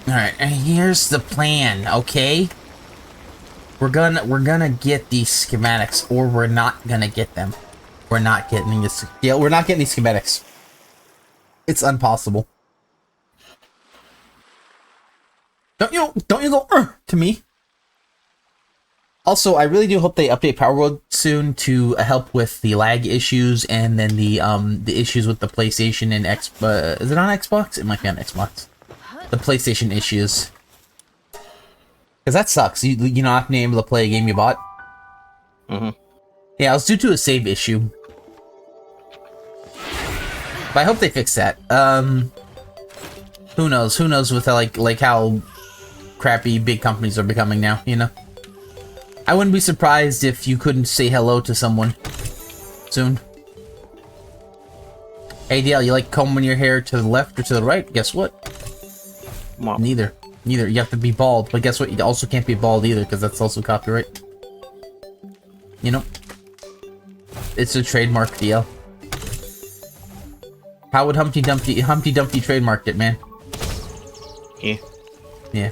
Alright, and here's the plan, okay? We're gonna get these schematics, or we're not gonna get them. We're not getting this. Yeah, we're not getting these schematics. It's impossible. Don't you go to me. Also, I really do hope they update Palworld soon to help with the lag issues and then the issues with the PlayStation and is it on Xbox? It might be on Xbox. The PlayStation issues. Because that sucks. You not being able to play a game you bought. Mm-hmm. Yeah, it was due to a save issue. But I hope they fix that. Who knows? Who knows with like how crappy big companies are becoming now, you know? I wouldn't be surprised if you couldn't say hello to someone soon. Hey DL, you like combing your hair to the left or to the right? Guess what? Well, Neither. You have to be bald, but guess what? You also can't be bald either, because that's also copyright. You know? It's a trademark, DL. How would Humpty Dumpty trademarked it, man? yeah. Yeah.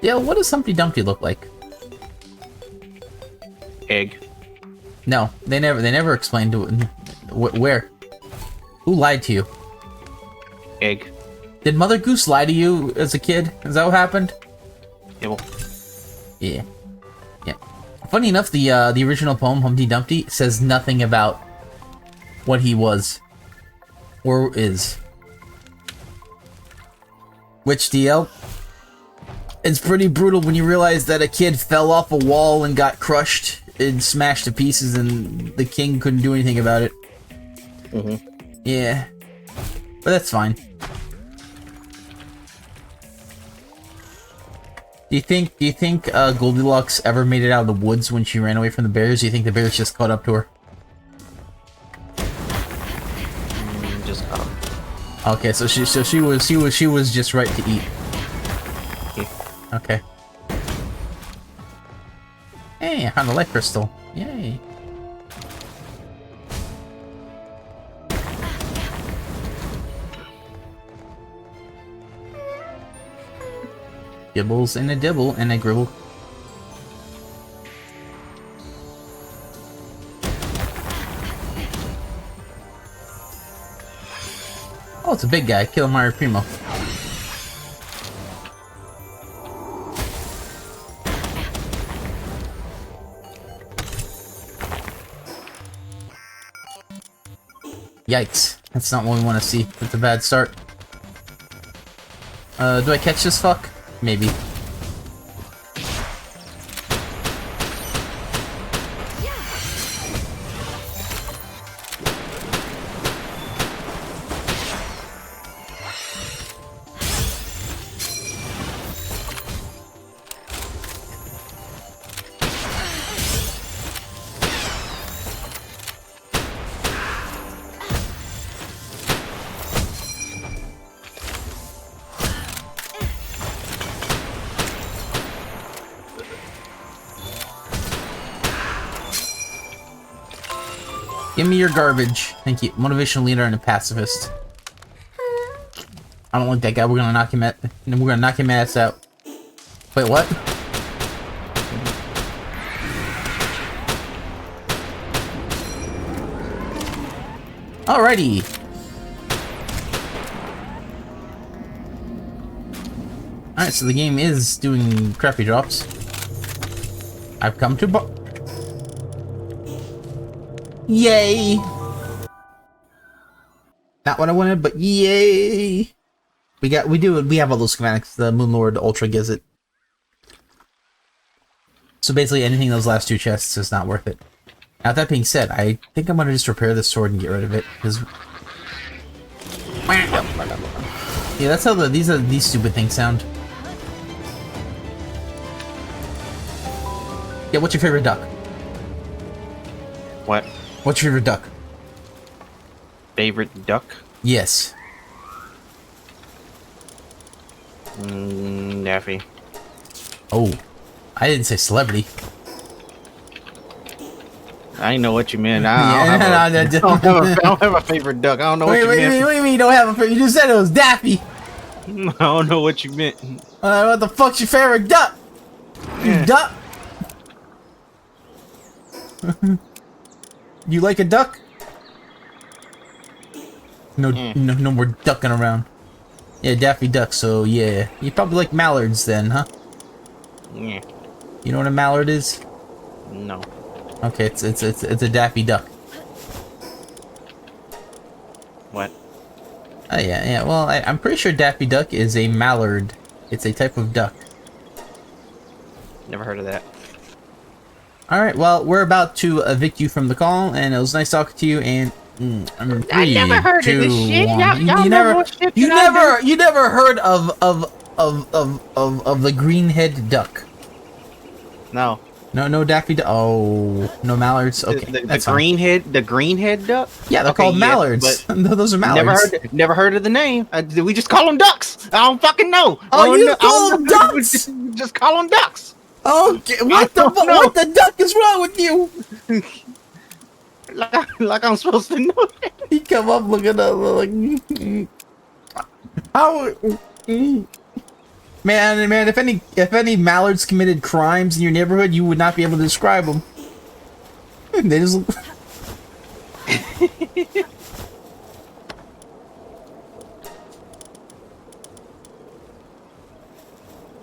Yeah, what does Humpty Dumpty look like? Egg. No, they never explained to it. Where? Who lied to you? Egg. Did Mother Goose lie to you as a kid? Is that what happened? Yeah. Well, Yeah. Yeah. Funny enough, the original poem, Humpty Dumpty, says nothing about what he was. Or is. Which, DL? It's pretty brutal when you realize that a kid fell off a wall and got crushed and smashed to pieces and the king couldn't do anything about it. mm-hmm. Yeah. But that's fine. Do you think Goldilocks ever made it out of the woods when she ran away from the bears? Do you think the bears just caught up to her? Just Okay, so she was just right to eat. yeah. Okay. Hey, I found a light crystal. Yay. Gibbles and a dibble and a gribble. Oh, it's a big guy. Kill Mario Primo. Yikes. That's not what we want to see. It's a bad start. Do I catch this fuck? Maybe. Give me your garbage. Thank you. Motivational leader and a pacifist. I don't like that guy. We're gonna knock him ass out. Wait, what? Alrighty. Alright, so the game is doing crappy drops. I've come to Yay! Not what I wanted, but yay! We have all those schematics. The Moonlord Ultra gives it. So basically, anything in those last two chests is not worth it. Now, that being said, I think I'm gonna just repair this sword and get rid of it because. Yeah, that's how these stupid things sound. Yeah, what's your favorite duck? What? What's your favorite duck? Favorite duck? Yes. Daffy. Oh, I didn't say celebrity. I know what you meant. I don't have a favorite duck. I don't know what you meant. Wait, you don't have a favorite? You just said it was Daffy. I don't know what you meant. What the fuck's your favorite duck? You duck? You like a duck? No more ducking around. Yeah, Daffy Duck, so yeah. You probably like mallards then, huh? Yeah. You know what a mallard is? No. Okay, it's a Daffy Duck. What? Oh yeah. Well, I'm pretty sure Daffy Duck is a mallard. It's a type of duck. Never heard of that. Alright, well, we're about to evict you from the call, and it was nice talking to you, and... I never heard of this shit. You never heard of the greenhead duck? No. No Daffy Duck. Oh, no mallards. Okay, the greenhead duck. Yeah, they're called mallards. Those are mallards. Never heard of the name. We just call them ducks. I don't fucking know. Oh, you call them ducks? Just call them ducks. Okay, what the duck is wrong with you? like I'm supposed to know that. He come up looking up like, how? Man, if any mallards committed crimes in your neighborhood, you would not be able to describe them. They just.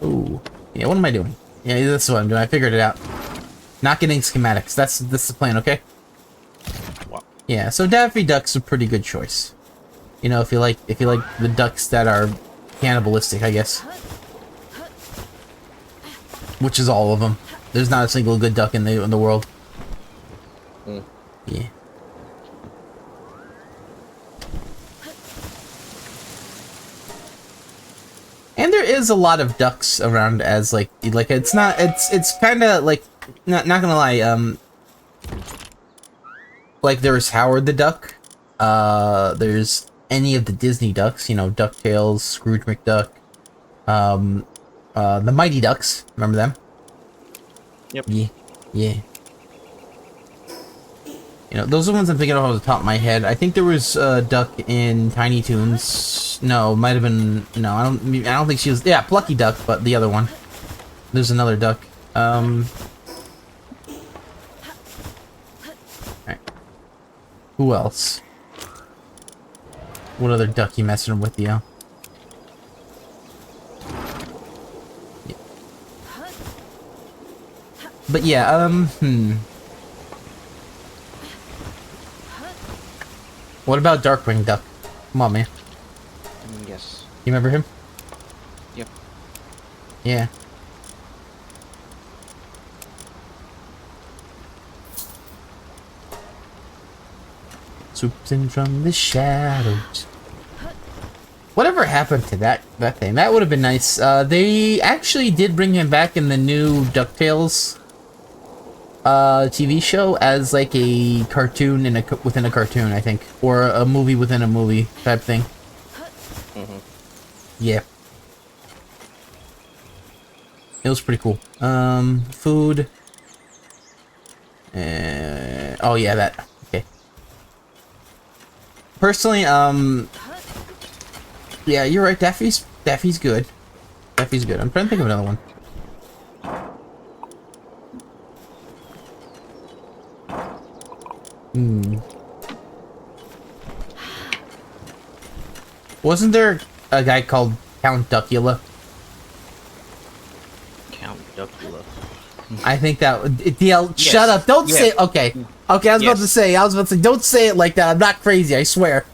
Ooh, yeah. What am I doing? Yeah, this is what I'm doing. I figured it out. Not getting schematics. That's the plan. Okay. Wow. Yeah. So Daffy Duck's a pretty good choice. You know, if you like the ducks that are cannibalistic, I guess. Which is all of them. There's not a single good duck in the world. Mm. Yeah. And there is a lot of ducks around as like it's kind of like not gonna lie, like there's Howard the Duck, there's any of the Disney ducks, you know, DuckTales, Scrooge McDuck, the Mighty Ducks, remember them? Yep. Yeah. You know, those are the ones I'm thinking of off the top of my head. I think there was a duck in Tiny Toons. No, might have been. No, I don't think she was. Yeah, Plucky Duck, but the other one. There's another duck. Alright. Who else? What other duck you messing with, yo? Yeah. But yeah, What about Darkwing Duck? Come on, man. Yes. You remember him? Yep. Yeah. Swoops in from the shadows. Whatever happened to that thing? That would have been nice. They actually did bring him back in the new DuckTales TV show as like a cartoon within a cartoon, I think, or a movie within a movie type thing. Mm-hmm. Yeah, it was pretty cool. Food. Oh yeah, that. Okay. Personally, yeah, you're right. Daffy's good. Daffy's good. I'm trying to think of another one. Wasn't there a guy called Count Duckula? Count Duckula. I think that DL. Yes. Shut up! Don't Yes. say. Okay. I was about to say. Don't say it like that. I'm not crazy. I swear.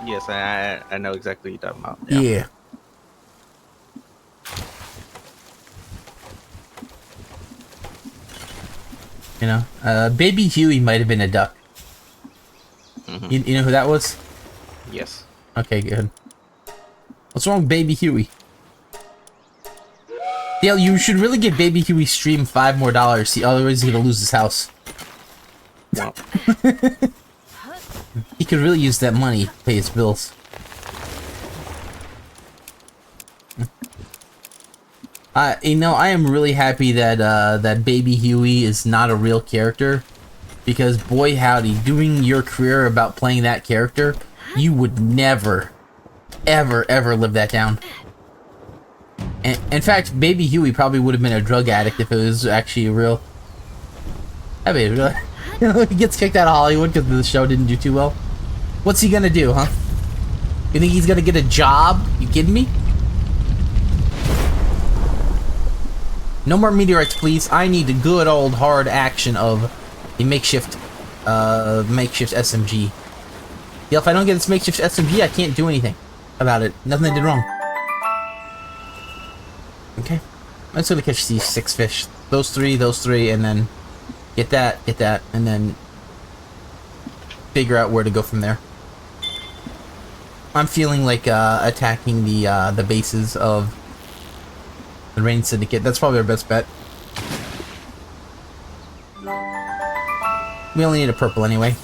Yes, I know exactly what you're talking about. Yeah. You know, Baby Huey might have been a duck. Mm-hmm. You know who that was? Yes. Okay, good. What's wrong with Baby Huey? Dale, you should really give Baby Huey stream $5 more. Otherwise he's gonna lose his house. Wow. He could really use that money to pay his bills. You know, I am really happy that that Baby Huey is not a real character, because boy howdy, doing your career about playing that character, you would never ever live that down. And, in fact, Baby Huey probably would have been a drug addict if it was actually real. I mean, really. He gets kicked out of Hollywood because the show didn't do too well. What's he gonna do, huh? You think he's gonna get a job? You kidding me? No more meteorites, please. I need the good old hard action of the makeshift SMG. Yeah, if I don't get this makeshift SMG, I can't do anything about it. Nothing I did wrong. Okay. Let's go to catch these 6 fish. Those three, and then get that, and then figure out where to go from there. I'm feeling like attacking the bases of the Rain Syndicate. That's probably our best bet. We only need a purple anyway.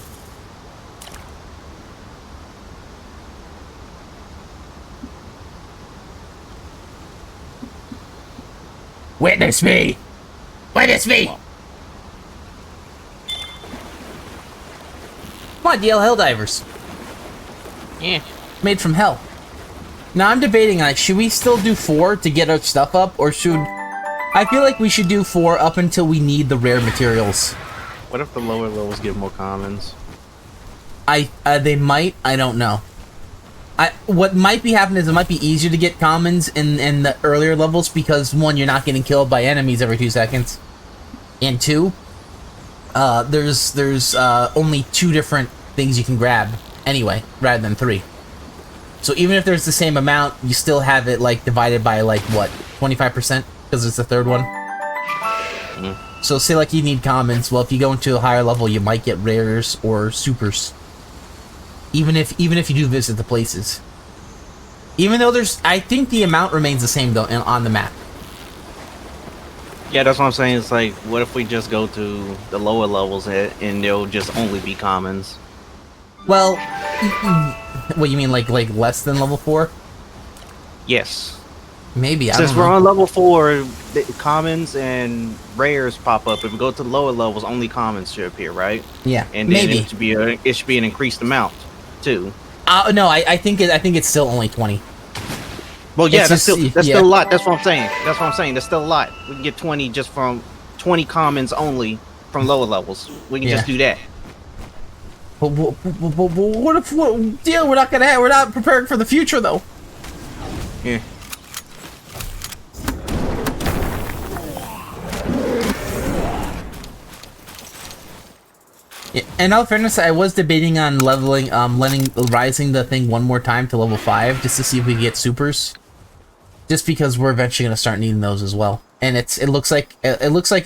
Witness me! Witness me! Come on, DL Helldivers. Yeah. Made from hell. Now I'm debating on it. Should we still do 4 to get our stuff up, or should... I feel like we should do 4 up until we need the rare materials. What if the lower levels give more commons? They might. I don't know. What might be happening is it might be easier to get commons in the earlier levels because 1, you're not getting killed by enemies every 2 seconds, and 2, there's only 2 different things you can grab anyway, rather than 3. So even if there's the same amount, you still have it like divided by like what, 25%, because it's the 3rd one. Mm. So say like you need commons. Well, if you go into a higher level, you might get rares or supers. Even if you do visit the places. Even though I think the amount remains the same though on the map. Yeah, that's what I'm saying. It's like, what if we just go to the lower levels and they'll just only be commons? Well, what you mean, like less than level 4? Yes. Maybe. Since we're on level 4, the commons and rares pop up. If we go to the lower levels, only commons should appear, right? Yeah. And then maybe it should be an increased amount too. No, I think it's still only 20. Well, yeah, that's still a lot. That's what I'm saying. That's still a lot. We can get 20 just from 20 commons only from lower levels. We can just do that. But what if we're not preparing for the future though? Yeah. In all fairness, I was debating on rising the thing 1 more time to level 5 just to see if we could get supers. Just because we're eventually gonna start needing those as well, and it looks like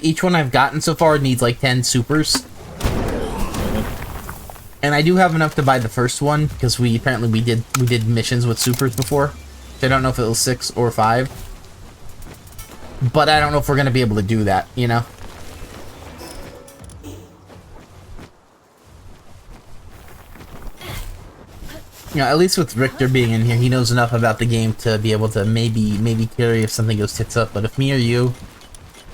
each one I've gotten so far needs like 10 supers. And I do have enough to buy the first one because we did missions with supers before. So I don't know if it was 6 or 5, but I don't know if we're gonna be able to do that, you know. You know, at least with Richter being in here, he knows enough about the game to be able to maybe carry if something goes tits up. But if me or you,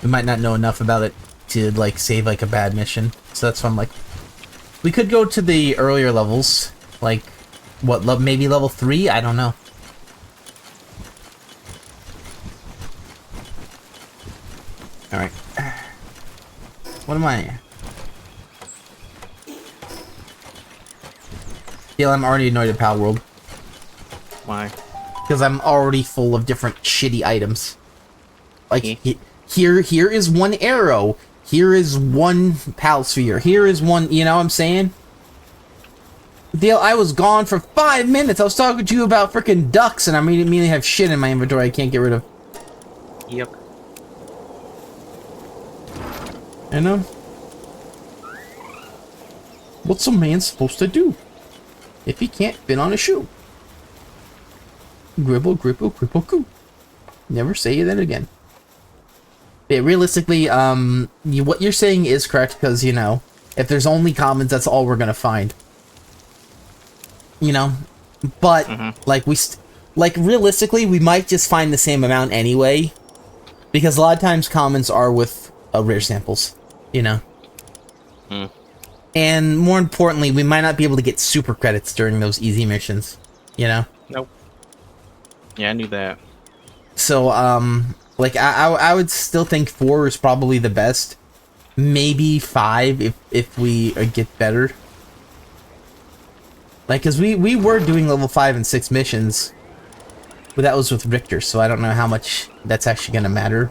we might not know enough about it to like save like a bad mission. So that's why I'm like, we could go to the earlier levels, like what, maybe level 3. I don't know. All right. What am I? Yeah, I'm already annoyed at Palworld. Why? Because I'm already full of different shitty items. Like, here is 1 arrow. Here is 1 pal sphere. Here is 1, you know what I'm saying? Dale, I was gone for 5 minutes. I was talking to you about freaking ducks, and I immediately have shit in my inventory I can't get rid of. Yep. I know. What's a man supposed to do if he can't fit on a shoe? Gribble, gribble, gribble, goo. Never say that again. Yeah, realistically, what you're saying is correct, because, you know, if there's only commons, that's all we're gonna find. You know? But, like, realistically, we might just find the same amount anyway, because a lot of times commons are with rare samples, you know? And more importantly, we might not be able to get super credits during those easy missions, you know? Nope. Yeah, I knew that. So, like, I would still think 4 is probably the best. Maybe 5 if we get better. Like, because we were doing level 5 and 6 missions. But that was with Richter, so I don't know how much that's actually going to matter.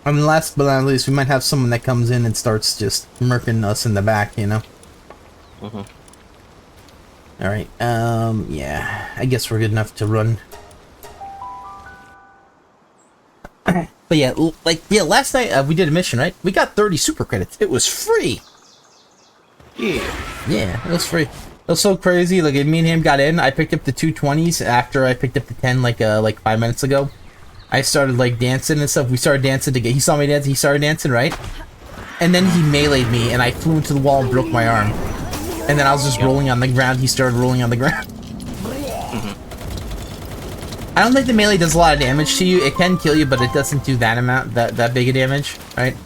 I mean, last but not least, we might have someone that comes in and starts just murking us in the back, you know? Mm-hmm. Alright, yeah. I guess we're good enough to run. But yeah, like, yeah, last night we did a mission, right? We got 30 super credits. It was free! Yeah. Yeah, it was free. It was so crazy. Like, me and him got in. I picked up the 220s after I picked up the 10, like 5 minutes ago. I started, like, dancing and stuff. We started dancing together. He saw me dance. He started dancing, right? And then he meleeed me, and I flew into the wall and broke my arm. And then I was just rolling on the ground. He started rolling on the ground. I don't think the melee does a lot of damage to you. It can kill you, but it doesn't do that amount, that big of damage, right?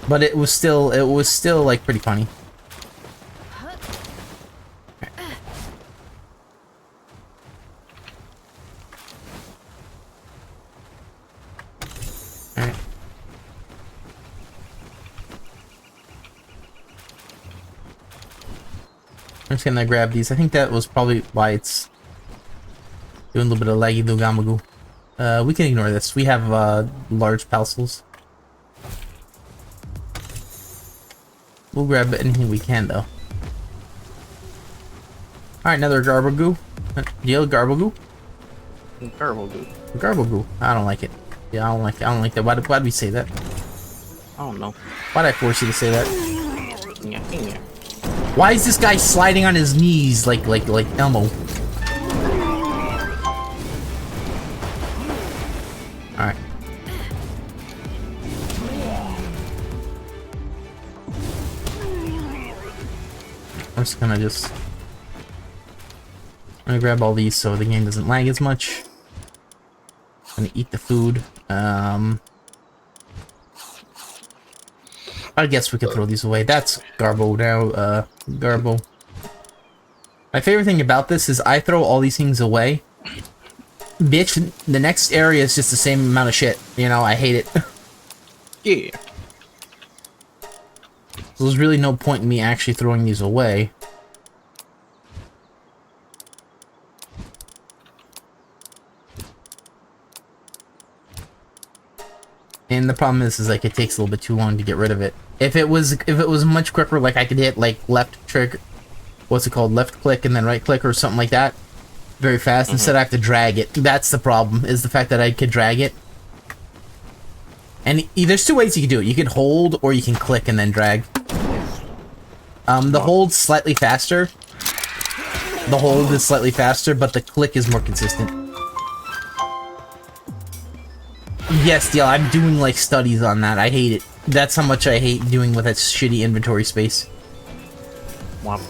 But it was still like pretty funny. Alright. I'm just gonna grab these. I think that was probably why it's doing a little bit of laggy lugamagu. We can ignore this. We have large parcels. We'll grab anything we can though. Alright, another garbagoo. Deal garbagoo? Garbagoo. Garbagoo. I don't like it. Yeah, I don't like it. I don't like that. Why'd we say that? I don't know. Why'd I force you to say that? Yeah. Why is this guy sliding on his knees like Elmo? Alright. I'm just gonna I'm gonna grab all these so the game doesn't lag as much. I'm gonna eat the food. I guess we could throw these away. That's Garbo now, Garbo. My favorite thing about this is I throw all these things away. Bitch, the next area is just the same amount of shit. You know, I hate it. Yeah. So there's really no point in me actually throwing these away. And the problem is like it takes a little bit too long to get rid of it. If it was much quicker, like I could hit like left trigger, what's it called, left click and then right click or something like that, very fast. Instead I have to drag it. That's the problem, is the fact that I could drag it. And there's two ways you can do it. You can hold or you can click and then drag. The hold's slightly faster. The hold is slightly faster, but the click is more consistent. Yes, deal. I'm doing like studies on that. I hate it. That's how much I hate doing with that shitty inventory space. Womp.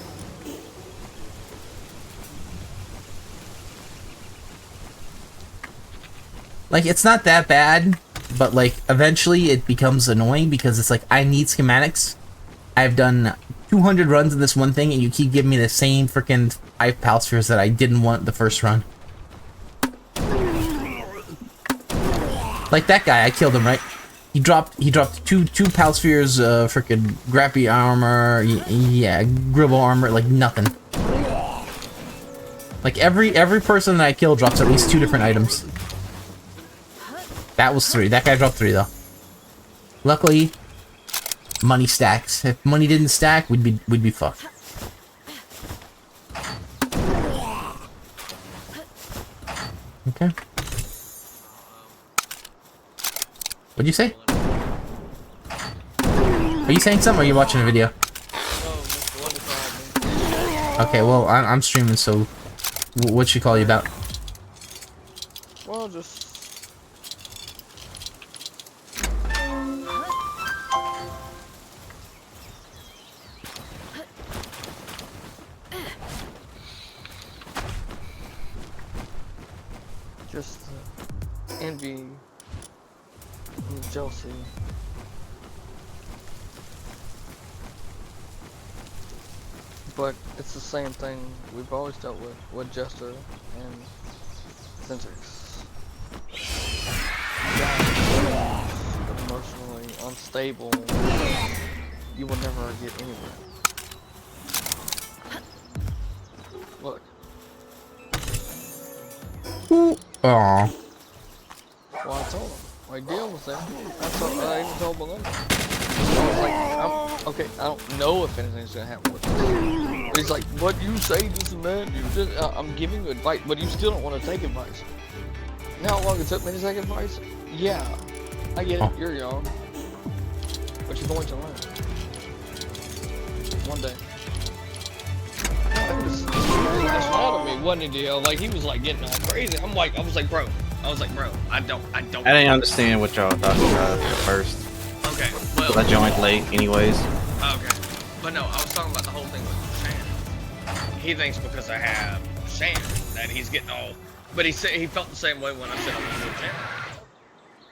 Like, it's not that bad, but like eventually it becomes annoying because it's like I need schematics. I've done 200 runs of this one thing, and you keep giving me the same freaking 5 pal spheres that I didn't want the first run. Like that guy, I killed him, right? He dropped two pal spheres, freaking grappy armor, yeah, gribble armor, like nothing. Like every person that I kill drops at least 2 different items. That was 3. That guy dropped 3 though. Luckily, money stacks. If money didn't stack, we'd be fucked. Okay. What'd you say? Are you saying something or are you watching a video? Okay, well, I'm streaming, so what should call you about? Well, just... envy and jealousy. But it's the same thing we've always dealt with Jester and Centrix. Emotionally unstable, you will never get anywhere. Look. Aw. Well, I told him. My deal was there. I even told Belinda. I was like, okay, I don't know if anything's gonna happen with this. But he's like, what you say this and that, you just, I'm giving you advice, but you still don't want to take advice. You know how long it took me to take advice? Yeah, I get it, you're young. But you're going to learn. One day. He was mad at me, wasn't he, deal? Like, he was like getting all crazy. I was like, bro, I don't. I didn't understand what y'all talking about at first. Okay, well. I joined late, anyways. Okay, but no, I was talking about the whole thing with Shan. He thinks because I have Shan that he's getting all. But he said he felt the same way when I said I'm gonna do Shan.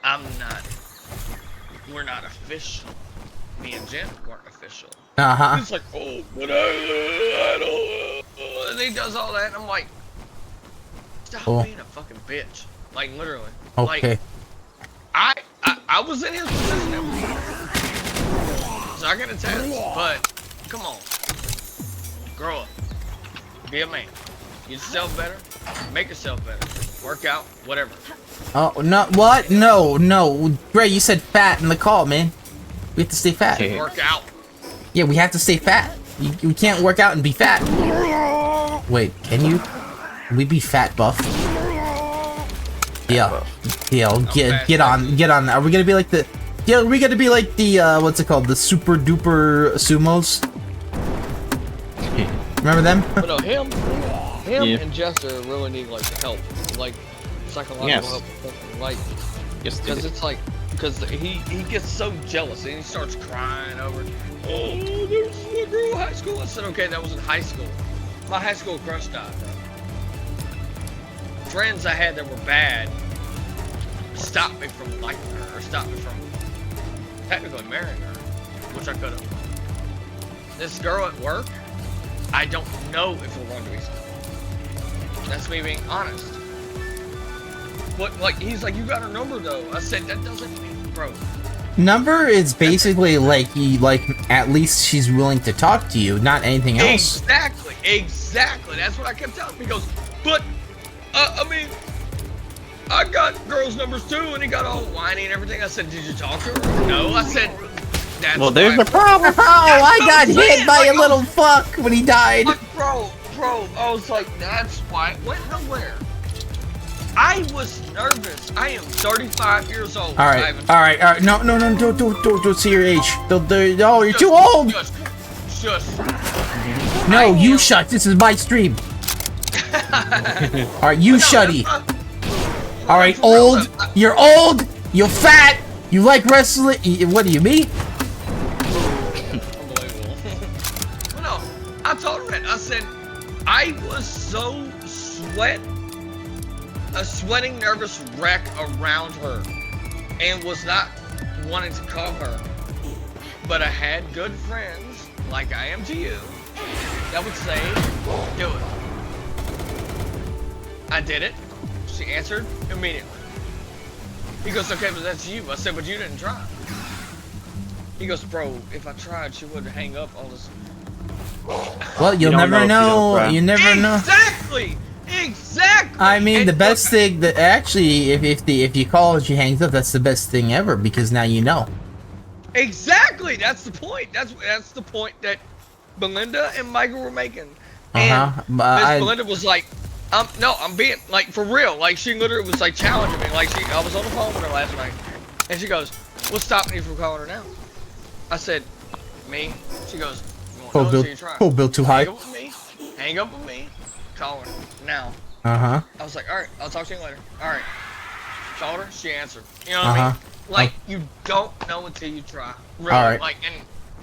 I'm not. We're not official. Me and Jen weren't official. He's like, oh, but I don't. And he does all that, and I'm like, stop being a fucking bitch. Like, literally. Okay. Like, I was in his position at one point. So I can attest, but come on. Grow up. Be a man. Get yourself better. Make yourself better. Work out. Whatever. Oh, no, what? No. Gray, you said fat in the call, man. We have to stay fat. Work out. Yeah, we have to stay fat. You can't work out and be fat. Wait, can you? Can we be fat buff? Yeah, get on that. Are we gonna be like the? Yeah, are we gonna be like the what's it called? The super duper sumos. Remember them? But no, him and Jester really need like help, like psychological help, like because it's like because he gets so jealous and he starts crying over. Oh, there's a girl in high school. I said, okay, that was in high school. My high school crush died, bro. Friends I had that were bad stopped me from liking her, or stopped me from technically marrying her, which I could have. This girl at work, I don't know if we're going to be something. That's me being honest. But like, he's like, you got her number though. I said, that doesn't mean, bro. Number is basically like at least she's willing to talk to you, not anything else. Exactly. That's what I kept telling him. He goes, but I mean, I got girls' numbers too, and he got all whiny and everything. I said, did you talk to her? No. I said, that's well, there's the problem. Oh, I got hit by a little fuck when he died. Like, bro, I was like, that's why it went nowhere. I was nervous. I am 35 years old. All right. No, don't say your age. No, you're too old. Shush. No, you shut. This is my stream. All right, you shutty. All right, old. You're old. You're fat. You like wrestling. What do you mean? Unbelievable. Well, no, I told her that. I said, I was so a sweating, nervous wreck around her, and was not wanting to call her. But I had good friends, like I am to you, that would say, do it. I did it. She answered immediately. He goes, okay, but that's you. I said, but you didn't try. He goes, bro, if I tried, she would hang up all this. Well, you'll never know. You never know. Exactly. I mean, the best thing that actually, if you call and she hangs up, that's the best thing ever because now you know. Exactly. That's the point. That's the point that Belinda and Michael were making. And Miss Belinda was like, no, I'm being like for real. Like she literally was like challenging me. Like I was on the phone with her last night, and she goes, "What's stopping you from calling her now?" I said, "Me." She goes, "You won't know until you try." Oh, Bill, too high. Hang up with me. Call her now. I was like, all right, I'll talk to you later. All right. Called her. She answered. You know what I mean? Like you don't know until you try. Really. All right. Like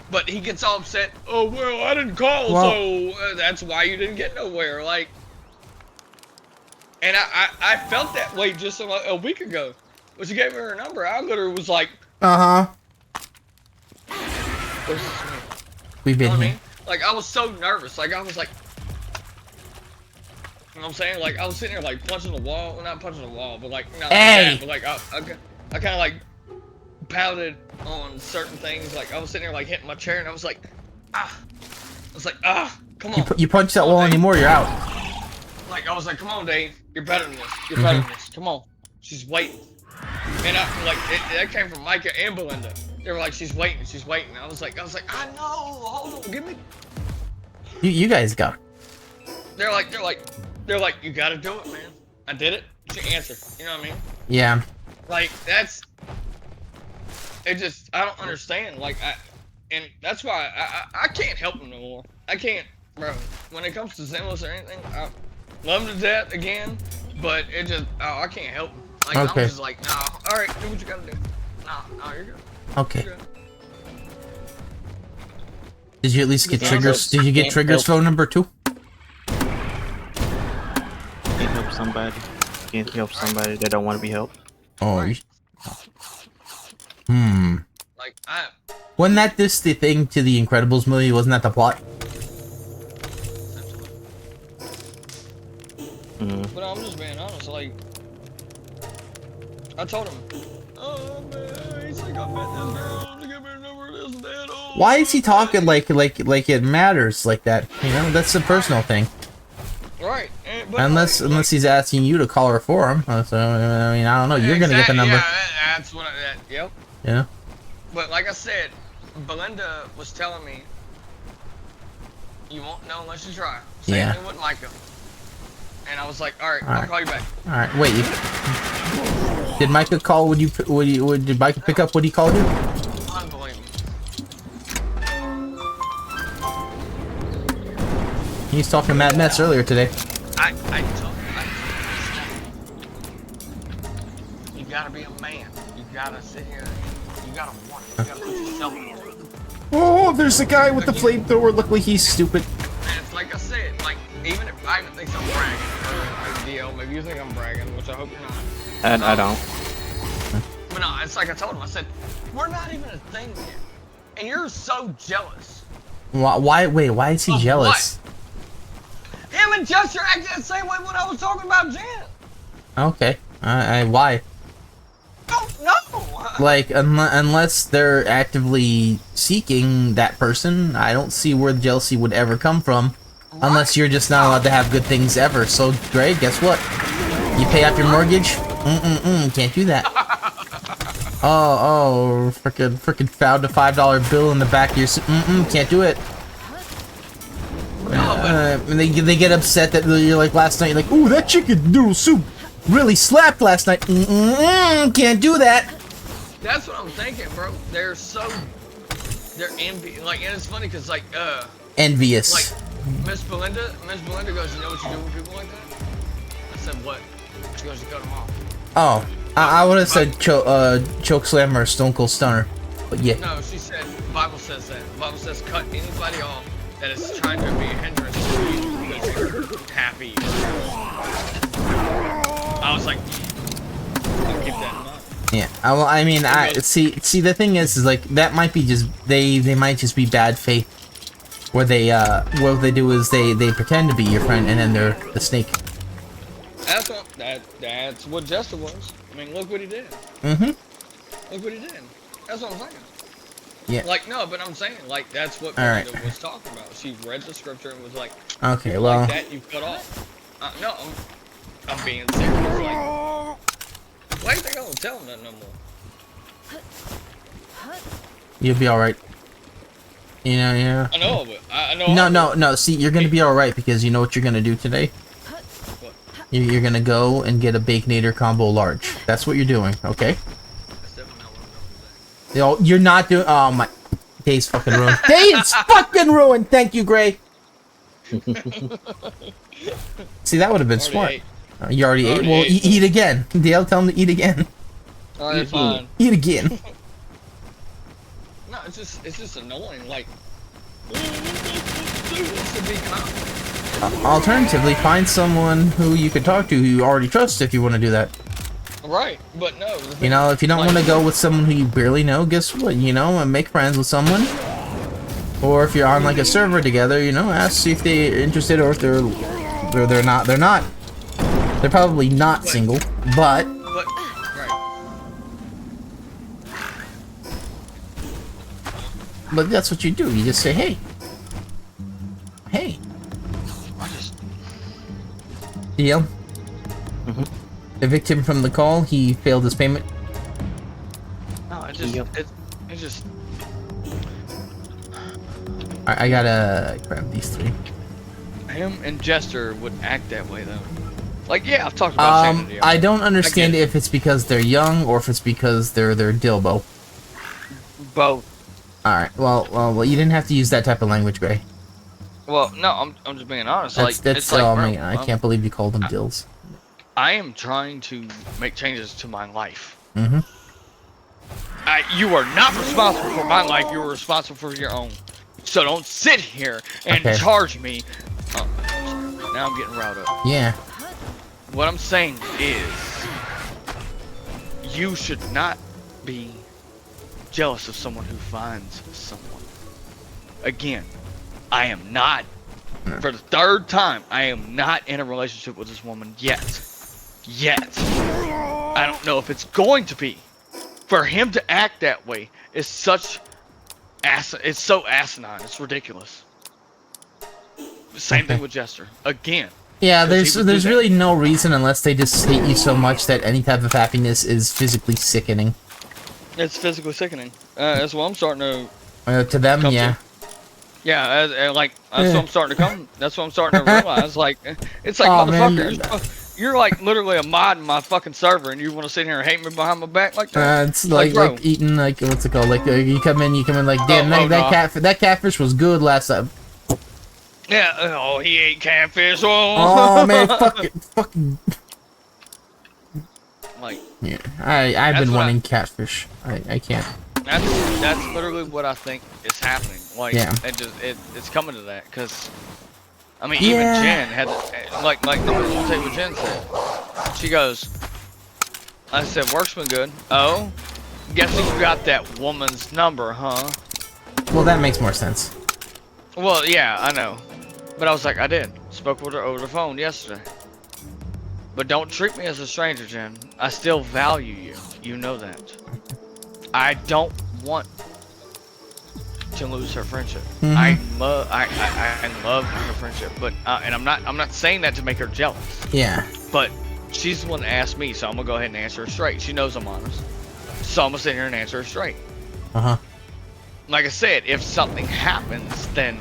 but he gets all upset. Oh well, I didn't call, so that's why you didn't get nowhere. Like. And I felt that way just a week ago. When she gave me her number, I literally was like, We've been here. Like, I was so nervous. Like, I was like, you know what I'm saying? Like, I was sitting there, like, punching the wall. Well, not punching the wall, but, like, not hey! like that. But, like, I kind of, like, pouted on certain things. Like, I was sitting there, like, hitting my chair, and I was like, ah. I was like, ah, come on. You punch that wall anymore, you're out. Like, I was like, come on, Dave. You're better than this. You're better than this. Come on. She's waiting. And that came from Micah and Belinda. They were like, she's waiting, she's waiting. I was like, I know, hold on, give me. You guys go. They're like, you gotta do it, man. I did it. She answered. You know what I mean? Yeah. Like, it just, I don't understand. Like, and that's why I can't help them no more. I can't, bro. When it comes to Zenless or anything, I love them to death again, but it just, I can't help them. Like, okay. I'm just like, nah, alright, do what you gotta do. Nah, you're good. Okay. You're good. Did you at least get Triggers? Did you get Triggers' phone number too? Can't help somebody. Can't help somebody that don't want to be helped. Oh. Right. Like, wasn't that the thing to the Incredibles movie? Wasn't that the plot? But I'm just being honest, like, I told him, oh man, he's like, I met this girl, to give me a number of this and that. Oh, why is he talking like it matters like that? You know, that's a personal thing. Right. Unless he's asking you to call her for him. So, I mean, I don't know. You're gonna get the number. Yeah, that's what yep. Yeah. But like I said, Belinda was telling me, you won't know unless you try. Same thing with Micah. And I was like, all right, I'll call you back. All right, wait. Did Micah call? Did Micah pick up? Would he call you? Unbelievable. He's talking mad mess earlier today. I told him, you gotta be a man. You gotta sit here. You gotta want it. You gotta put yourself in it. Oh, there's a guy with the flamethrower. Look like he's stupid. And it's like I said, like, even if I think I'm bragging, or like, maybe you think I'm bragging, which I hope you're not. I don't. But no, it's like I told him, I said, we're not even a thing yet. And you're so jealous. Why? Wait, why is he jealous? What? Him and Chester acted the same way when I was talking about Jan. Okay. Why? Oh, no! Like, unless they're actively seeking that person, I don't see where the jealousy would ever come from. Right. Unless you're just not allowed to have good things ever. So, Greg, guess what? You pay off your mortgage? Can't do that. Oh, frickin' found a $5 bill in the back of your can't do it. They get upset that you're like last night. You're like, ooh, that chicken noodle soup really slapped last night. Can't do that. That's what I'm thinking, bro. They're envious. Like, and it's funny because like envious. Like Miss Belinda goes, you know what you do with people like that? I said, what? She goes, you cut them off. Oh, I would have said choke slammer or stone cold stunner, but yeah. No, she said, the Bible says that. The Bible says cut anybody off that is trying to be a hindrance to you because you're happy. I was like, I'll keep that in mind. Yeah, I mean, see. The thing is like that might be just they might just be bad faith. Where they what they do is they pretend to be your friend and then they're the snake. That's what Jester was. I mean, look what he did. Look what he did. That's what I'm saying. Yeah. Like, no, but I'm saying, like, that's what Belinda was talking about. She read the scripture and was like, okay, well, like that you cut off. No, I'm being serious. Like, why do you think I don't tell him that no more? You'll be all right. You know, yeah. I know, but I know. No. See, you're gonna be all right because you know what you're gonna do today. What? You're gonna go and get a Baconator combo large. That's what you're doing, okay? That's definitely not what I'm doing today. You're not doing. Oh my, day's fucking ruined. Day's fucking ruined. Thank you, Gray. See, that would have been smart. You already ate. Well, eat again. Dale, tell him to eat again. Alright, fine. Eat again. No, it's just annoying. Like, what's the big comment? Alternatively, find someone who you can talk to who you already trust if you want to do that. Right, but no. You know, if you don't want to go with someone who you barely know, guess what? You know, and make friends with someone. Or if you're on like a server together, you know, ask see if they're interested or if they're not. They're not. They're probably not single, but. But that's what you do. You just say, hey. Hey. DL. Evict him from the call. He failed his payment. No, it just. I gotta grab these three. Him and Jester would act that way though. Like, yeah, I've talked about sanity. I don't understand if it's because they're young or if it's because they're Dilbo. Both. Alright, well, you didn't have to use that type of language, Gray. Well, no, I'm just being honest. That's like, oh bro, man, I can't believe you called them dills. I am trying to make changes to my life. Mm-hmm. You are not responsible for my life. You are responsible for your own. So don't sit here and charge me. Oh, sorry. Now I'm getting riled up. Yeah. What I'm saying is, you should not be jealous of someone who finds someone. Again, I am not, for the third time, I am not in a relationship with this woman yet. I don't know if it's going to be. For him to act that way is such it's so asinine. It's ridiculous. Same thing with Jester. Again. Yeah, there's really no reason unless they just hate you so much that any type of happiness is physically sickening. It's physically sickening. That's what I'm starting to. To them, yeah. To. Yeah, that's what I'm starting to come. That's what I'm starting to realize. Like, it's like, motherfucker, you're like literally a mod in my fucking server, and you want to sit here and hate me behind my back like that? It's like eating like what's it called? Like you come in like, damn, that catfish was good last time. Yeah. Oh, he ate catfish. Oh man, fucking. Like. Yeah, I've been wanting catfish. I can't. That's literally what I think is happening. Like, it's coming to that, because I mean, even Jen had like the I'll tell you what Jen said. She goes, I said, work's been good. Oh, guess you got that woman's number, huh? Well, that makes more sense. Well, yeah, I know, but I was like, I did. Spoke with her over the phone yesterday. But don't treat me as a stranger, Jen. I still value you. You know that. I don't want to lose her friendship. Mm-hmm. I love her friendship, but and I'm not saying that to make her jealous. Yeah. But she's the one that asked me, so I'm gonna go ahead and answer her straight. She knows I'm honest, so I'm gonna sit here and answer her straight. Like I said, if something happens, then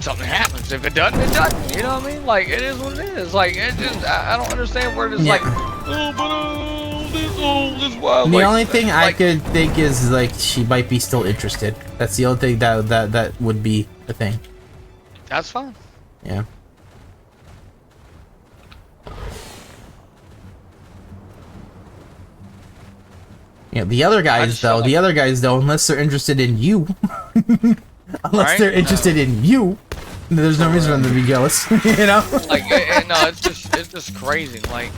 something happens. If it doesn't, it doesn't. You know what I mean? Like, it is what it is. Like, it just, I don't understand where it is. Like, this wild. The only thing I could think is like she might be still interested. That's the only thing that would be the thing. That's fine. Yeah. Yeah, the other guys though, unless they're interested in you, they're interested in you, there's no reason for them to be jealous, you know? Like, no, it's just crazy. Like,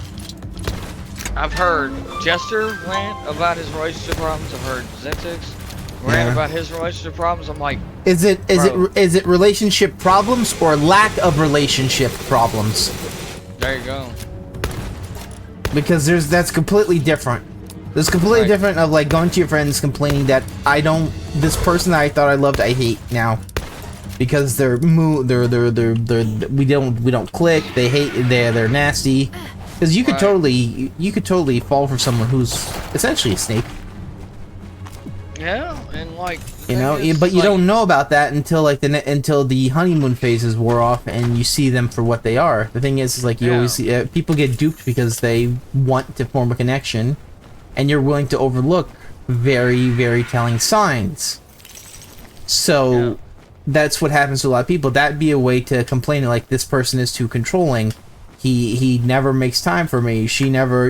I've heard Jester rant about his relationship problems. I've heard Zentix rant about his relationship problems. I'm like, is it relationship problems or lack of relationship problems? There you go. Because that's completely different. There's completely different of like going to your friends complaining that this person that I thought I loved I hate now because we don't click, they hate, they're nasty. Because you could totally fall for someone who's essentially a snake. Yeah, and like, you know, but you don't know about that until like until the honeymoon phases wore off and you see them for what they are. The thing is like you always see people get duped because they want to form a connection, and you're willing to overlook very, very telling signs. So that's what happens to a lot of people. That'd be a way to complain like this person is too controlling. He never makes time for me. She never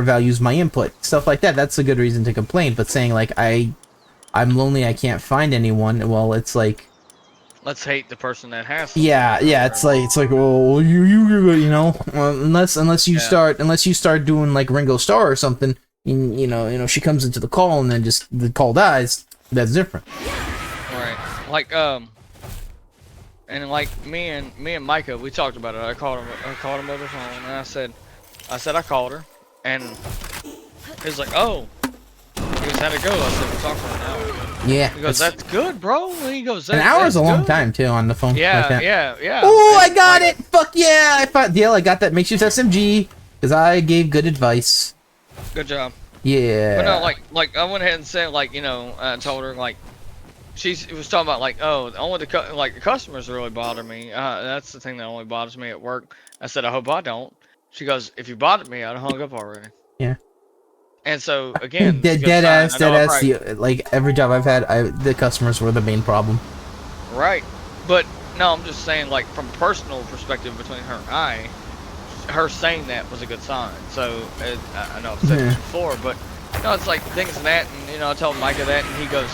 values my input. Stuff like that. That's a good reason to complain. But saying like I'm lonely, I can't find anyone. Well, it's like, let's hate the person that has. Yeah. It's like well, you know, unless you start doing like Ringo Starr or something. You know, she comes into the call and then just the call dies. That's different. Right. Like and like me and Micah, we talked about it. I called him over the phone, and I said I called her, and he's like, oh. He goes, how'd it go? I said, we talked for an hour. Yeah. He goes, that's good, bro. He goes, an hour's a long time too on the phone. Yeah, like that. yeah. Oh, I got it! Fuck yeah! I found deal. I got that makeshift SMG because I gave good advice. Good job. Yeah. But no, like I went ahead and said, like, you know, I told her, like, she was talking about, like, oh, only the customers really bother me. That's the thing that only bothers me at work. I said, I hope I don't. She goes, if you bothered me, I'd have hung up already. Yeah. And so again, dead ass. Like every job I've had, the customers were the main problem. Right. But no, I'm just saying, like, from a personal perspective between her and I, her saying that was a good sign. So I know I've said it before, but no, it's like things like that, and you know, I told Micah that, and he goes,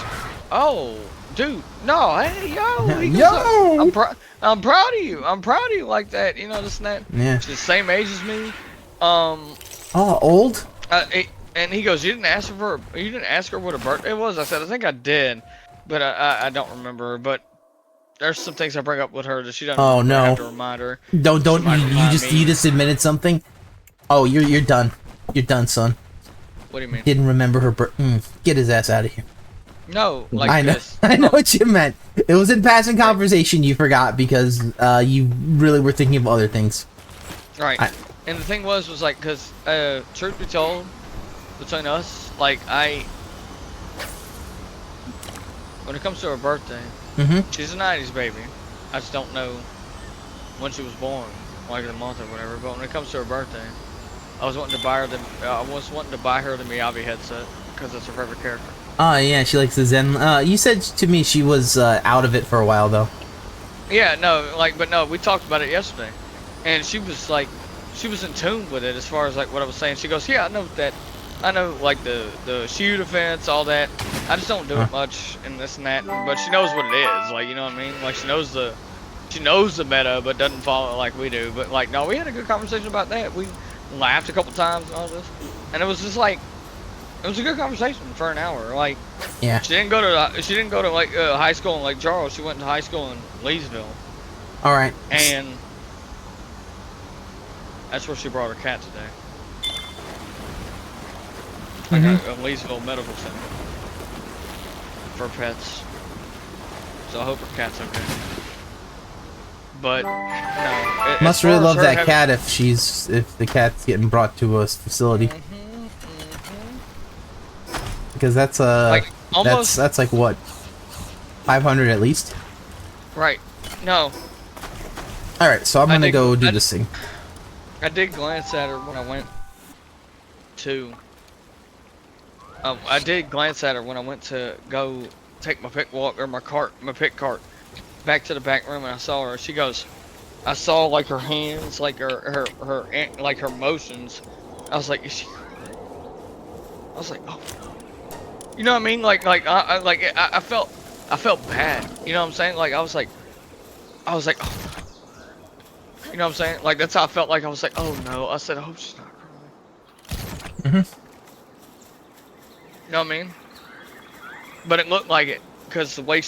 "Oh, dude, no, hey, yo, he goes, I'm proud of you. I'm proud of you like that. You know, this and that. Yeah. She's the same age as me. Oh, old. And he goes, you didn't ask her what her birthday was? I said, I think I did, but I don't remember. But there's some things I bring up with her that she doesn't. Oh no! Have to remind her. Don't you just admitted something? Oh, you're done. You're done, son. What do you mean? Didn't remember her birthday. Get his ass out of here. No, like I know. this. I know what you meant. It was in passing conversation. You forgot because you really were thinking of other things. Right. And the thing was like, cause truth be told, between us, like when it comes to her birthday, she's a '90s baby. I just don't know when she was born, like the month or whatever. But when it comes to her birthday, I was wanting to buy her the Miyavi headset because it's her favorite character. Oh yeah, she likes the Zen. You said to me she was out of it for a while though. Yeah, no, we talked about it yesterday, and she was like, she was in tune with it as far as like what I was saying. She goes, yeah, I know that. I know, like, the shield defense, all that. I just don't do it much and this and that. But she knows what it is, like, you know what I mean? Like, she knows the meta, but doesn't follow it like we do. But, like, no, we had a good conversation about that. We laughed a couple times and all this. And it was just, like, it was a good conversation for an hour. Like, yeah. She didn't go to, like, high school in Lake Charles. She went to high school in Leesville. All right. And that's where she brought her cat today. Like a Leesville Medical Center for pets. So I hope her cat's okay. But no, must really love that cat if the cat's getting brought to a facility. Because that's like almost, that's like what, 500 at least. Right. No. All right, so I'm gonna go do this thing. I did glance at her when I went to. I did glance at her when I went to go take my pick cart back to the back room, and I saw her. She goes, I saw like her hands, like her like her motions. I was like, is she? I was like, oh no. You know what I mean? Like I felt bad. You know what I'm saying? Like I was like, oh no. You know what I'm saying? Like that's how I felt. Like I was like, oh no. I said, I hope she's not crying. You know what I mean? But it looked like it because the way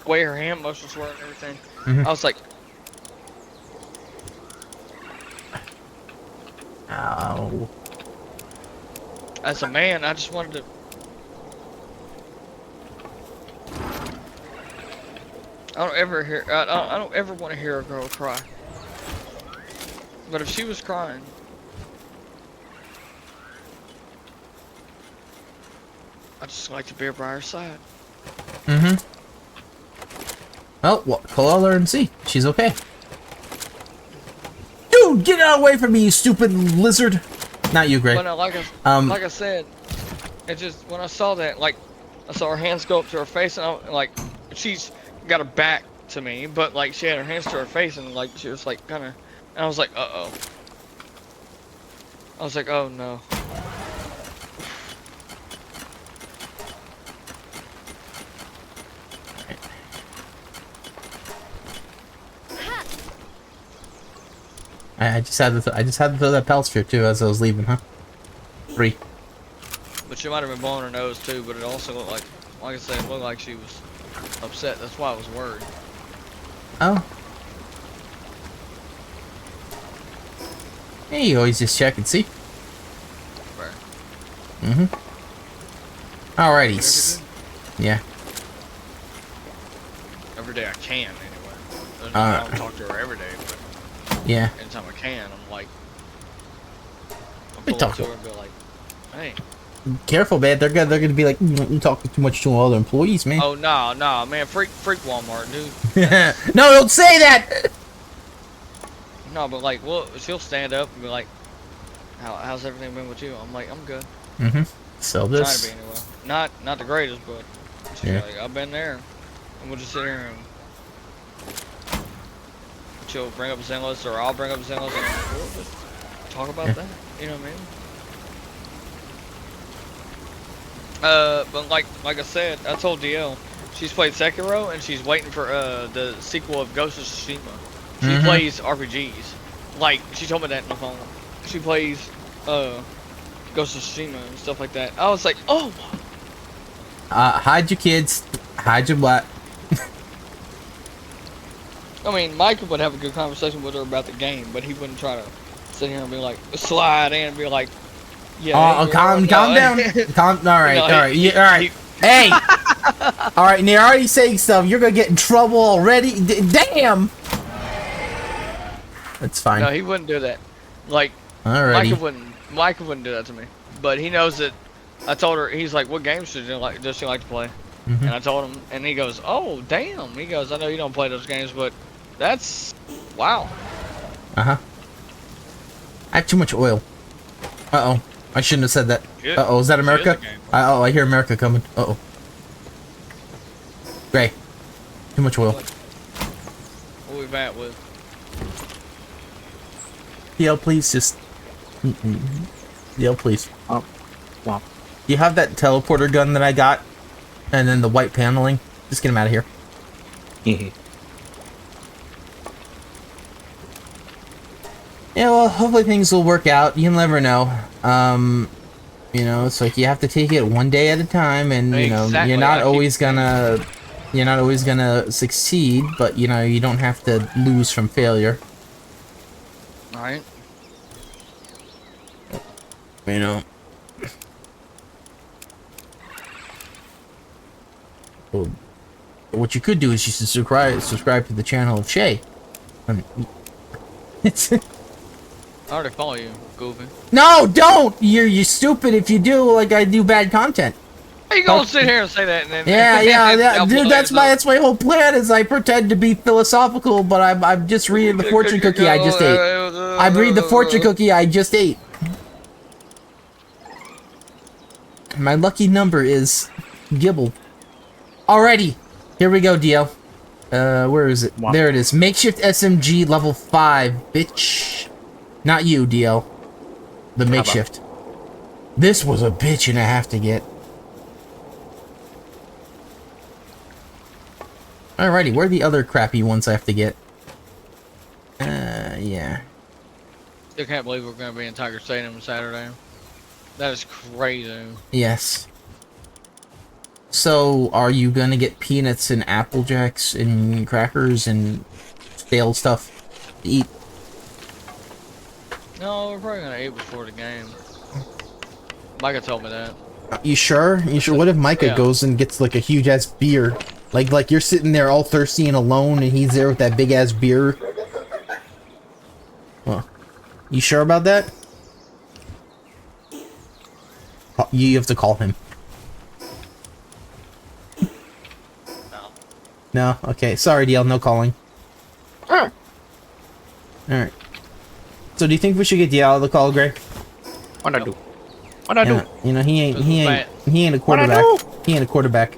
way her hand motions were and everything. I was like, ow. As a man, I just wanted to. I don't ever want to hear a girl cry. But if she was crying, I just like to be by her side. Well, call her and see. She's okay. Dude, get out away from me, you stupid lizard! Not you, Greg. But no, like I said, it just when I saw that, like I saw her hands go up to her face, and she's got her back to me, but like she had her hands to her face, and like she was like kind of, and I was like, uh-oh. I was like, oh no. I just had to throw that pelt strip too as I was leaving, huh? 3. But she might have been blowing her nose too, but it also looked like like I said, it looked like she was upset. That's why I was worried. Oh. Hey, you always just check and see. Right. Alrighty. Yeah. Every day I can, anyway. I don't talk to her every day, but yeah. anytime I can, I'm like, We pull up to her and be like, hey. Careful, man. They're gonna be like, you talking too much to other employees, man. Oh no, man, freak Walmart, dude. No, don't say that. No, but like, well, she'll stand up and be like, how's everything been with you? I'm like, I'm good. So Trying this. to be anyway. Not the greatest, but she's like, I've been there, and we'll just sit here and she'll bring up a sin list, or I'll bring up a sin list, and we'll just talk about that. You know what I mean? But like I said, I told DL, she's played Sekiro and she's waiting for the sequel of Ghost of Tsushima. She plays RPGs. Like, she told me that in the phone. She plays Ghost of Tsushima and stuff like that. I was like, oh. Hide your kids. Hide your butt. I mean, Michael would have a good conversation with her about the game, but he wouldn't try to sit here and be like, slide in and be like, yeah. Calm down. All right. Hey. All right, and you're already saying stuff. You're gonna get in trouble already. Damn. That's fine. No, he wouldn't do that. Like, Michael wouldn't do that to me. But he knows that. I told her, he's like, what games does she like to play? And I told him, and he goes, oh, damn. He goes, I know you don't play those games, but that's, wow. I have too much oil. Uh-oh. I shouldn't have said that. Uh-oh, is that America? I hear America coming. Uh-oh. Gray. Too much oil. What we bat with? DL, please, just... DL, please. Oh, wow. Do you have that teleporter gun that I got? And then the white paneling? Just get him out of here. Yeah, well, hopefully things will work out. You never know. You know, it's like you have to take it one day at a time, and you know, you're not always gonna succeed, but you know, you don't have to lose from failure. Right. You know. Well, what you could do is you should subscribe to the channel of Shay. It's I already follow you, goofy. No, don't! You're stupid if you do, like I do bad content. How you gonna sit here and say that and then... Yeah, dude, that's my whole plan is I pretend to be philosophical, but I'm just reading the fortune cookie I just ate. I'm reading the fortune cookie I just ate. My lucky number is Gibble. Alrighty, here we go, DL. Where is it? Wow. There it is. Makeshift SMG level 5, bitch. Not you, DL. The makeshift. This was a bitch and a half to get. Alrighty, where are the other crappy ones I have to get? Yeah. Still can't believe we're gonna be in Tiger Stadium on Saturday. That is crazy. Yes. So, are you gonna get peanuts and Apple Jacks and crackers and stale stuff to eat? No, we're probably gonna eat before the game. Micah told me that. You sure? You sure? What if Micah goes and gets like a huge ass beer? Like you're sitting there all thirsty and alone, and he's there with that big ass beer. Well, you sure about that? You have to call him. No. No? Okay. Sorry, DL. No calling. Alright. So do you think we should get DL the call, Gray? What I do? What I do? You know, he ain't a quarterback. He ain't a quarterback.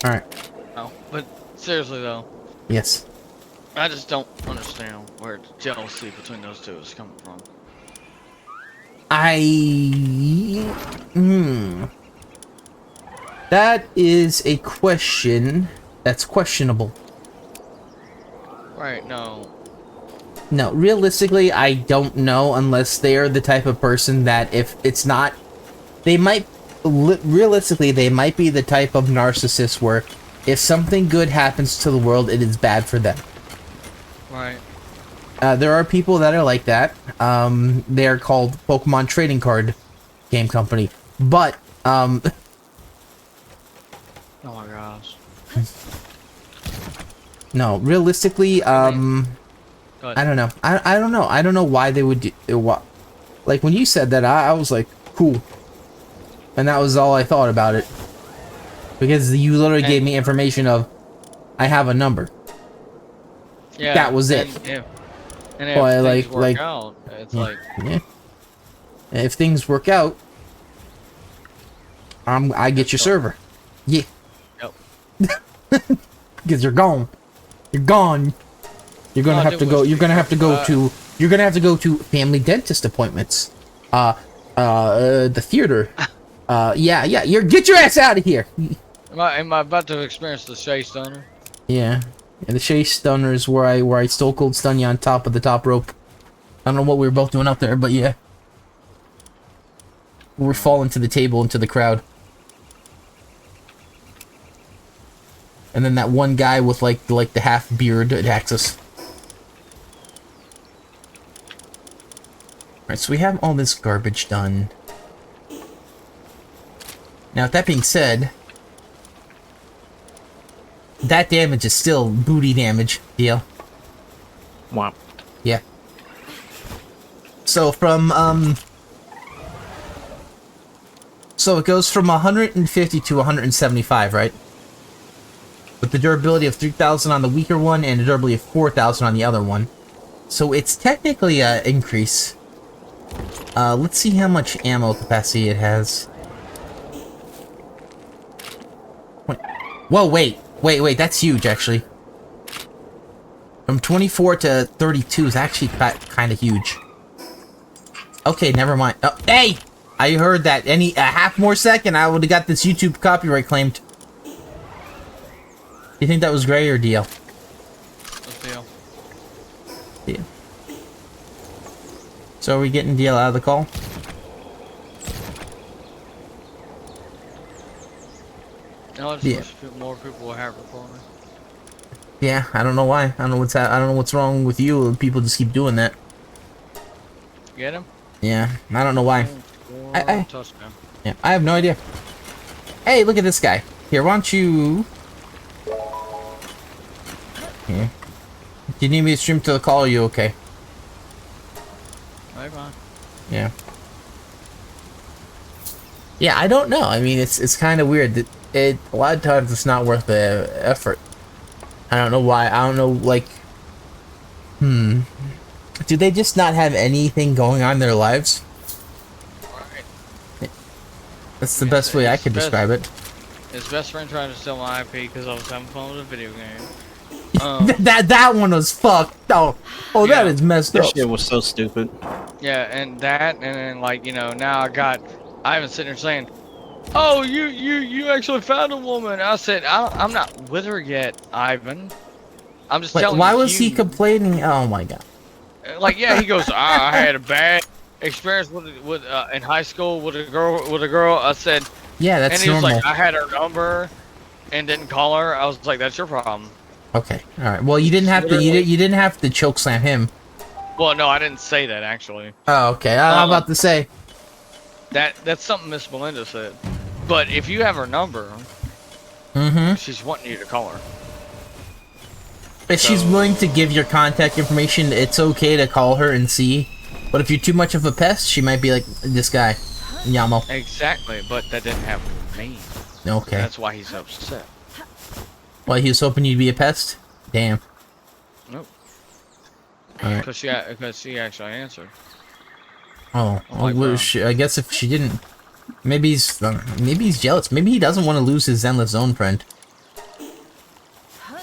Alright. No, but seriously though. Yes. I just don't understand where the jealousy between those two is coming from. That is a question that's questionable. Right, no. No, realistically, I don't know unless they're the type of person that if it's not... They might realistically, they might be the type of narcissist where if something good happens to the world, it is bad for them. Right. There are people that are like that. They are called Pokemon Trading Card Game Company. But, oh my gosh. No, realistically, I don't know. I don't know. I don't know why they would do... Like, when you said that, I was like, cool. And that was all I thought about it. Because you literally gave me information of, I have a number. Yeah. That was it. And if things work out, it's like... Yeah. If things work out, I get your server. Yeah. Yep. Because you're gone. You're gone. You're gonna have to go. You're gonna have to go to. You're gonna have to go to family dentist appointments. The theater. Yeah. Get your ass out of here. Am I about to experience the Shea Stunner? Yeah. And the Shea Stunner is where I stole cold stun you on top of the top rope. I don't know what we were both doing up there, but yeah. We're falling to the table into the crowd. And then that one guy with like the half beard attacks us. Alright, so we have all this garbage done. Now, with that being said, that damage is still booty damage, DL. Wow. Yeah. So from, so it goes from 150 to 175, right? With the durability of 3,000 on the weaker one and a durability of 4,000 on the other one. So it's technically an increase. Let's see how much ammo capacity it has. Whoa, wait, that's huge, actually. From 24 to 32 is actually kind of huge. Okay, never mind. Oh, hey! I heard that. A half more second, I would have got this YouTube copyright claimed. You think that was Gray or DL? DL. DL. So are we getting DL out of the call? No, I just wish more people would have recording. Yeah, I don't know why. I don't know what's wrong with you. People just keep doing that. Get him? Yeah, I don't know why. Touchdown. Yeah, I have no idea. Hey, look at this guy. Here, why don't you... Here. Do you need me to stream to the call, or are you okay? Bye bye. Yeah. Yeah, I don't know. I mean, it's kind of weird. A lot of times it's not worth the effort. I don't know why. I don't know, like... Do they just not have anything going on in their lives? Right. That's the best way I could describe it. His best friend tried to steal my IP because I was having fun with a video game. That one was fucked. Oh, yeah. That is messed up. That shit was so stupid. Yeah, and then like, you know, now I was sitting there saying, "Oh, you actually found a woman." I said, "I'm not with her yet, Ivan. I'm just telling you." Why was he complaining? Oh my god. Like, yeah, he goes, "I had a bad experience with in high school with a girl." I said, "Yeah, that's normal." And he was normal. like, "I had her number and didn't call her." I was like, "That's your problem." Okay, all right. Well, you didn't have to. You didn't have to choke slam him. Well, no, I didn't say that actually. Oh, okay. I'm about to say that's something Miss Belinda said. But if you have her number, she's wanting you to call her. If she's willing to give your contact information, it's okay to call her and see. But if you're too much of a pest, she might be like this guy, Yamo. Exactly, but that didn't happen with me. Okay. That's why he's upset. Well, he was hoping you'd be a pest? Damn. Nope. Alright. Because she actually answered. Oh, I guess if she didn't... Maybe he's jealous. Maybe he doesn't want to lose his Zenless Zone friend.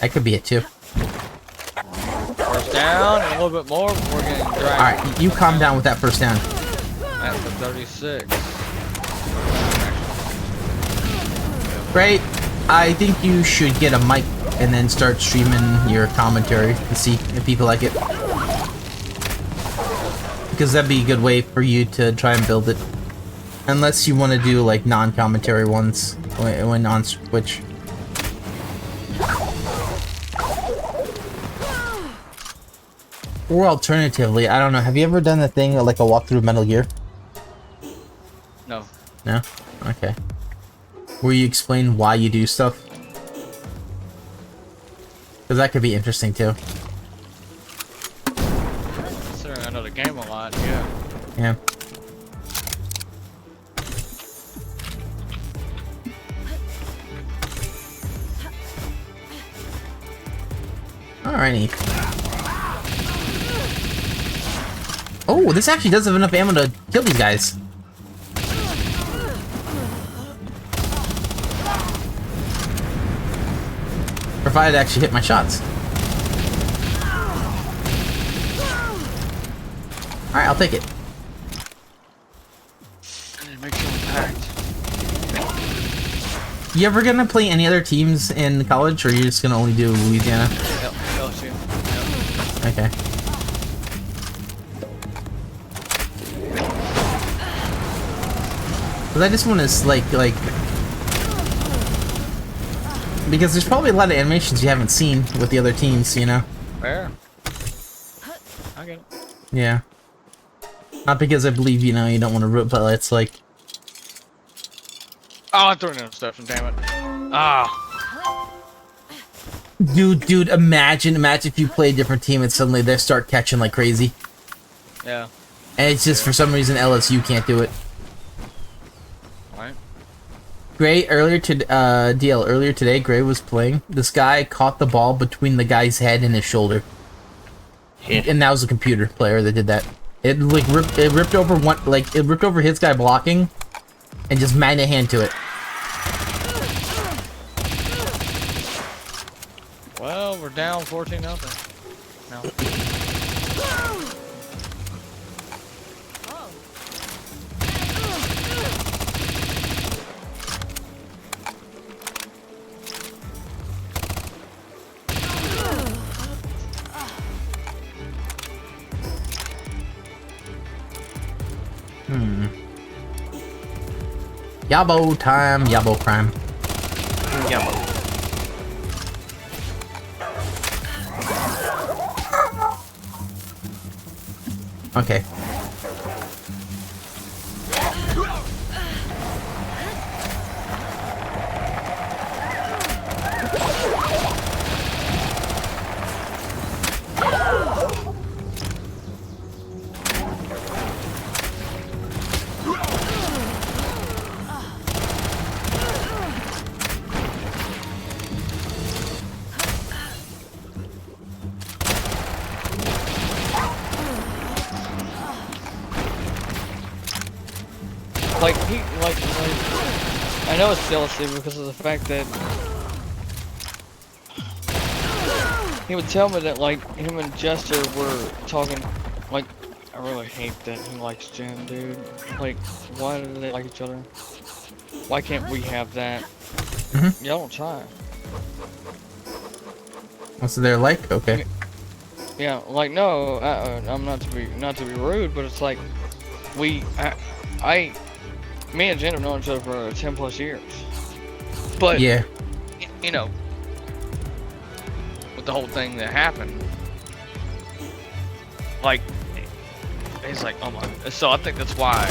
That could be it, too. First down, and a little bit more before getting dragged. Alright, you calm down with that first down. At the 36. Great. I think you should get a mic and then start streaming your commentary to see if people like it. Because that'd be a good way for you to try and build it. Unless you want to do like non-commentary ones when on Twitch. Or alternatively, I don't know. Have you ever done the thing like a walkthrough of Metal Gear? No. No? Okay. Where you explain why you do stuff? Because that could be interesting too. Considering I know the game a lot, yeah. Yeah. Alrighty. Oh, this actually does have enough ammo to kill these guys. Provided I actually hit my shots. Alright, I'll take it. And it makes you impact. You ever gonna play any other teams in college, or are you just gonna only do Louisiana? LSU. Yep. Okay. Cause I just want to like because there's probably a lot of animations you haven't seen with the other teams, you know. Fair. I get it. Yeah. Not because I believe, you know, you don't want to rip, but it's like. Oh, I threw in stuff, damn it. Ah. Dude, imagine if you play a different team and suddenly they start catching like crazy. Yeah. And it's just for some reason LSU can't do it. Right. Gray earlier today, Gray was playing. This guy caught the ball between the guy's head and his shoulder. Yeah. And that was a computer player that did that. It like ripped over his guy blocking and just magnet hand to it. Well, we're down 14-0. No. Yabo time, Yabo crime. Yabo. Okay. I know it's jealousy because of the fact that he would tell me that like him and Jester were talking. Like, I really hate that he likes Jen, dude. Like, why do they like each other? Why can't we have that? Y'all don't try. What's their like? Okay. Yeah, like no, I'm not to be rude, but it's like me and Jen have known each other for 10+ years. But yeah, you know, with the whole thing that happened, like he's like, oh my. So I think that's why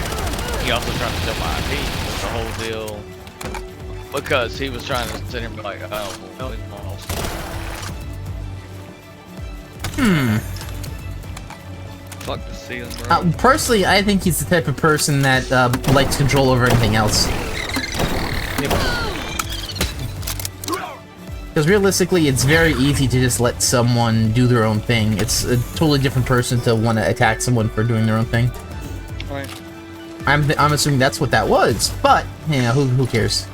he also tried to steal my IP. Was the whole deal because he was trying to sit here and be like, oh, well, it's lost. Fuck the ceiling, bro. Personally, I think he's the type of person that likes control over anything else. Because realistically, it's very easy to just let someone do their own thing. It's a totally different person to want to attack someone for doing their own thing. Right. I'm assuming that's what that was, but you know, who cares?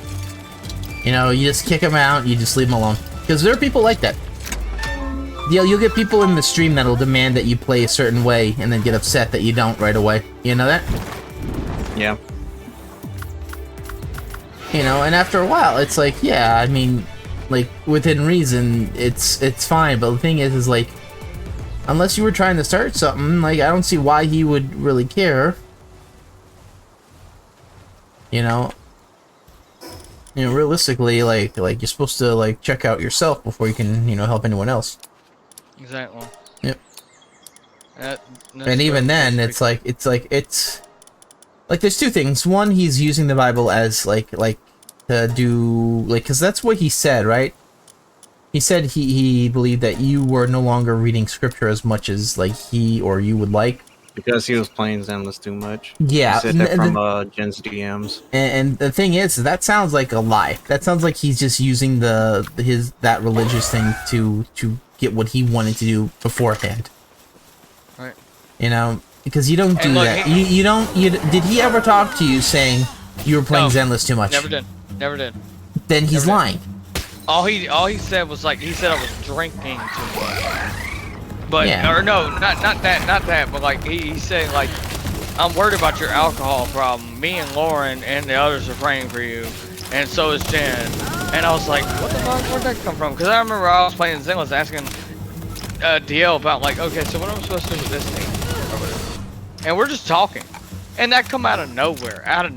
You know, you just kick them out, you just leave them alone. Because there are people like that. You'll get people in the stream that'll demand that you play a certain way and then get upset that you don't right away. You know that? Yeah. You know, and after a while, it's like, yeah, I mean, like, within reason, it's fine. But the thing is like, unless you were trying to start something, like, I don't see why he would really care. You know, realistically, like you're supposed to like check out yourself before you can, help anyone else. Exactly. Yep. And even then, it's like there's two things. One, he's using the Bible as like to do because that's what he said, right? He said he believed that you were no longer reading scripture as much as like he or you would like. Because he was playing Zenless too much. Yeah, he said that from Jen's DMs. And the thing is, that sounds like a lie. That sounds like he's just using that religious thing to get what he wanted to do beforehand. Right. Because you don't do that. Did he ever talk to you saying you were playing Zenless too much? Never did. Never did. Then he's lying. All he said was like he said I was drinking too much. But yeah. Or no, not that, but like he said like I'm worried about your alcohol problem. Me and Lauren and the others are praying for you, and so is Jen. And I was like, what the fuck? Where'd that come from? Because I remember I was playing Zenless asking DL about like, okay, so what am I supposed to do with this thing? And we're just talking, and that come out of nowhere, out of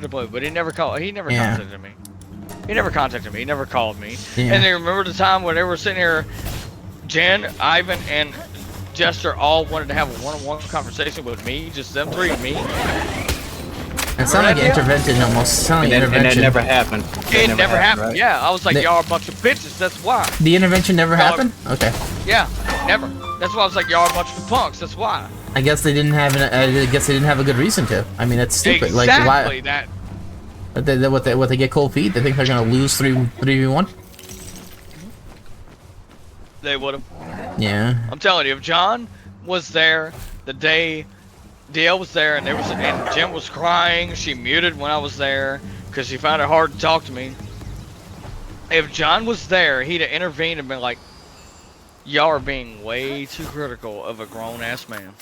the blue. But he never called. He never contacted me. He never contacted me. He never called me. Yeah. And they remember the time when they were sitting here. Jen, Ivan, and Jester all wanted to have a one-on-one conversation with me, just them three and me. It sounded like intervention almost. And that never happened. It never happened. Right? Yeah, I was like, y'all are a bunch of bitches. That's why. The intervention never happened? Okay. Yeah, never. That's why I was like, y'all are a bunch of punks. That's why. I guess they didn't have a good reason to. I mean, that's stupid. Exactly like why? that. What they get cold feet? They think they're gonna lose 3v1? They would have. Yeah. I'm telling you, if John was there the day DL was there and Jen was crying, she muted when I was there because she found it hard to talk to me. If John was there, he'd have intervened and been like, y'all are being way too critical of a grown-ass man.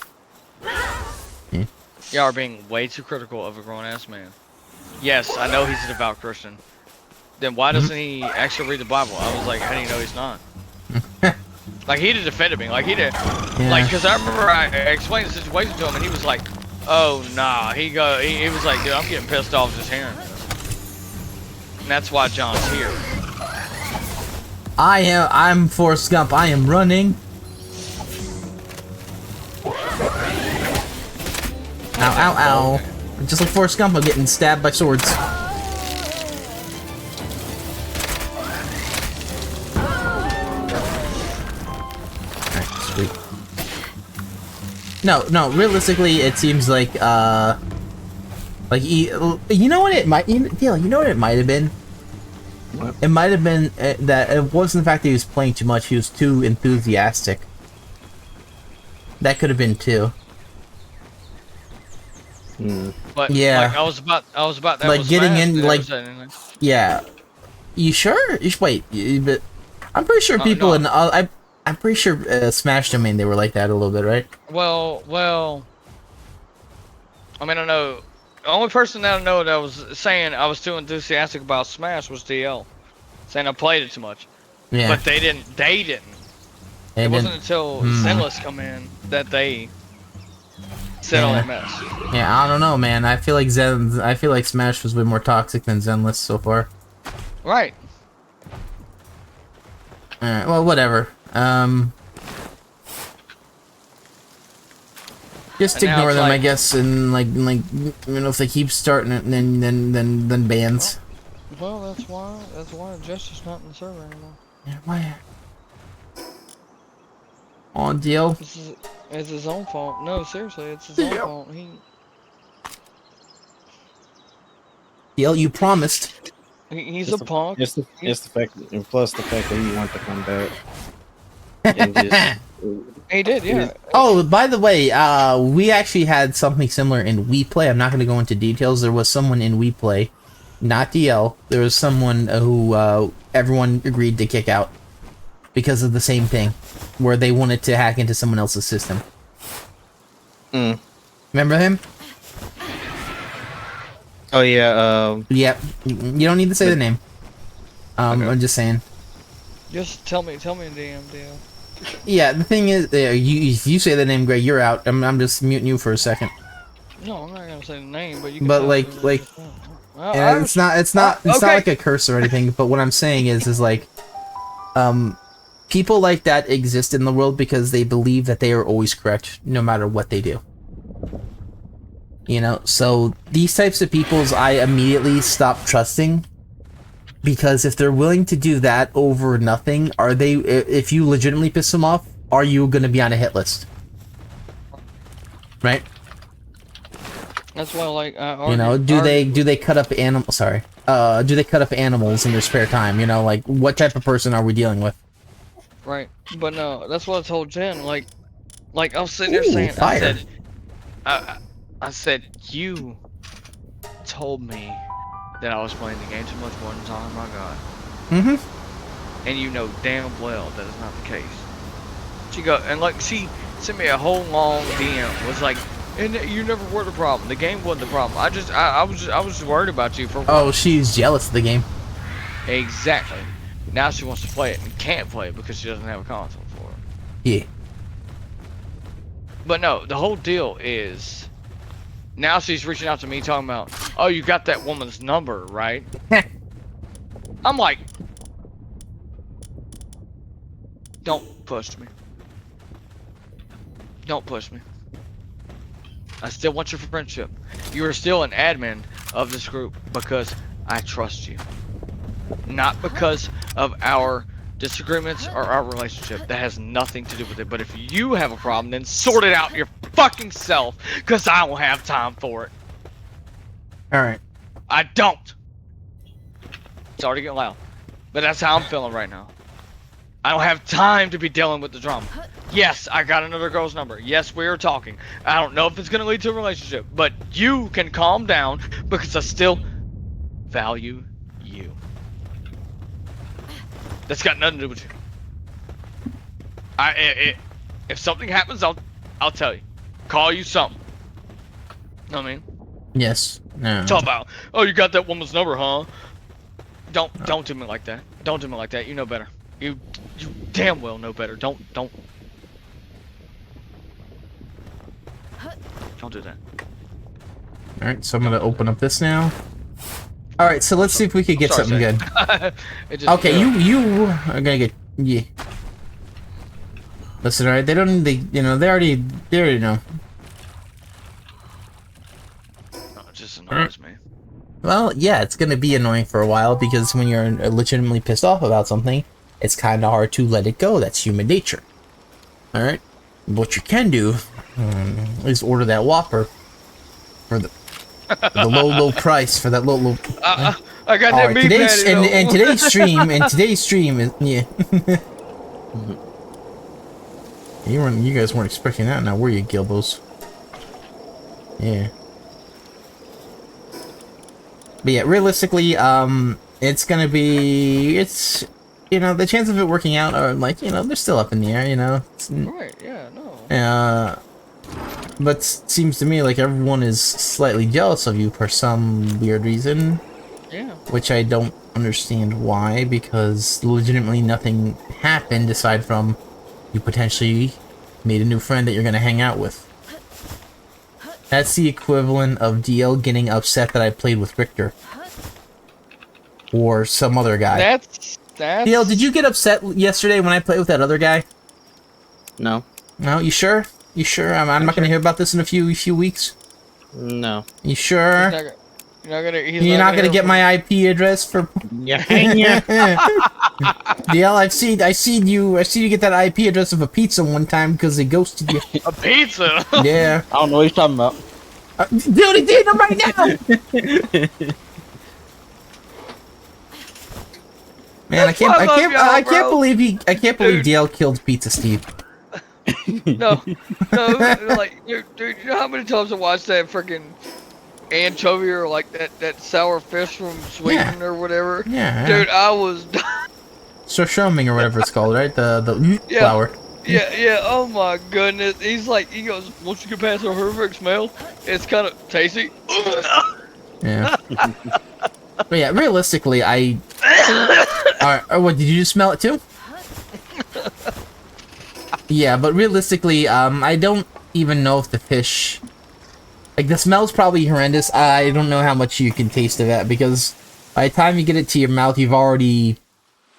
Hmm. Y'all are being way too critical of a grown-ass man. Yes, I know he's a devout Christian. Then why doesn't he actually read the Bible? I was like, how do you know he's not? Like, he'd have defended me. Like, he'd have... Yeah. Like, because I remember I explained the situation to him, and he was like, oh, nah. He was like, dude, I'm getting pissed off just hearing this. And that's why John's here. I'm Forrest Gump. I am running. Ow, ow, ow. Just like Forrest Gump, I'm getting stabbed by swords. No, realistically, it seems like, you know what it might, Dale, you know what it might have been? What? It might have been that it wasn't the fact that he was playing too much, he was too enthusiastic. That could have been too. But, yeah. like, I was about that like, was getting fast, in, like, yeah. You sure? Wait, but I'm pretty sure people no. I'm pretty sure Smash Domain, they were like that a little bit, right? Well, I mean, I know, the only person that I know that was saying I was too enthusiastic about Smash was DL. Saying I played it too much. Yeah. But they didn't. It wasn't until Zenless come in that they said all that mess. Yeah, I don't know, man. I feel like Smash was way more toxic than Zenless so far. Right. Alright, well, whatever. Just ignore them, I guess, and like if they keep starting it, then bans. Well, that's why Justice's not in the server anymore. Yeah, why? On deal. It's his own fault. No, seriously, it's his own fault. Deal, you promised. He's a punk. It's the fact, and plus the fact that he wanted to come back. And just, he did, yeah. Oh, by the way, we actually had something similar in WePlay. I'm not going to go into details. There was someone in WePlay, not DL. There was someone who everyone agreed to kick out because of the same thing, where they wanted to hack into someone else's system. Remember him? Oh yeah. Yep. You don't need to say the name. Okay. I'm just saying. Just tell me in DM deal. Yeah, the thing is, if you say the name, Greg, you're out. I'm just muting you for a second. No, I'm not gonna say the name, but you can. But like, and it's not like a curse or anything. But what I'm saying is like, people like that exist in the world because they believe that they are always correct, no matter what they do. You know, so these types of peoples I immediately stop trusting, because if they're willing to do that over nothing, are they? If you legitimately piss them off, are you going to be on a hit list? Right. That's why, like, you know, do they cut up animals? Sorry, do they cut up animals in their spare time? You know, like, what type of person are we dealing with? Right, but no, that's what I told Jen. Like I was sitting there saying, fire. I said, you told me that I was playing the game too much one time. My God. Mm-hmm. And you know damn well that is not the case. She sent me a whole long DM. Was like, and you never were the problem. The game wasn't the problem. I was just worried about you for. Oh, she's jealous of the game. Exactly. Now she wants to play it and can't play it because she doesn't have a console for it. Yeah. But no, the whole deal is, now she's reaching out to me talking about, oh, you got that woman's number, right? I'm like, don't push me. Don't push me. I still want your friendship. You are still an admin of this group because I trust you. Not because of our disagreements or our relationship. That has nothing to do with it. But if you have a problem, then sort it out your fucking self, because I don't have time for it. Alright. I don't. Sorry to get loud, but that's how I'm feeling right now. I don't have time to be dealing with the drama. Yes, I got another girl's number. Yes, we are talking. I don't know if it's going to lead to a relationship, but you can calm down because I still value you. That's got nothing to do with you. If something happens, I'll tell you. Call you something. Know what I mean? Yes. No. Talk about, oh, you got that woman's number, huh? Don't do me like that. Don't do me like that. You know better. You damn well know better. Don't do that. Alright, so I'm gonna open up this now. Alright, so let's see if we could get something good. Okay, you are gonna get, yeah. Listen, alright, they already know. No, it just annoys me. Well, yeah, it's gonna be annoying for a while, because when you're legitimately pissed off about something, it's kind of hard to let it go. That's human nature. Alright? What you can do is order that Whopper for the low price, for that low I got that meat patty, and today's stream is, yeah. You guys weren't expecting that now, were you, Gilbos? Yeah. But yeah, realistically, it's gonna be, you know, the chance of it working out are, like, you know, they're still up in the air, you know. Right, yeah, no. But it seems to me like everyone is slightly jealous of you for some weird reason. Yeah. Which I don't understand why, because legitimately nothing happened aside from you potentially made a new friend that you're gonna hang out with. That's the equivalent of DL getting upset that I played with Richter. Or some other guy. That's... DL, did you get upset yesterday when I played with that other guy? No. No, you sure? You sure? I'm not gonna hear about this in a few weeks? No. You sure? You're not gonna get my IP address for... Yeah. DL, I seen you get that IP address of a pizza one time because they ghosted you. A pizza? Yeah. I don't know what you're talking about. Dude, he did it right now! Man, I can't believe DL killed Pizza Steve. No, like, dude, you know how many times I watched that freaking anchovy or like that sour fish from Sweden or whatever? Yeah. Dude, I was. Surströmming or whatever it's called, right? The flour. Yeah. Oh my goodness. He goes, once you get past the horrific smell, it's kind of tasty. Yeah. But yeah, realistically, what, did you smell it too? Yeah, but realistically, I don't even know if the fish Like, the smell's probably horrendous. I don't know how much you can taste of that, because by the time you get it to your mouth, you've already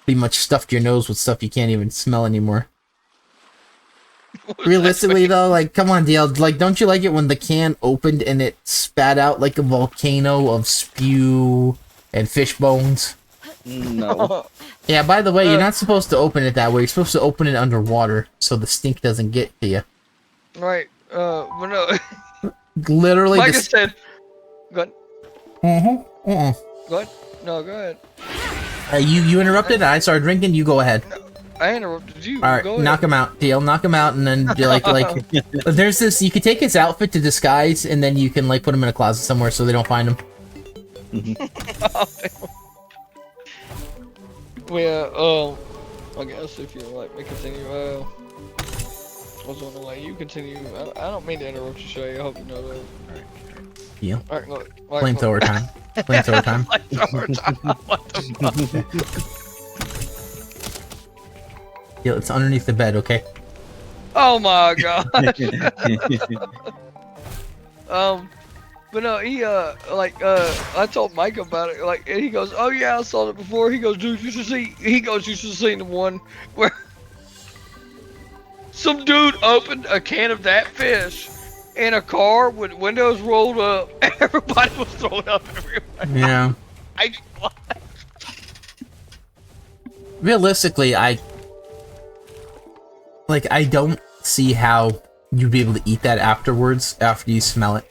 pretty much stuffed your nose with stuff you can't even smell anymore. Realistically, though, like, come on, DL. Like, don't you like it when the can opened and it spat out like a volcano of spew and fish bones? No. Yeah, by the way, you're not supposed to open it that way. You're supposed to open it underwater so the stink doesn't get to you. Right. But no. Literally, like I said. Go ahead. Go ahead. No, go ahead. You interrupted. I started drinking. You go ahead. No, I interrupted you. All right, knock him out, DL. Knock him out, and then like there's this. You could take his outfit to disguise, and then you can like put him in a closet somewhere so they don't find him. Well, I guess if you like me continue, I was wondering like you continue. I don't mean to interrupt you, Shay. I hope you know that. Yeah. Alright, Flamethrower time. Flamethrower time. Flamethrower time. What the fuck? Yeah, it's underneath the bed, okay? Oh my god. But no, he I told Mike about it, like, and he goes, "Oh yeah, I saw it before." He goes, "Dude, you should see." He goes, "You should have seen the one where some dude opened a can of that fish in a car with windows rolled up. Everybody was throwing up everywhere." Yeah. What? Realistically, I don't see how you'd be able to eat that afterwards after you smell it.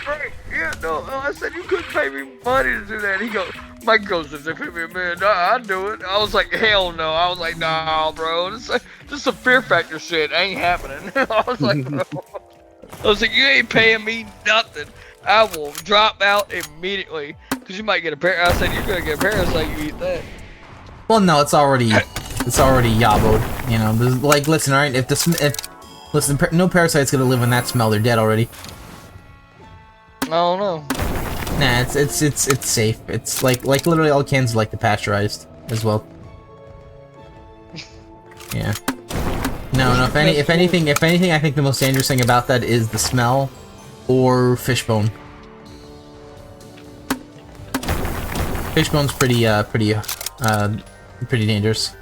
Right, yeah, no, I said you couldn't pay me money to do that. He goes, Mike goes, "If they pay me $1 million, I'd do it." I was like, hell no. I was like, nah, bro. This is some Fear Factor shit. Ain't happening. I was like, bro. I was like, you ain't paying me nothing. I will drop out immediately. Because you might get a parasite. I said, you're going to get a parasite, you eat that. Well, no, it's already yaboed. You know, like, listen, alright, listen, no parasite's gonna live in that smell. They're dead already. I don't know. Nah, it's safe. It's like literally all cans are like the pasteurized as well. Yeah. No. If anything, I think the most dangerous thing about that is the smell, or fishbone. Fishbone's pretty dangerous.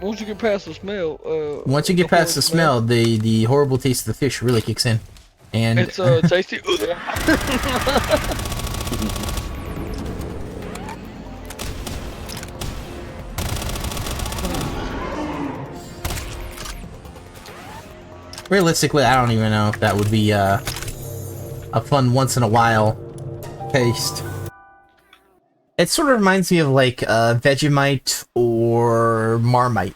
Once you get past the smell, once you get past the smell, the horrible taste of the fish really kicks in, and it's tasty. Realistically, I don't even know if that would be a fun once in a while taste. It sort of reminds me of like Vegemite or Marmite,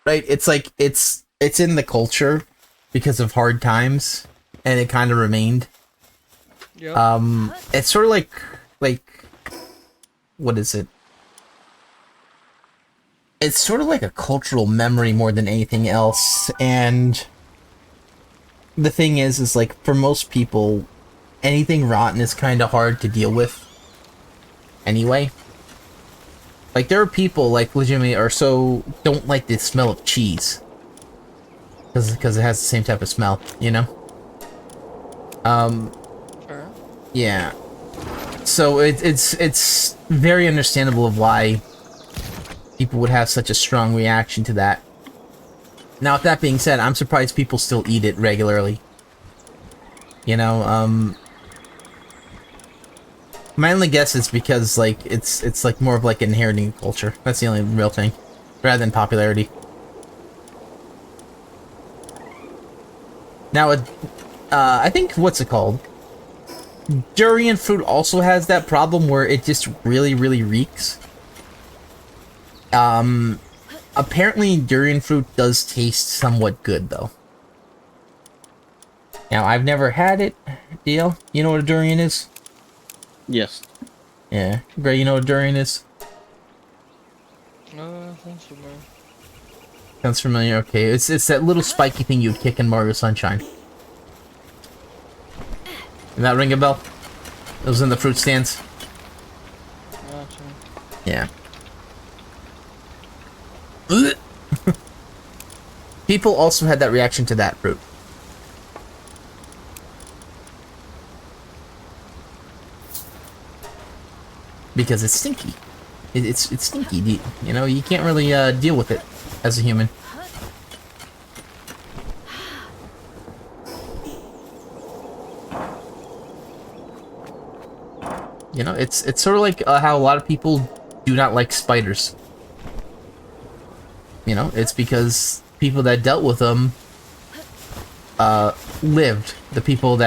right? It's like it's in the culture because of hard times, and it kind of remained. Yep. It's sort of like what is it? It's sort of like a cultural memory more than anything else, and the thing is like for most people, anything rotten is kind of hard to deal with. Anyway, like there are people like legitimately don't like the smell of cheese because it has the same type of smell, you know. Sure. Yeah. So it's very understandable of why people would have such a strong reaction to that. Now, with that being said, I'm surprised people still eat it regularly. You know, my only guess is because like it's like more of like inheriting culture. That's the only real thing, rather than popularity. Now, I think what's it called? Durian fruit also has that problem where it just really reeks. Apparently durian fruit does taste somewhat good though. Now, I've never had it. Deal? You know what a durian is? Yes. Yeah. Gray, you know what durian is? Sounds familiar. Sounds familiar. Okay, it's that little spiky thing you'd kick in Mario Sunshine. Did that ring a bell? It was in the fruit stands. Gotcha. Yeah. People also had that reaction to that fruit. because it's stinky. It's stinky. You know, you can't really deal with it as a human. You know, it's sort of like how a lot of people do not like spiders. You know, it's because people that dealt with them lived. The people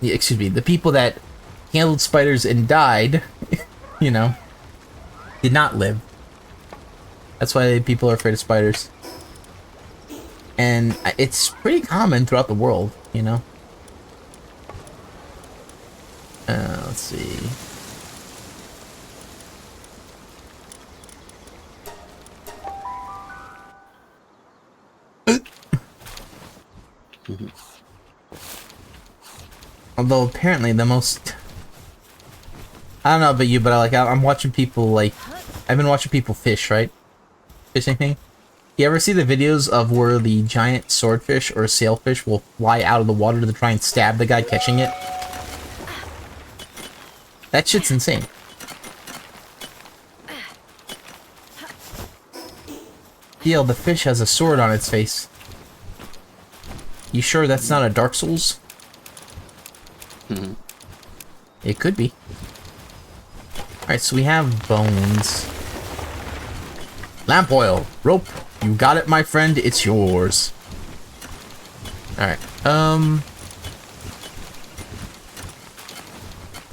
excuse me, the people that handled spiders and died, you know, did not live. That's why people are afraid of spiders. And it's pretty common throughout the world, you know. Let's see. Although apparently the most, I don't know about you, but I'm watching people like, I've been watching people fish, right? Fishing thing. You ever see the videos of where the giant swordfish or sailfish will fly out of the water to try and stab the guy catching it? That shit's insane. Deal, the fish has a sword on its face. You sure that's not a Dark Souls? It could be. Alright, so we have bones. Lamp oil. Rope. You got it, my friend. It's yours. Alright.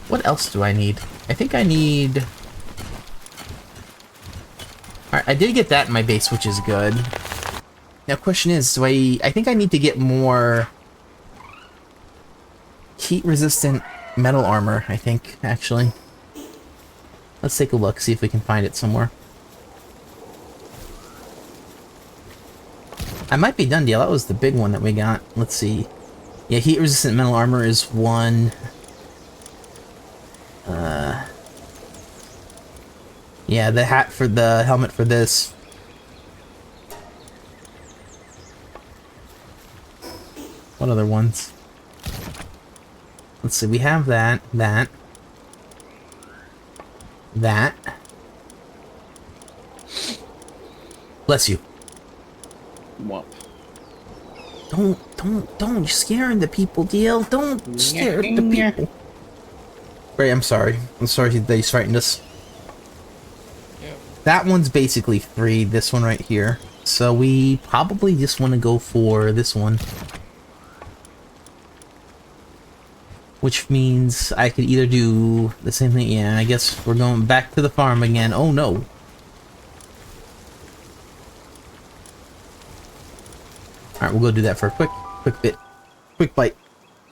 What else do I need? I think I need... Alright, I did get that in my base, which is good. Now, question is, I think I need to get more heat-resistant metal armor, I think, actually. Let's take a look, see if we can find it somewhere. I might be done, deal. That was the big one that we got. Let's see. Yeah, heat-resistant metal armor is one. Yeah, the hat for the helmet for this. What other ones? Let's see, we have that. Bless you. What? Don't, you're scaring the people, deal. Don't scare the people. Ray, I'm sorry that he's frightened us. Yeah. That one's basically free, this one right here. So we probably just want to go for this one. Which means I could either do the same thing. Yeah, I guess we're going back to the farm again. Oh no. Alright, we'll go do that for a quick bite.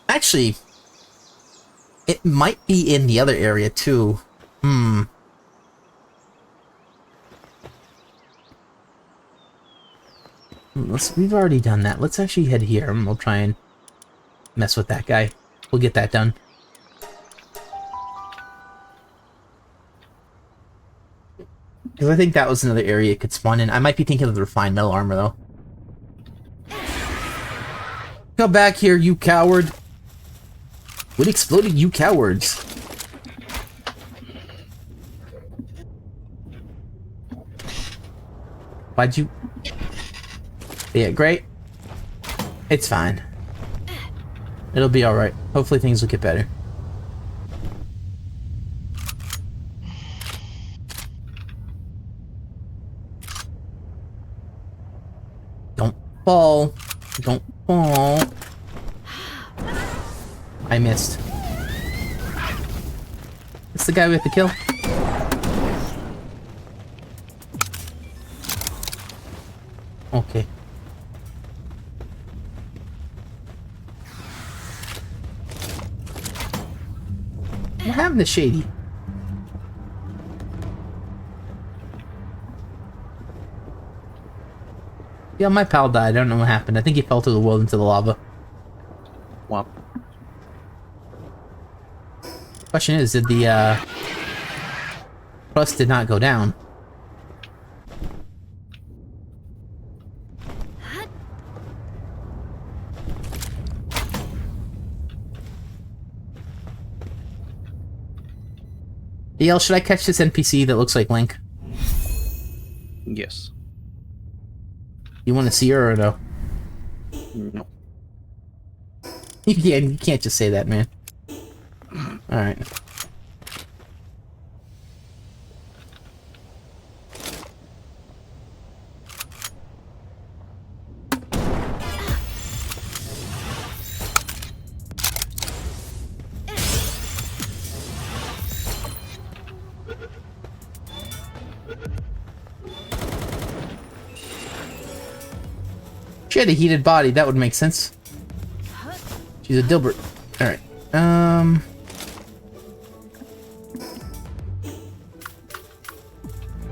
Actually, it might be in the other area too. We've already done that. Let's actually head here and we'll try and mess with that guy. We'll get that done. Because I think that was another area it could spawn in. I might be thinking of the refined metal armor, though. Come back here, you coward! What exploded, you cowards? Why'd you... Yeah, great. It's fine. It'll be alright. Hopefully things will get better. Don't fall. Don't fall. I missed. It's the guy we have to kill. Okay. What happened to Shady? Yeah, my pal died. I don't know what happened. I think he fell through the world into the lava. Wow. Question is, did the crust did not go down? EL, should I catch this NPC that looks like Link? Yes. You want to see her or no? No. You can't just say that, man. Alright. She had a heated body, that would make sense. She's a Dilbert. Alright.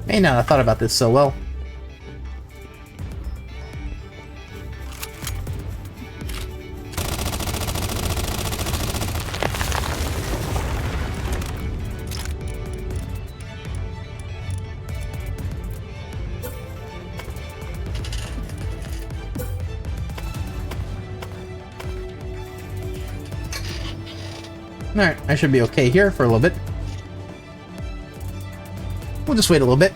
May not have thought about this so well. Alright, I should be okay here for a little bit. We'll just wait a little bit.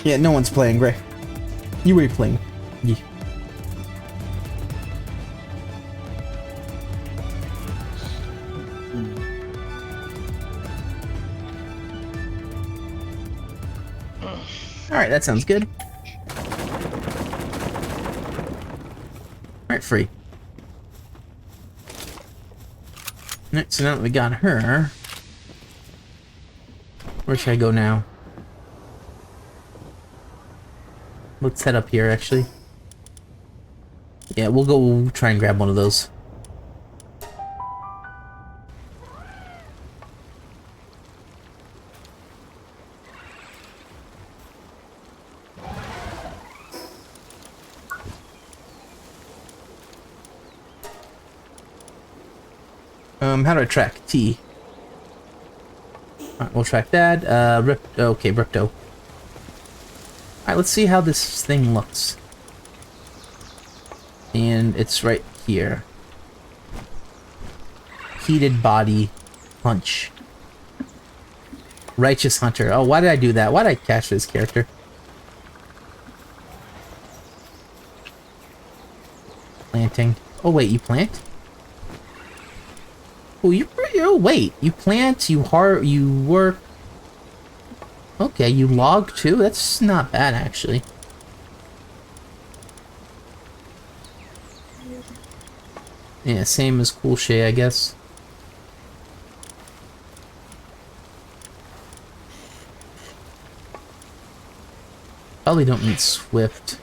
Yeah, no one's playing, Gray. You were playing. Yeah. Alright, that sounds good. Alright, free. Alright, so now that we got her, where should I go now? Let's head up here, actually. Yeah, we'll go try and grab one of those. How do I track? T. Alright, we'll track that. Okay, Ripto. Alright, let's see how this thing looks. And it's right here. Heated body punch. Righteous Hunter. Oh, why did I do that? Why did I catch this character? Planting. Oh wait, you plant? Oh, wait, you plant, you work. Okay, you log too? That's not bad, actually. Yeah, same as Cool Shay, I guess. Probably don't need Swift.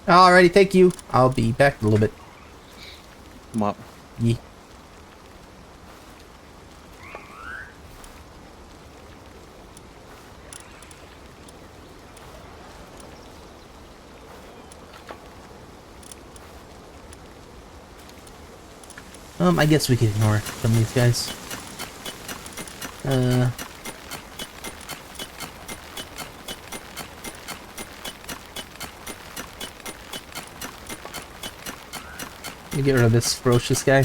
Alrighty, thank you. I'll be back in a little bit. Come up. Yeah. I guess we could ignore some of these guys. Let me get rid of this ferocious guy.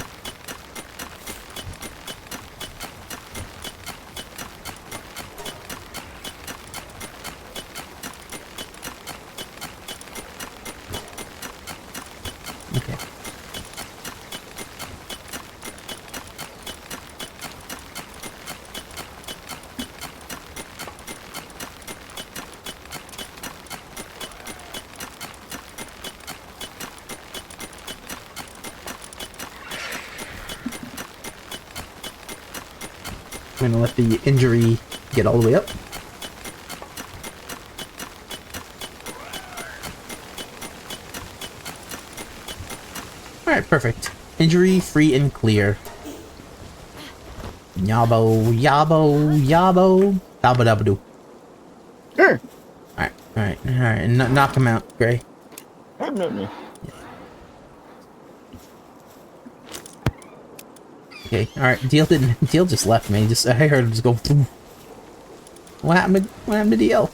Okay. I'm gonna let the injury get all the way up. Alright, perfect. Injury free and clear. Yabo, yabo, yabo. Dabba dabba doo. Sure. Alright. Knock him out, Gray. No. Okay, alright. Deal just left me. I heard him just go boom. What happened to DL?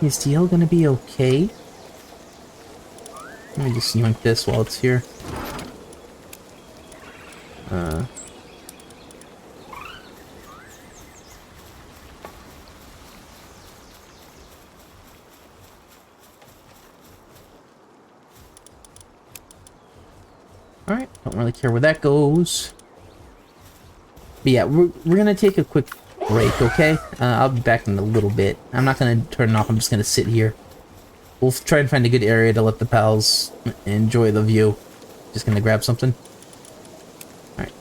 Is DL gonna be okay? Let me just yoink this while it's here. Alright, don't really care where that goes. But yeah, we're gonna take a quick break, okay? I'll be back in a little bit. I'm not gonna turn it off, I'm just gonna sit here. We'll try and find a good area to let the pals enjoy the view. Just gonna grab something. Alright.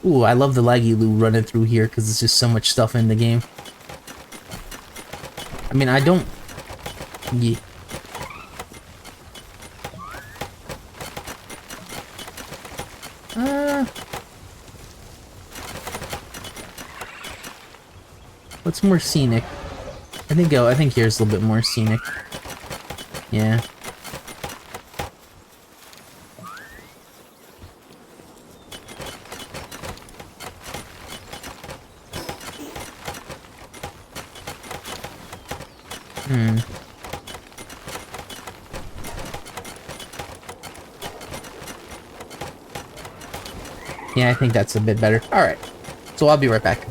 Ooh, I love the laggy loot running through here because there's just so much stuff in the game. I mean, I don't... Yeah. What's more scenic? I think here's a little bit more scenic. Yeah. Yeah, I think that's a bit better. Alright. So I'll be right back.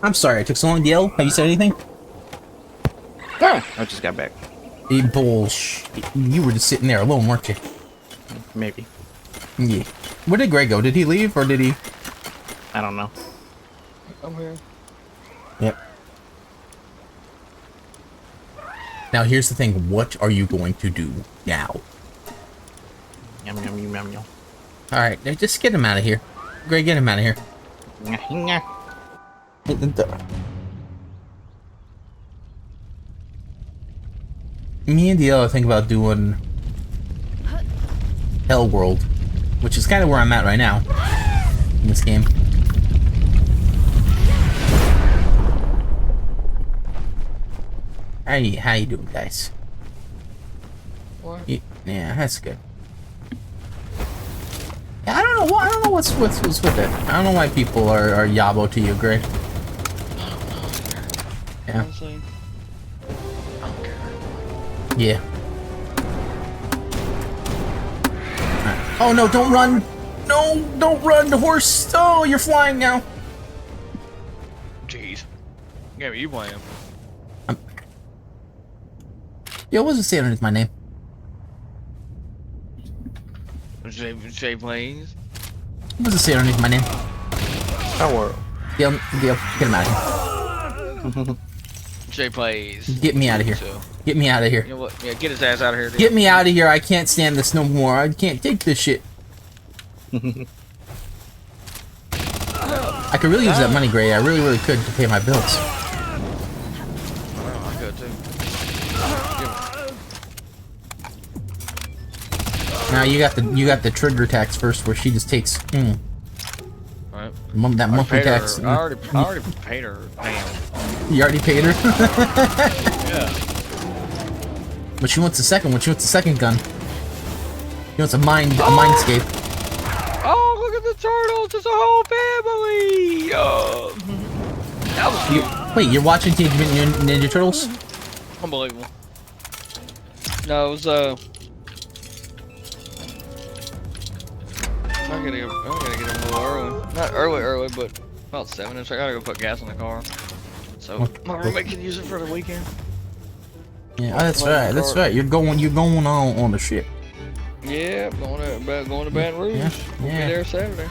I'm sorry I took so long, DL. Have you said anything? Oh, I just got back. Bullshit. You were just sitting there alone, weren't you? Maybe. Yeah. Where did Greg go? Did he leave or did he? I don't know. I'm here. Yep. Now here's the thing. What are you going to do now? Yum yum yum yum yum. All right, now just get him out of here. Greg, get him out of here. Me and DL think about doing Palworld, which is kind of where I'm at right now in this game. How you doing, guys? What? Yeah, that's good. Yeah, I don't know what's with it. I don't know why people are yabo to you, Greg. Yeah. Honestly, I don't care. Yeah. Right. Oh no, don't run! No, don't run, the horse! Oh, you're flying now. Jeez. Yeah, but you blame him. Yo, what does it say underneath my name? Jay Blaze. What does it say underneath my name? Palworld. Deal, get him out of here. Jay Blaze. Get me out of here. So, Get me out of here. you know what? Yeah, get his ass out of here. Dude. Get me out of here. I can't stand this no more. I can't take this shit. I could really use that money, Gray. I really could to pay my bills. Oh, I could too. Now you got the trigger tax first, where she just takes Right. that monthly tax. I already paid her. Damn. You already paid her. Yeah. But she wants the second one. She wants the second gun. She wants a mindscape. Oh, look at the turtles! It's a whole family. Oh, that was cute. Wait, you're watching Teenage Mutant Ninja Turtles? Unbelievable. No, it was I gotta get him a little early. Not early, but about 7ish. I gotta go put gas in the car. So my roommate can use it for the weekend. Yeah, that's right. That's right. You're going on the ship. Yeah, going to Baton Rouge. Yeah, We'll yeah. be there Saturday.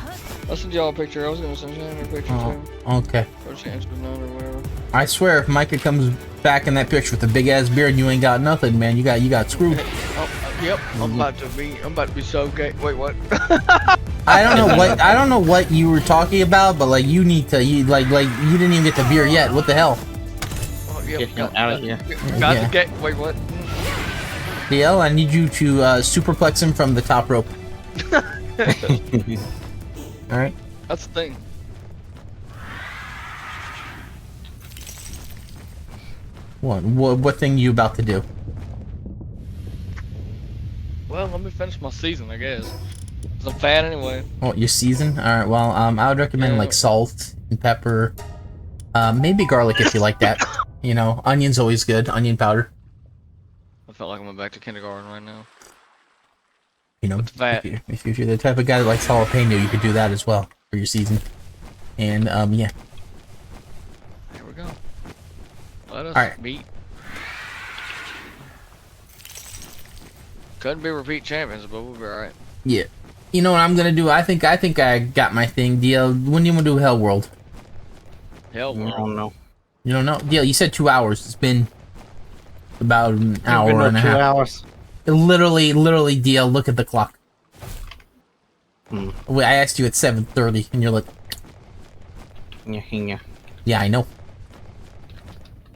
I'll send y'all a picture. I was gonna send Shannon a picture too. Okay. Or chance to know or whatever. I swear, if Micah comes back in that picture with a big ass beard and you ain't got nothing, man, you got screwed. Yep, I'm about to be so gay. Wait, what? I don't know what you were talking about, but like you need to you didn't even get the beer yet. What the hell? Oh, Get him out of here. Got Yeah. the gay. Wait, what? DL, I need you to superplex him from the top rope. All right. That's the thing. What thing you about to do? Well, let me finish my season, I guess. 'Cause I'm fat anyway. Oh, your season? All right. Well, I would recommend Yeah. like salt and pepper, maybe garlic if you like that. You know, onion's always good. Onion powder. I felt like I'm going back to kindergarten right now. You know, fat. if you're the type of guy that likes jalapeno, you could do that as well for your season. And yeah. Here we go. Let us Alright. beat. Couldn't be repeat champions, but we'll be alright. Yeah. You know what I'm gonna do? I think I got my thing. Deal. When do you want to do Hell World? Hell, I don't know. You don't know? Deal. You said 2 hours. It's been about an hour and a half. 2 hours. Literally, Deal. Look at the clock. Hmm. Wait, I asked you at 7:30, and you're like, Yeah. "Yeah, I know."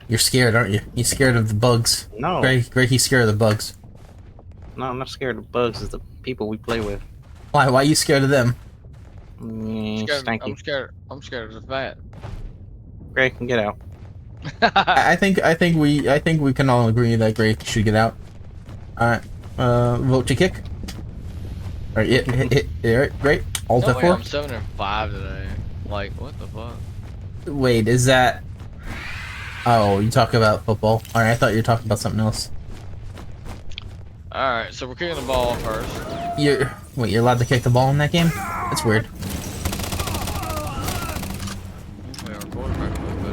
You're scared, aren't you? You're scared of the bugs. No. Greg, he's scared of the bugs. No, I'm not scared of bugs. It's the people we play with. Why? Why are you scared of them? Stanky. I'm scared of the fat. Greg, get out. I think we can all agree that Greg should get out. All right. Vote to kick. All right. Hit. All right. Great. Alt No way, F4. I'm 7-5 today. Like, what the fuck? Wait, is that? Oh, you talk about football. All right. I thought you were talking about something else. Alright, so we're kicking the ball first. You're allowed to kick the ball in that game? That's weird. Hopefully our quarterback will be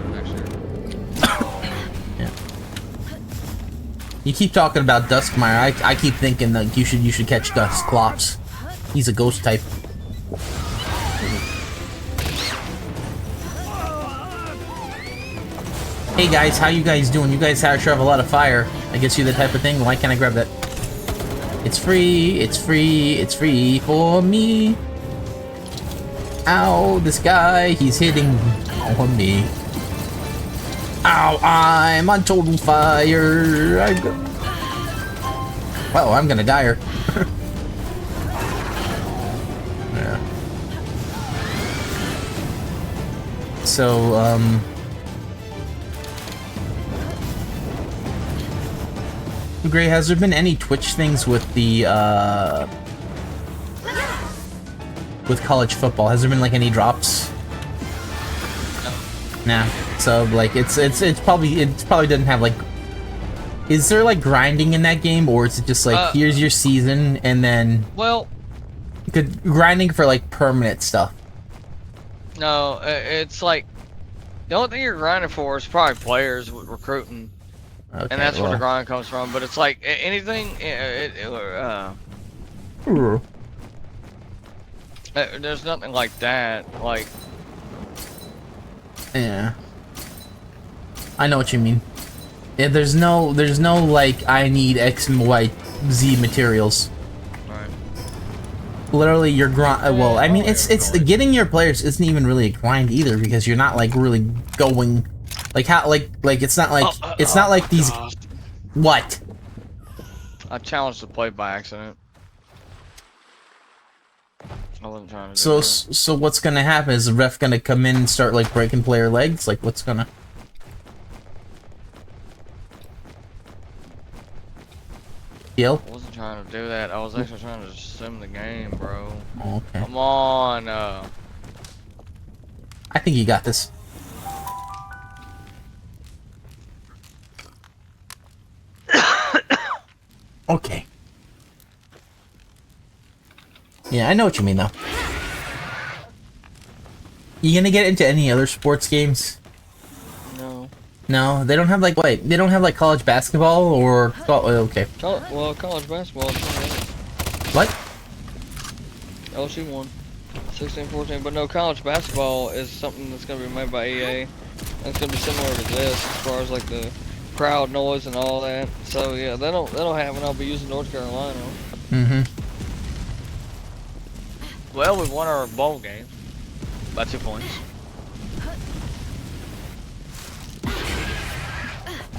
You keep talking about Duskmire. I keep thinking that you should catch Dusclops. He's a ghost type. Hey guys, how you guys doing? You guys sure have a lot of fire. I guess you're the type of thing. Why can't I grab that? It's free. It's free. It's free for me. Ow! This guy, he's hitting on me. Ow! I'm on total fire. Well, I'm gonna die her. Yeah. So, Gray, has there been any Twitch things with the, with college football? Has there been, like, any drops? Nah. So, like, it probably doesn't have, like... Is there, like, grinding in that game, or is it just, like, here's your season, and then... Well... grinding for, like, permanent stuff? No, it's, like... The only thing you're grinding for is probably players with recruiting. Okay, and that's where the grind comes from, but it's like anything. There's nothing like that. Like, yeah, I know what you mean. Yeah, there's no like I need X and Y Z materials. Right. Literally, your grind. Well, I mean, it's getting your players isn't even really a grind either because you're not like really going. Like how like it's not like it's not like these. God. What? I challenged to play by accident. I wasn't trying to. So what's gonna happen? Is the ref gonna come in and start like breaking player legs? Like what's gonna? Heal? I wasn't trying to do that. I was actually trying to sim the game, bro. Okay. Come on. I think you got this. Okay. Yeah, I know what you mean, though. You gonna get into any other sports games? No. No, they don't have like wait, they don't have like college basketball or okay. Well, college basketball. What? LSU won, 16-14. But no, college basketball is something that's gonna be made by EA. And it's gonna be similar to this as far as like the crowd noise and all that. So yeah, that'll happen. I'll be using North Carolina. Mm-hmm. Well, we won our bowl game by 2 points.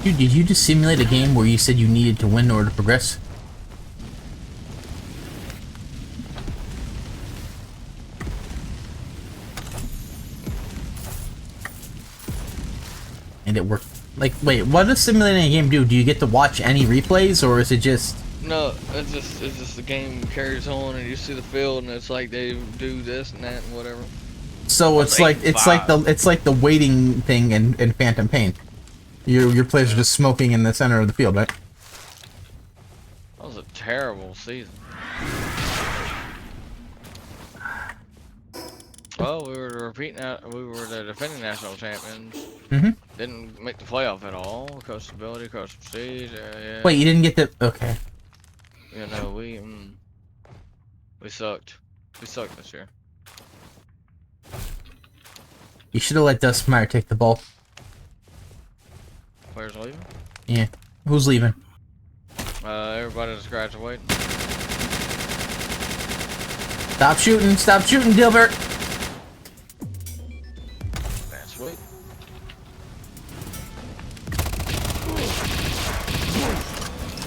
Dude, did you just simulate a game where you said you needed to win in order to progress? And it worked. Like, wait, what does simulating a game do? Do you get to watch any replays, or is it just... No, it's just the game carries on, and you see the field, and it's like they do this and that and whatever. So it's like the waiting thing in Phantom Pain. Your players are just smoking in the center of the field, right? That was a terrible season. Well, we were the defending national champions. Mm-hmm. Didn't make the playoff at all. Coach stability, coach prestige. Yeah. Wait, you didn't get the okay. You know, we sucked. We sucked this year. You should have let Duskmire take the ball. Players leaving? Yeah. Who's leaving? Everybody that's graduating. Stop shooting, Dilbert! That's sweet.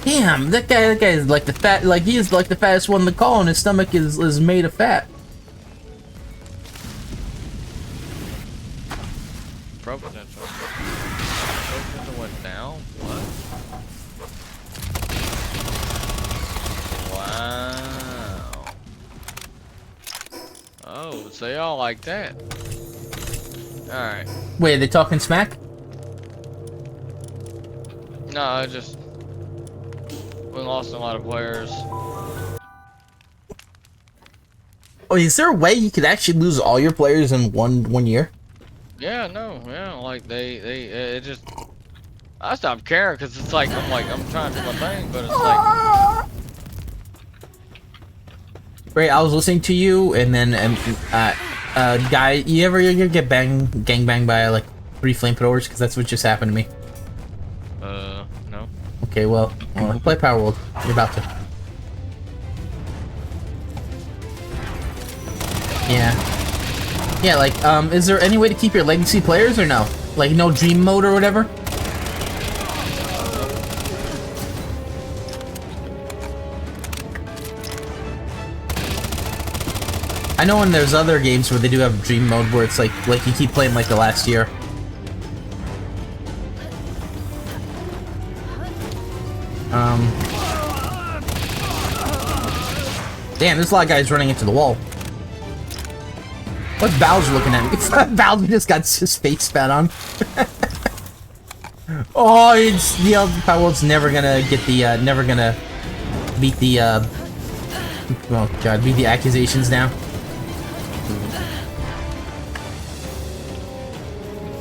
Damn, that guy is like the fat, like he is like the fattest one in the call, and his stomach is made of fat. Probably that's right. Went down. What? Wow. Oh, so y'all like that? All right. Wait, are they talking smack? No, I just. We lost a lot of players. Oh, is there a way you could actually lose all your players in one year? Yeah, no, yeah, like they it just. I stopped caring because it's like I'm trying to do my thing, but it's like. Right, I was listening to you, and then guy, you ever get gang banged by like 3 flamethrowers? Because that's what just happened to me. No. Okay, well, play Palworld. You're about to. Yeah, like, is there any way to keep your legacy players or no? Like, no dream mode or whatever? I know when there's other games where they do have dream mode where it's like you keep playing like the last year. Damn, there's a lot of guys running into the wall. What's Bowser looking at me? Bowser just got his face spat on. Oh, it's the Palworld's never gonna get the never gonna beat the oh god, beat the accusations now.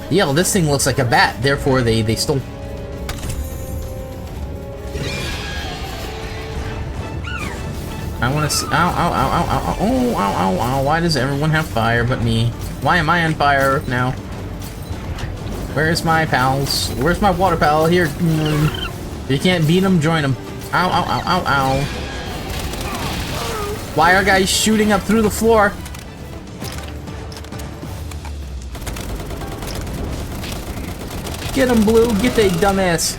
Yeah, this thing looks like a bat, therefore they stole. I want to see. Ow, ow, ow, ow, ow, oh, ow, ow, ow. Why does everyone have fire but me? Why am I on fire now? Where's my pals? Where's my water pal? Here. If you can't beat them, join them. Ow, ow, ow, ow, ow. Why are guys shooting up through the floor? Get him, Blue. Get that dumbass.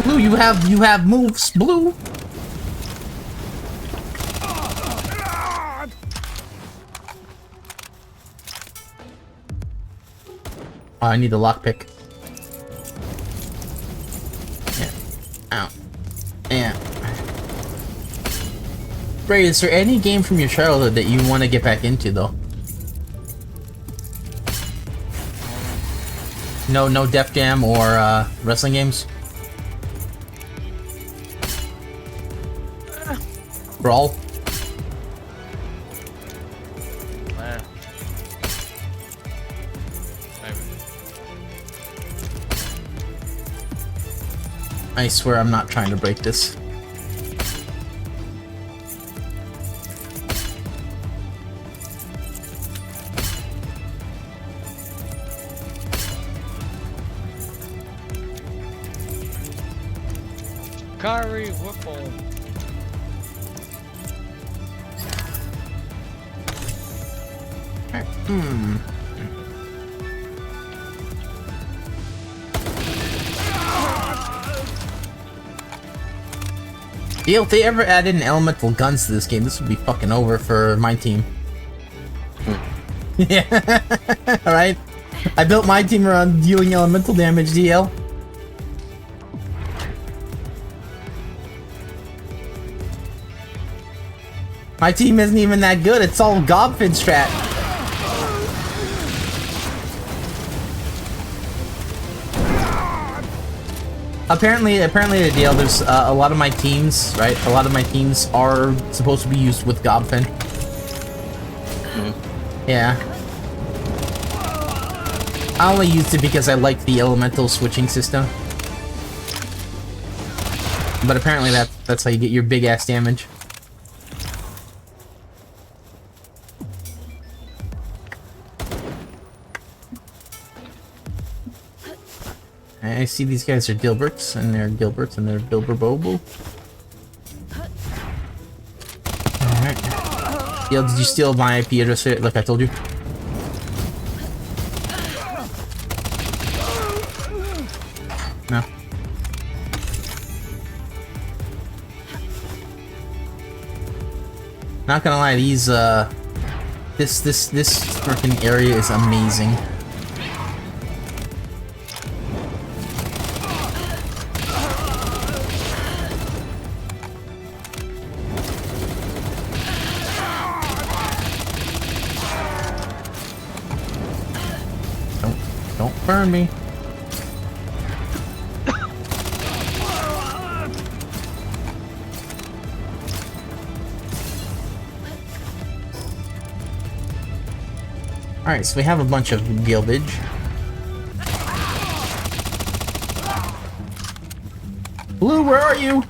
Blue, you have moves, Blue. Oh, I need the lockpick. Yeah. Ow. Yeah. Ray, is there any game from your childhood that you want to get back into, though? No Def Jam or wrestling games? Brawl? I swear I'm not trying to break this. Kyrie Whipple. If they ever added an elemental guns to this game, this would be fucking over for my team. Yeah, alright. I built my team around dealing elemental damage, DL. My team isn't even that good, it's all Gobfin strat. Apparently the deal, there's a lot of my teams, right? A lot of my teams are supposed to be used with Gobfin. Yeah. I only used it because I like the elemental switching system. But apparently that's how you get your big ass damage. I see these guys are Dilberts, and they're Gilberts, and they're Bilberbobo. Alright. Yo, did you steal my IP address like I told you? No. Not gonna lie, these, this freaking area is amazing. Don't burn me. Alright, so we have a bunch of gildage. Blue, where are you?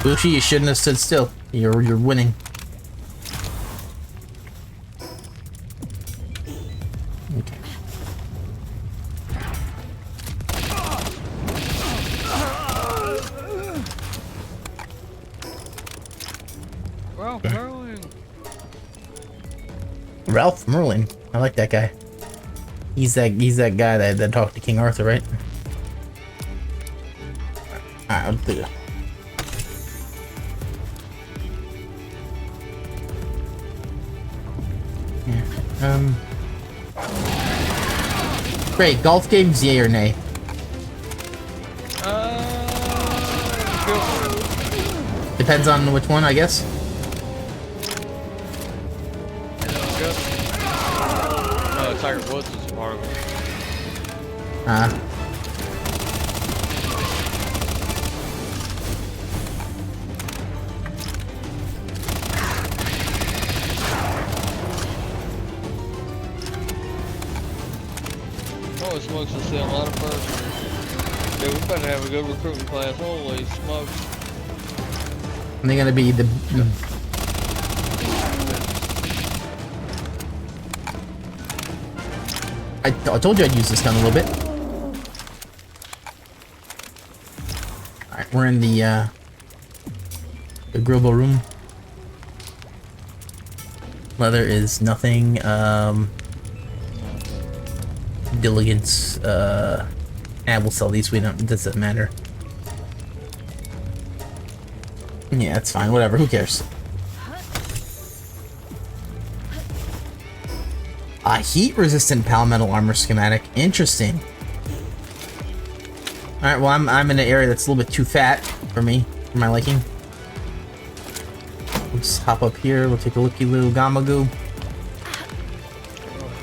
Bushi, you shouldn't have stood still. You're winning. Okay. Ralph Merlin. I like that guy. He's that guy that talked to King Arthur, right? Alright, I'll do it. Great, golf games, yay or nay? Depends on which one, I guess. No, Tiger Woods is a part of it. Holy smokes, I see a lot of birds. Dude, we better have a good recruiting class. Holy smokes. And they're gonna be the... I told you I'd use this gun a little bit. Alright, we're in the Grillbo room. Leather is nothing, diligence, we'll sell these, it doesn't matter. Yeah, it's fine, whatever, who cares? A heat-resistant Palmetal armor schematic. Interesting. Alright, well, I'm in an area that's a little bit too fat for me, for my liking. Let's hop up here, we'll take a looky-loo gamagoo.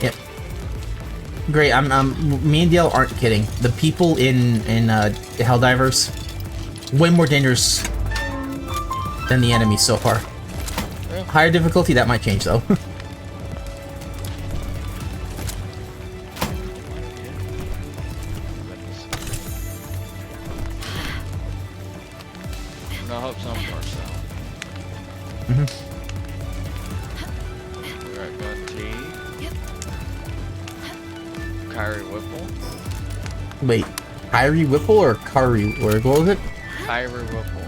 Yep. Great, me and Dale aren't kidding. The people in Helldivers, way more dangerous than the enemies so far. Yeah. Higher difficulty, that might change though. I hope some parts though. We're at gun T. Kyrie Whipple. Wait, Kyrie Whipple or Kari? Or what was it? Kyrie Whipple.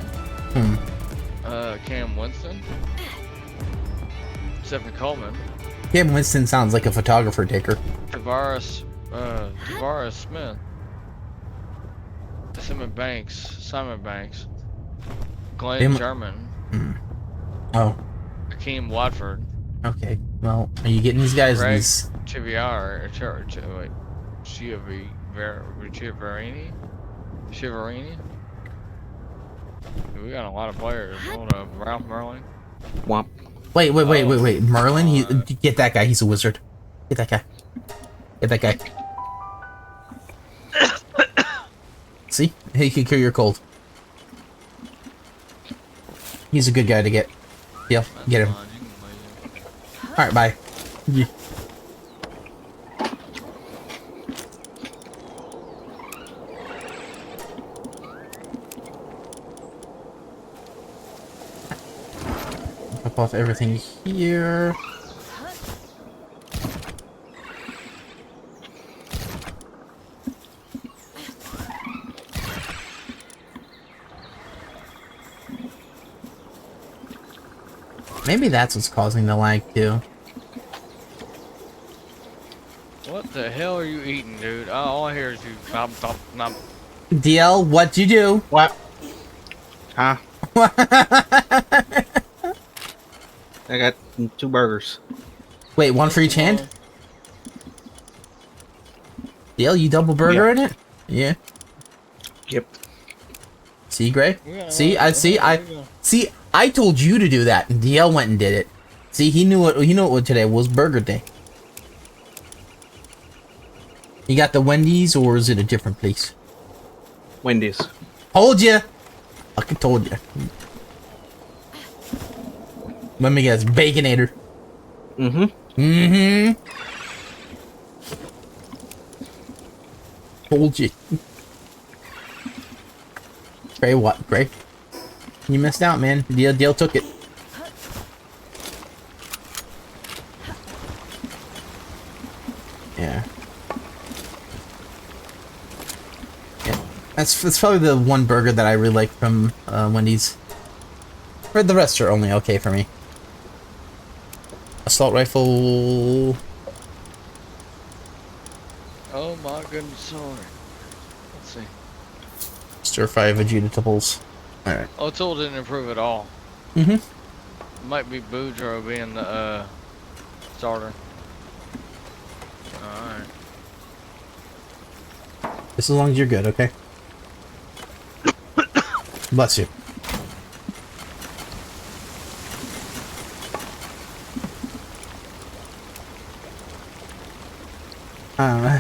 Cam Winston. Stephen Coleman. Cam Winston sounds like a photographer taker. Tavares Smith. Simon Banks. Glenn German. Oh. Akeem Watford. Okay. Well, are you getting these guys? Greg These... Chiviari. Chivarini. We got a lot of players. Hold up, Ralph Merlin. Womp. Wait. Merlin? Get that guy. He's a wizard. Get that guy. Get that guy. See? He can cure your cold. He's a good guy to get. Yeah, get him. Alright, bye. Yeah. Pop off everything here. Maybe that's what's causing the lag too. What the hell are you eating, dude? All I hear is you nom. DL, what'd you do? What? Huh? I got 2 burgers. Wait, one for each hand? DL, you double burger in it? Yeah. Yep. See, Gray? See, I told you to do that, and DL went and did it. See, he knew what today was burger day. You got the Wendy's, or is it a different place? Wendy's. Told ya! Fucking told ya. Let me guess, Baconator. Told you. Gray, what? Gray? You missed out, man. Deal took it. Yeah. That's probably the one burger that I really like from Wendy's. Or the rest are only okay for me. Assault rifle. Oh my goodness, sorry. Let's see. Stir fry vegetables. Alright. O'Toole didn't improve at all. Might be Boudreaux being the starter. Alright. Just as long as you're good, okay? Bless you.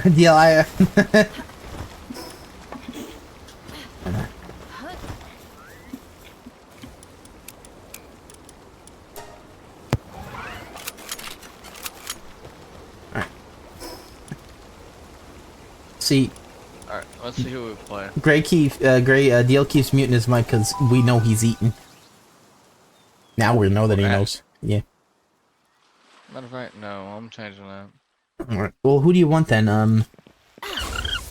DLI. Alright. See. Alright, let's see who we play. DL keeps muting his mic because we know he's eating. Now we know that he knows. Yeah. Matter of fact, no, I'm changing that. Alright. Well, who do you want then?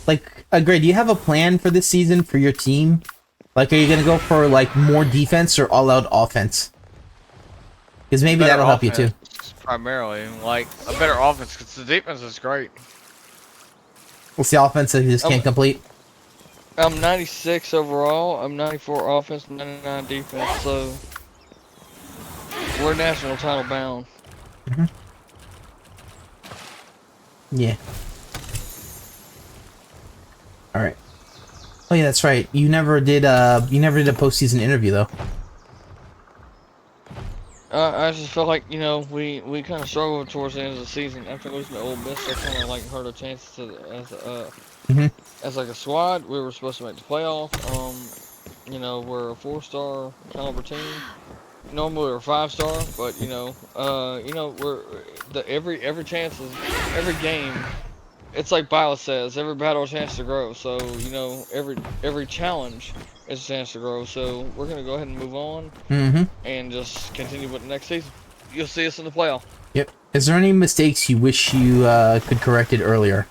Like, Gray, do you have a plan for this season for your team? Like, are you gonna go for like more defense or all-out offense? Because maybe that'll help you too. Primarily, like a better offense, because the defense is great. What's the offense that you just can't complete? I'm 96 overall. I'm 94 offense, 99 defense. So we're national title bound. Yeah. All right. Oh yeah, that's right. You never did a postseason interview though. I just felt like, you know, we kind of struggled towards the end of the season after losing to Ole Miss. That kind of like hurt our chances as like a squad. We were supposed to make the playoff. You know, we're a 4-star caliber team. Normally we're a 5-star, but you know, we're every chance is every game. It's like Bila says, every battle is a chance to grow. So you know, every challenge is a chance to grow. So we're gonna go ahead and move on and just continue with the next season. You'll see us in the playoff. Yep. Is there any mistakes you wish you could corrected earlier?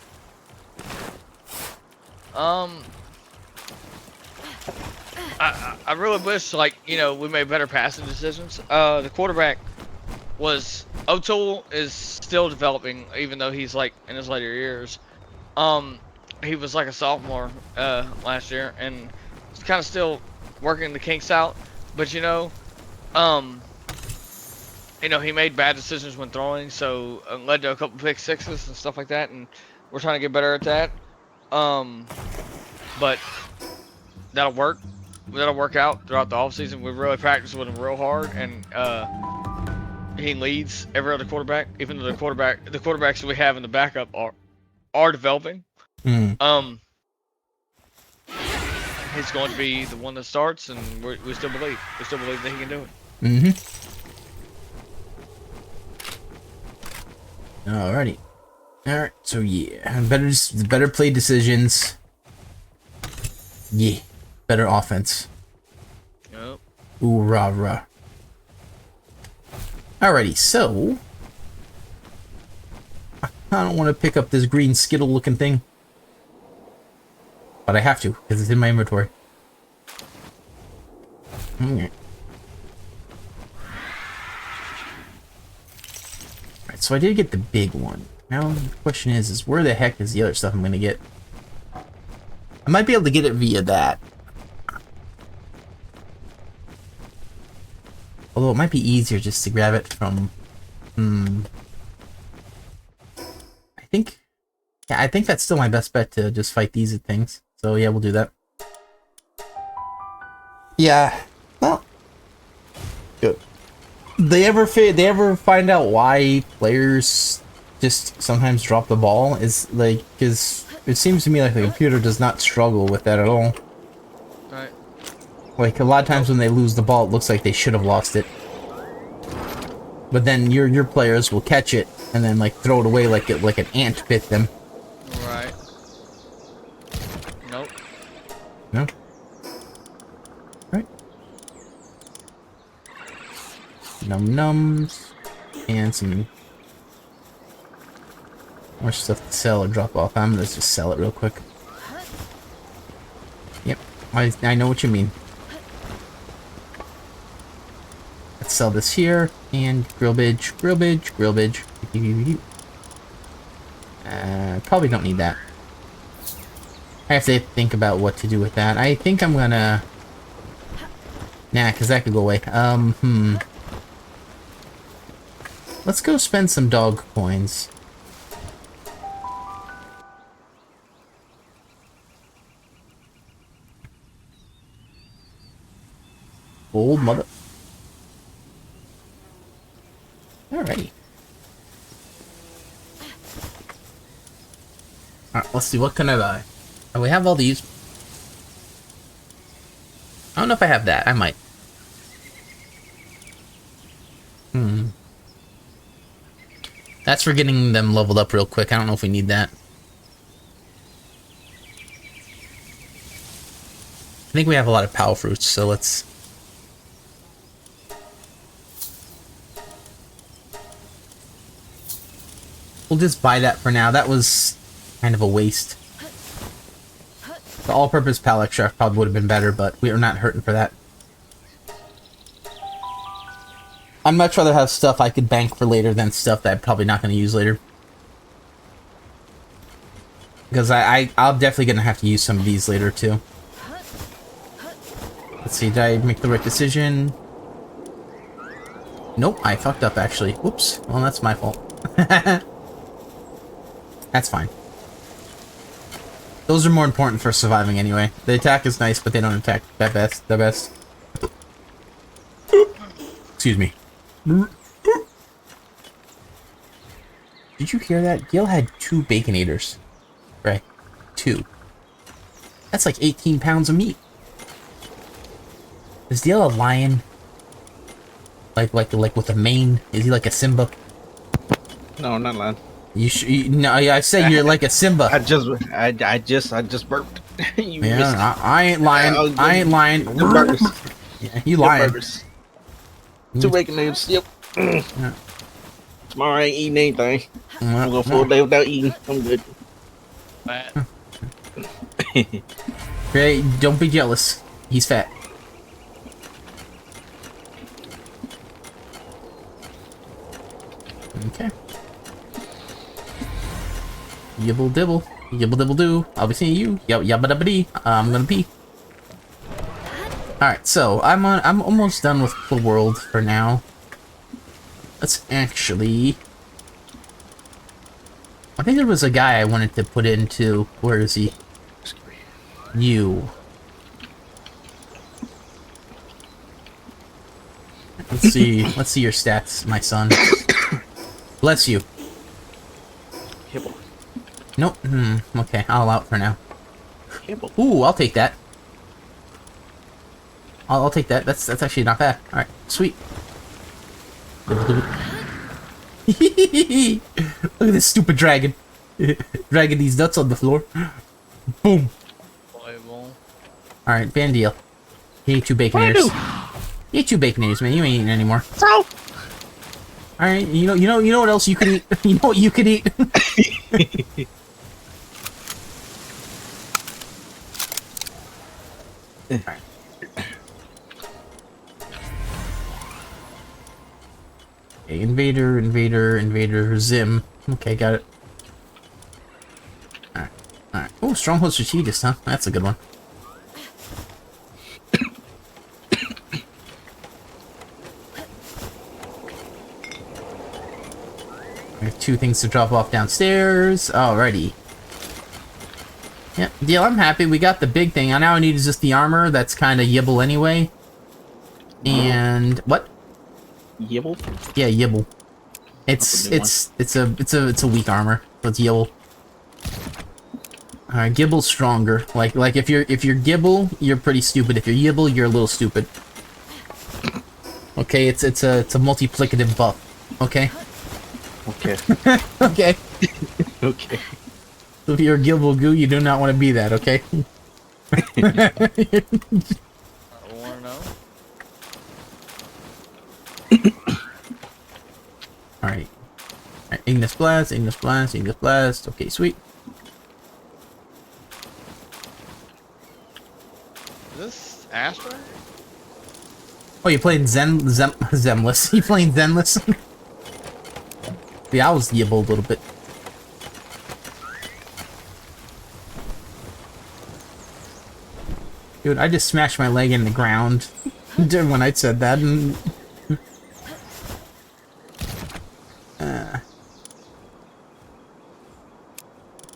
I really wish, like, you know, we made better passing decisions. The quarterback was O'Toole is still developing, even though he's like in his later years. He was like a sophomore last year, and he's kind of still working the kinks out. But you know, he made bad decisions when throwing, so it led to a couple pick sixes and stuff like that. And we're trying to get better at that. But that'll work. That'll work out throughout the offseason. We've really practiced with him real hard, and he leads every other quarterback, even though the quarterbacks we have in the backup are developing. He's going to be the one that starts, and we still believe that he can do it. Alrighty. Alright, so yeah, better play decisions. Yeah, better offense. Yep. Ooh, rah, rah. Alrighty, so I don't want to pick up this green Skittle looking thing, but I have to because it's in my inventory. Alright, so I did get the big one. Now the question is where the heck is the other stuff I'm gonna get? I might be able to get it via that. Although it might be easier just to grab it from... I think that's still my best bet to just fight these things. So yeah, we'll do that. Yeah, well... Good. They ever find out why players just sometimes drop the ball? Is like, because It seems to me like the computer does not struggle with that at all. Right. Like, a lot of times when they lose the ball, it looks like they should have lost it. But then your players will catch it and then like throw it away like an ant bit them. Right. Nope. No. Right. Nums and some more stuff to sell or drop off. I'm gonna just sell it real quick. Yep, I know what you mean. Let's sell this here and grillbage. Probably don't need that. I have to think about what to do with that. I think I'm gonna... Nah, because that could go away. Let's go spend some dog coins. Old mother... Alrighty. Alright, let's see, what can I buy? Oh, we have all these. I don't know if I have that. I might. That's for getting them leveled up real quick. I don't know if we need that. I think we have a lot of power fruits, so let's... We'll just buy that for now. That was kind of a waste. The all-purpose pallet extract probably would have been better, but we are not hurting for that. I'd much rather have stuff I could bank for later than stuff that I'm probably not going to use later. Because I'm definitely going to have to use some of these later, too. Let's see, did I make the right decision? Nope, I fucked up, actually. Whoops. Well, that's my fault. That's fine. Those are more important for surviving anyway. The attack is nice, but they don't attack the best. Excuse me. Did you hear that? Gil had 2 Baconators. Right. 2. That's like 18 pounds of meat. Is Gil a lion? Like with a mane? Is he like a Simba? No, not lying. No, I say you're like a Simba. I just burped. Yeah, I ain't lying. I ain't lying. The burgers. Yeah, you lying. Burgers. 2 bacon eggs. Yep. Yeah. Tomorrow I ain't eating anything. I'm gonna go for a day without eating. I'm good. Hey, don't be jealous. He's fat. Okay. Yibble dibble. Yibble dibble do. I'll be seeing you. Yabba dabba dee. I'm gonna pee. Alright, so I'm almost done with Palworld for now. Let's actually... I think there was a guy I wanted to put into... Where is he? You. Let's see your stats, my son. Bless you. Hibble. Nope. Okay, I'll allow it for now. Hibble. Ooh, I'll take that. I'll take that. That's actually not bad. All right, sweet. Look at this stupid dragon. Dragging these nuts on the floor. Boom. All right, band deal. You ate 2 Baconators. You ate 2 Baconators, man. You ain't eating anymore. So. All right, you know what else you could eat? You know what you could eat? All right. Okay, invader, Zim. Okay, got it. Alright. Oh, Stronghold Strategist, huh? That's a good one. I have 2 things to drop off downstairs. Alrighty. Yeah, deal, I'm happy. We got the big thing. Now I need is just the armor. That's kind of yibble anyway. And what? Yibble? Yeah, yibble. It's a weak armor, so it's yibble. Gibble's stronger. Like if you're Gibble, you're pretty stupid. If you're Yibble, you're a little stupid. Okay, it's a multiplicative buff. Okay. Okay. Okay. Okay. If you're a Gibble Goo, you do not want to be that. Okay. I want to know. All right. Ignis Blast, Ignis Blast, Ignis Blast. Okay, sweet. Is this Astra? Oh, you're playing Zemless. You playing Zenless? Yeah, I was Yibble a little bit. Dude, I just smashed my leg in the ground when I said that. And...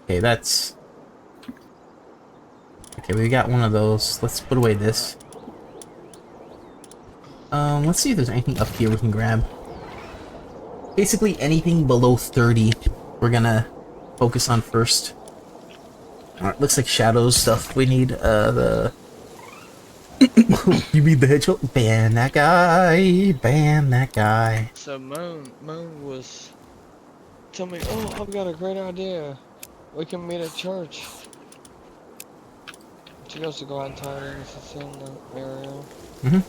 Okay, that's... Okay, we got one of those. Let's put away this. Let's see if there's anything up here we can grab. Basically, anything below 30, we're gonna focus on first. Alright, looks like shadows stuff. We need, the... You mean the hedgehog? Ban that guy! Ban that guy! So Moon was telling me, oh, I've got a great idea. We can meet at church. She goes to go out tidings. It's in the area. Mm-hmm.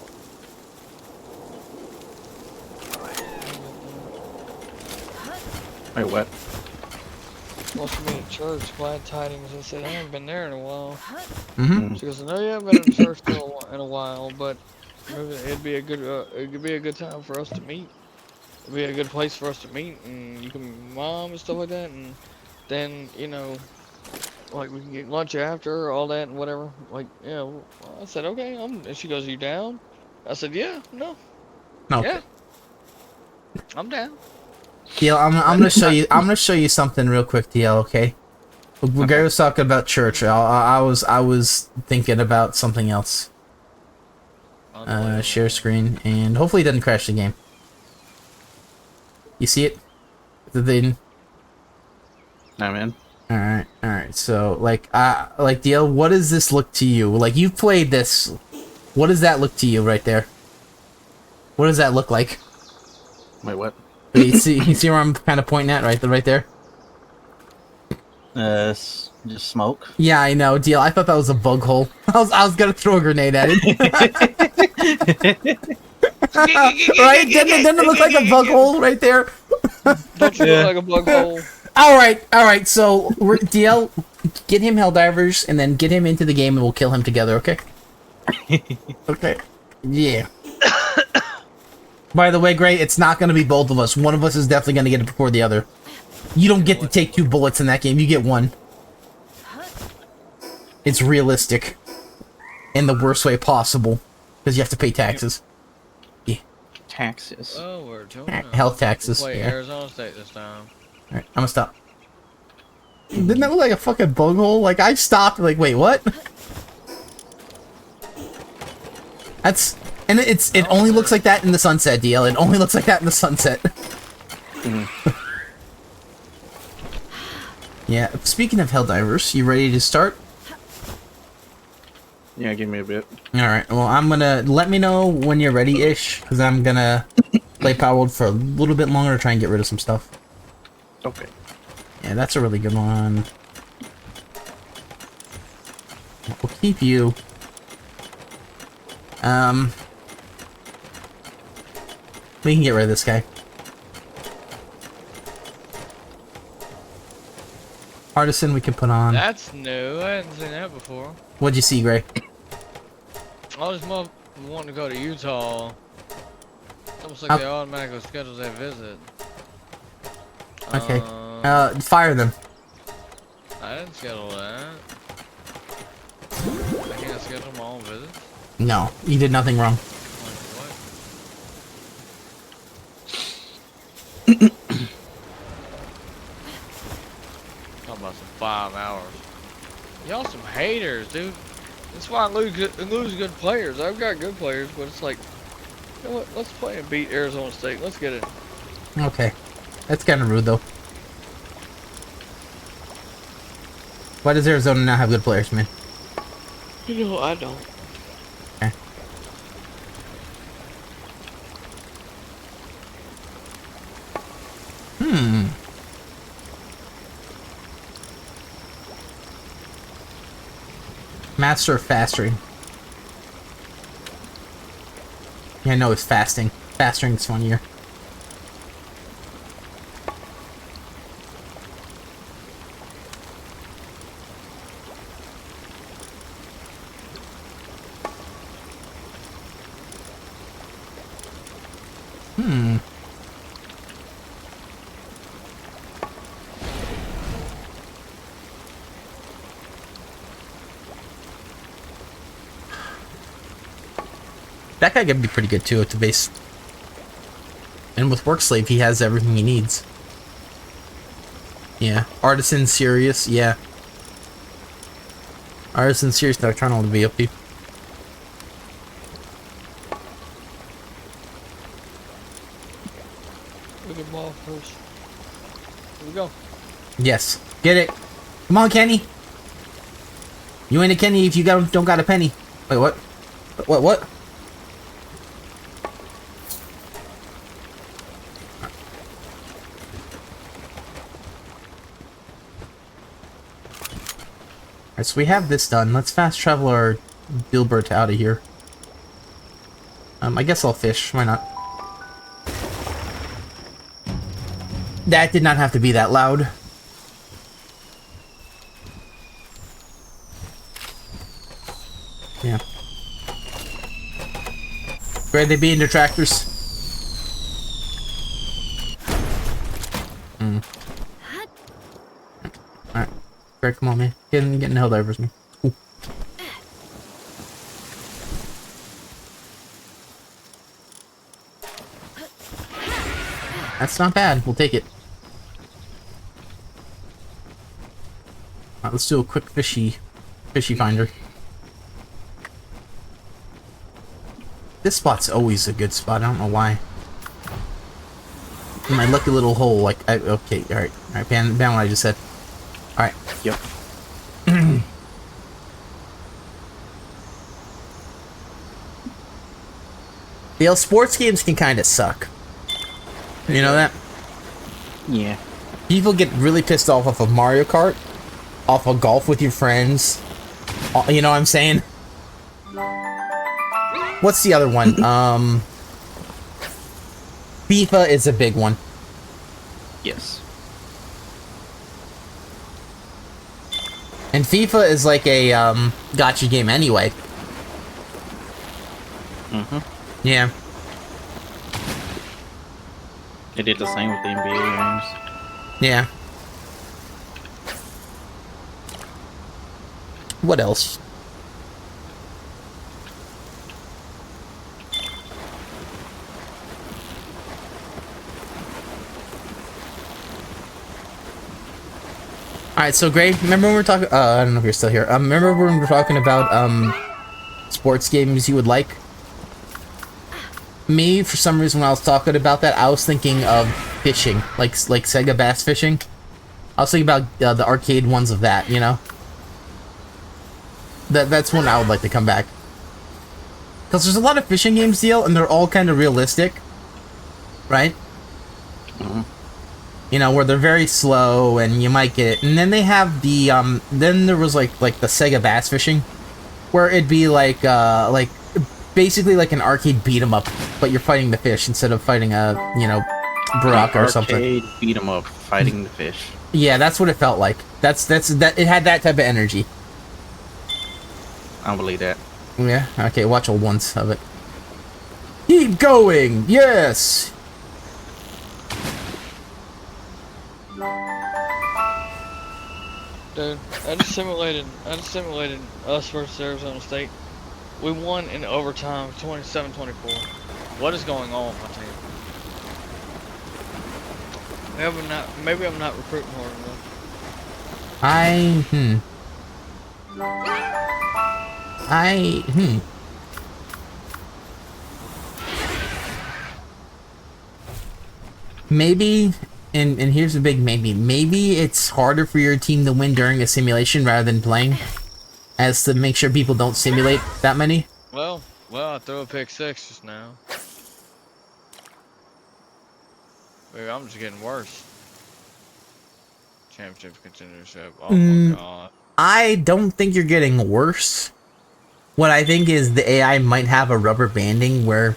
Wait, what? Wants to meet at church, glad tidings. I said, I haven't been there in a while. Mm-hmm. She goes, no, you haven't been in church in a while, but it'd be a good time for us to meet. It'd be a good place for us to meet, and you can mom and stuff like that, and then, you know, like we can get lunch after, all that and whatever. Like, yeah, well, I said, okay, and she goes, you down? I said, yeah, no. Okay. Yeah. I'm down. DL, I'm gonna show you. I'm gonna show you something real quick, DL. Okay. The guy was talking about church. I was thinking about something else. Share screen, and hopefully it doesn't crash the game. You see it? The thing. Nah, man. All right. So, like DL, what does this look to you? Like, you've played this. What does that look to you right there? What does that look like? Wait, what? You see where I'm kind of pointing at, right there? Just smoke. Yeah, I know, DL. I thought that was a bug hole. I was gonna throw a grenade at it. Right? Didn't it look like a bug hole right there? Don't you look like a bug hole? All right. So DL, get him Helldivers, and then get him into the game, and we'll kill him together. Okay? Okay. Yeah. By the way, Gray, it's not going to be both of us. One of us is definitely going to get it before the other. You don't get to take 2 bullets in that game. You get 1. It's realistic. In the worst way possible. Because you have to pay taxes. Yeah. Taxes. Oh, we're doing Health taxes. Play Yeah. Arizona State this time. Alright, I'm gonna stop. Didn't that look like a fucking bug hole? Like, I stopped, like, wait, what? That's... And it only looks like that in the sunset, DL. It only looks like that in the sunset. Yeah, speaking of Helldivers, you ready to start? Yeah, give me a bit. Alright, well, I'm gonna... Let me know when you're ready-ish, because I'm gonna play Palworld for a little bit longer to try and get rid of some stuff. Okay. Yeah, that's a really good one. We'll keep you. We can get rid of this guy. Artisan we can put on. That's new. I hadn't seen that before. What'd you see, Gray? Oh, this mother wanting to go to Utah. It's almost like they automatically schedule their visit. Okay. Fire them. I didn't schedule that. I can't schedule my own visits. No, you did nothing wrong. Talking about some 5 hours. Y'all some haters, dude. That's why I lose good players. I've got good players, but it's like, you know what? Let's play and beat Arizona State. Let's get it. Okay. That's kind of rude, though. Why does Arizona not have good players, man? You know, I don't. Okay. Master of Fastering. Yeah, no, it's fasting. Fastering's funnier. That guy could be pretty good too at the base. And with Work Slave, he has everything he needs. Yeah. Artisan, Serious, yeah. Artisan, Serious, Nocturnal to be OP. We can ball first. Here we go. Yes. Get it. Come on, Kenny. You ain't a Kenny if you don't got a penny. Wait, what? What? Alright, so we have this done. Let's fast travel our Dilbert out of here. I guess I'll fish. Why not? That did not have to be that loud. Yeah. Where'd they be in detractors? Alright. Greg, come on, man. Getting held over me. Ooh. That's not bad. We'll take it. Alright, let's do a quick fishy finder. This spot's always a good spot. I don't know why. In my lucky little hole, like, okay, alright, ban what I just said. Alright. Yep. The sports games can kind of suck. You know that? Yeah. People get really pissed off of Mario Kart, off of golf with your friends. You know what I'm saying? What's the other one? FIFA is a big one. Yes. And FIFA is like a gotcha game anyway. Yeah. They did the same with the NBA games. Yeah. What else? Alright, so Gray, remember when we were talking, I don't know if you're still here. Remember when we were talking about, sports games you would like? Me, for some reason, when I was talking about that, I was thinking of fishing, like Sega Bass Fishing. I was thinking about the arcade ones of that, you know? That's one I would like to come back. Because there's a lot of fishing games, deal, and they're all kind of realistic. Right? You know, where they're very slow, and you might get... And then they have the, then there was, like the Sega Bass Fishing, where it'd be like basically like an arcade beat-em-up, but you're fighting the fish instead of fighting a, you know, Baraka or something. Arcade beat-em-up, fighting the fish. Yeah, that's what it felt like. That it had that type of energy. I don't believe that. Yeah, okay, watch old ones of it. Keep going! Yes! Dude, I just simulated us versus Arizona State. We won in overtime, 27-24. What is going on with my team? Maybe I'm not recruiting hard enough. Maybe and here's the big maybe. Maybe it's harder for your team to win during a simulation rather than playing, as to make sure people don't simulate that many. Well, I threw a pick 6 just now. Maybe I'm just getting worse. Championship contendership. Oh my god. I don't think you're getting worse. What I think is the AI might have a rubber banding where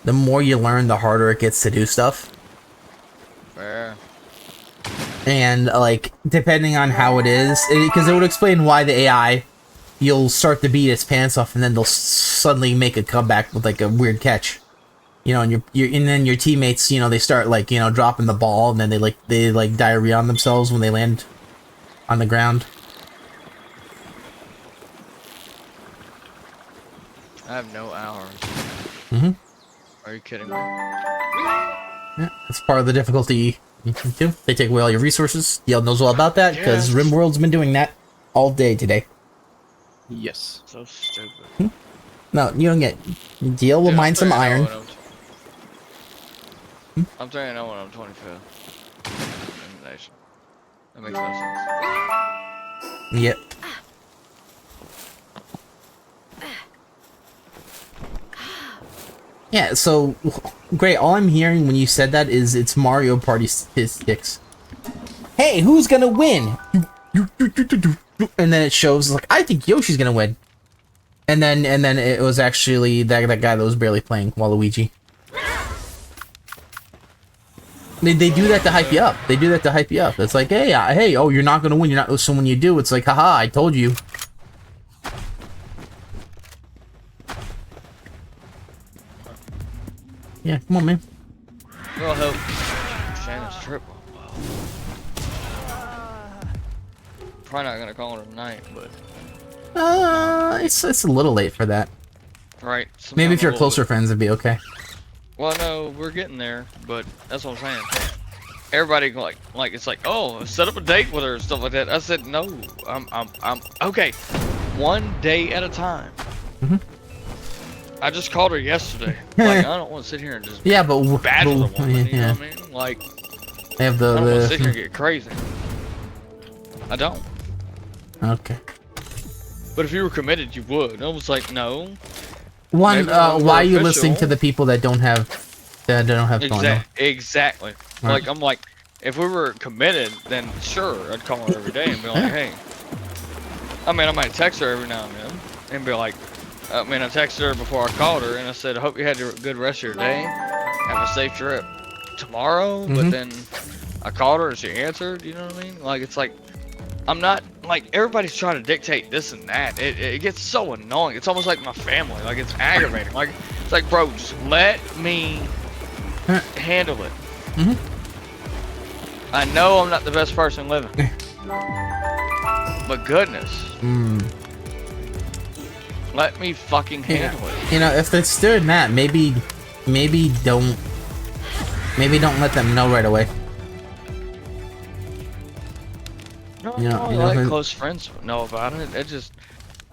the more you learn, the harder it gets to do stuff. Fair. And, like, depending on how it is, because it would explain why the AI, you'll start to beat its pants off, and then they'll suddenly make a comeback with, like, a weird catch. You know, and and then your teammates, you know, they start, like, you know, dropping the ball, and then they diarrhea on themselves when they land on the ground. I have no hours. Mm-hmm. Are you kidding me? Yeah, that's part of the difficulty. Too. They take away all your resources. DL knows all about that because RimWorld's been doing that all day today. Yes. So stupid. No, you don't get. DL will mine some iron. I'm telling you, I know when I'm 25th. Elimination. That makes no sense. Yep. Yeah, so, great, all I'm hearing when you said that is it's Mario Party statistics. Hey, who's gonna win? And then it shows, like, I think Yoshi's gonna win. And then it was actually that guy that was barely playing, Waluigi. They do that to hype you up. They do that to hype you up. It's like, hey, oh, you're not gonna win, you're not, so when you do, it's like, haha, I told you. Yeah, come on, man. Well, help. Shannon's triple. Probably not gonna call her tonight, but. It's a little late for that. Right. Maybe if you're closer friends, it'd be okay. Well, no, we're getting there, but that's what I'm saying. Everybody like it's like, oh, set up a date with her and stuff like that. I said no. I'm okay. One day at a time. Mm-hmm. I just called her yesterday. Like, I don't want to sit here and just badger the woman. You know what I mean? Like, they have I don't want to sit here and get crazy. I don't. Okay. But if you were committed, you would. I was like, no. Why are you listening to the people that don't have phone? Exactly. Right. Like, I'm like, if we were committed, then sure, I'd call her every day and be like, hey. I mean, I might text her every now and then and be like, I mean, I texted her before I called her and I said, I hope you had a good rest of your day. Have a safe trip tomorrow. Mm-hmm. But then I called her and she answered, you know what I mean? Like, it's like, I'm not, like, everybody's trying to dictate this and that. It gets so annoying. It's almost like my family. Like, it's aggravating. Like, it's like, bro, just let me handle it. Mm-hmm. I know I'm not the best person living. But goodness. Let me fucking handle it. You know, if it's doing that, maybe don't let them know right away. No, let close friends know about it. It just,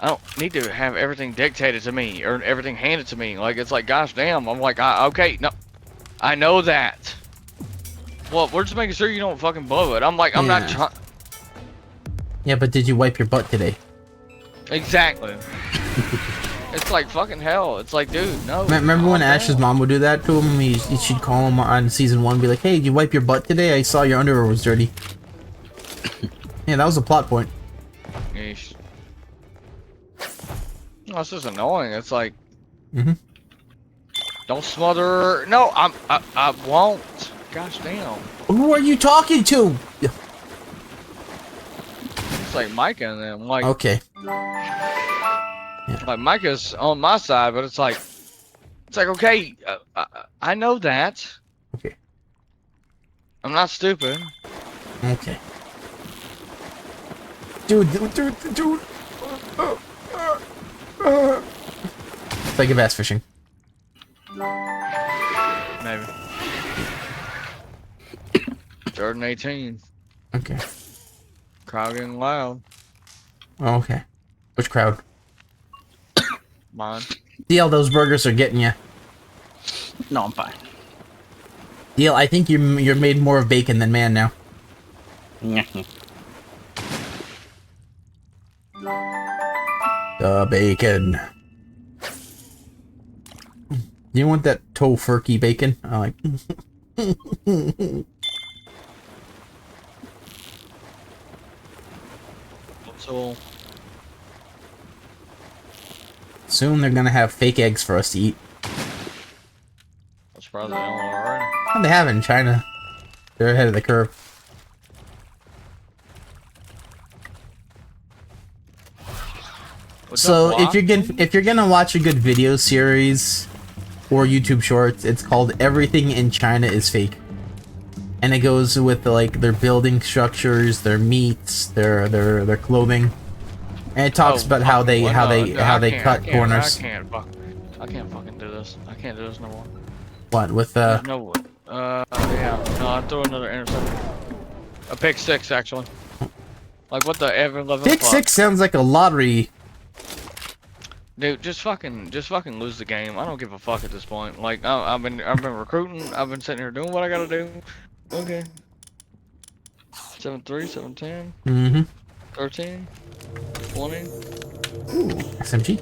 I don't need to have everything dictated to me or everything handed to me. Like, it's like, gosh damn. I'm like, okay, no, I know that. Well, we're just making sure you don't fucking blow it. I'm like, I'm not trying. Yeah, but did you wipe your butt today? Exactly. It's like fucking hell. It's like, dude, no. Remember when Ash's mom would do that to him? She'd call him on season 1 and be like, hey, did you wipe your butt today? I saw your underwear was dirty. Yeah, that was a plot point. Yeesh. No, it's just annoying. It's like, don't smother her. No, I won't. Gosh damn. Who are you talking to? It's like Micah and them. Like, okay. Like, Micah's on my side, but it's like, okay, I know that. Okay. I'm not stupid. Okay. Dude. Think of bass fishing. Maybe. Jordan 18. Okay. Crowd getting loud. Oh, okay. Which crowd? Mine. DL, those burgers are getting you. No, I'm fine. Deal, I think you're made more of bacon than man now. The bacon. Do you want that tofurkey bacon? I like. So soon they're gonna have fake eggs for us to eat. I'm surprised they don't already. Oh, they have it in China. They're ahead of the curve. So if you're gonna watch a good video series or YouTube shorts, it's called Everything in China is Fake, and it goes with like their building structures, their meats, their clothing, and it talks about how they cut corners. I can't fucking do this. I can't do this no more. What with No. Yeah. No, I threw another interception. A pick 6 actually. Like what the ever 11. Pick 6 sounds like a lottery. Dude, just fucking lose the game. I don't give a fuck at this point. Like I've been recruiting. I've been sitting here doing what I gotta do. Okay. 7-3, 7-10. 13, 20. Ooh, SMG.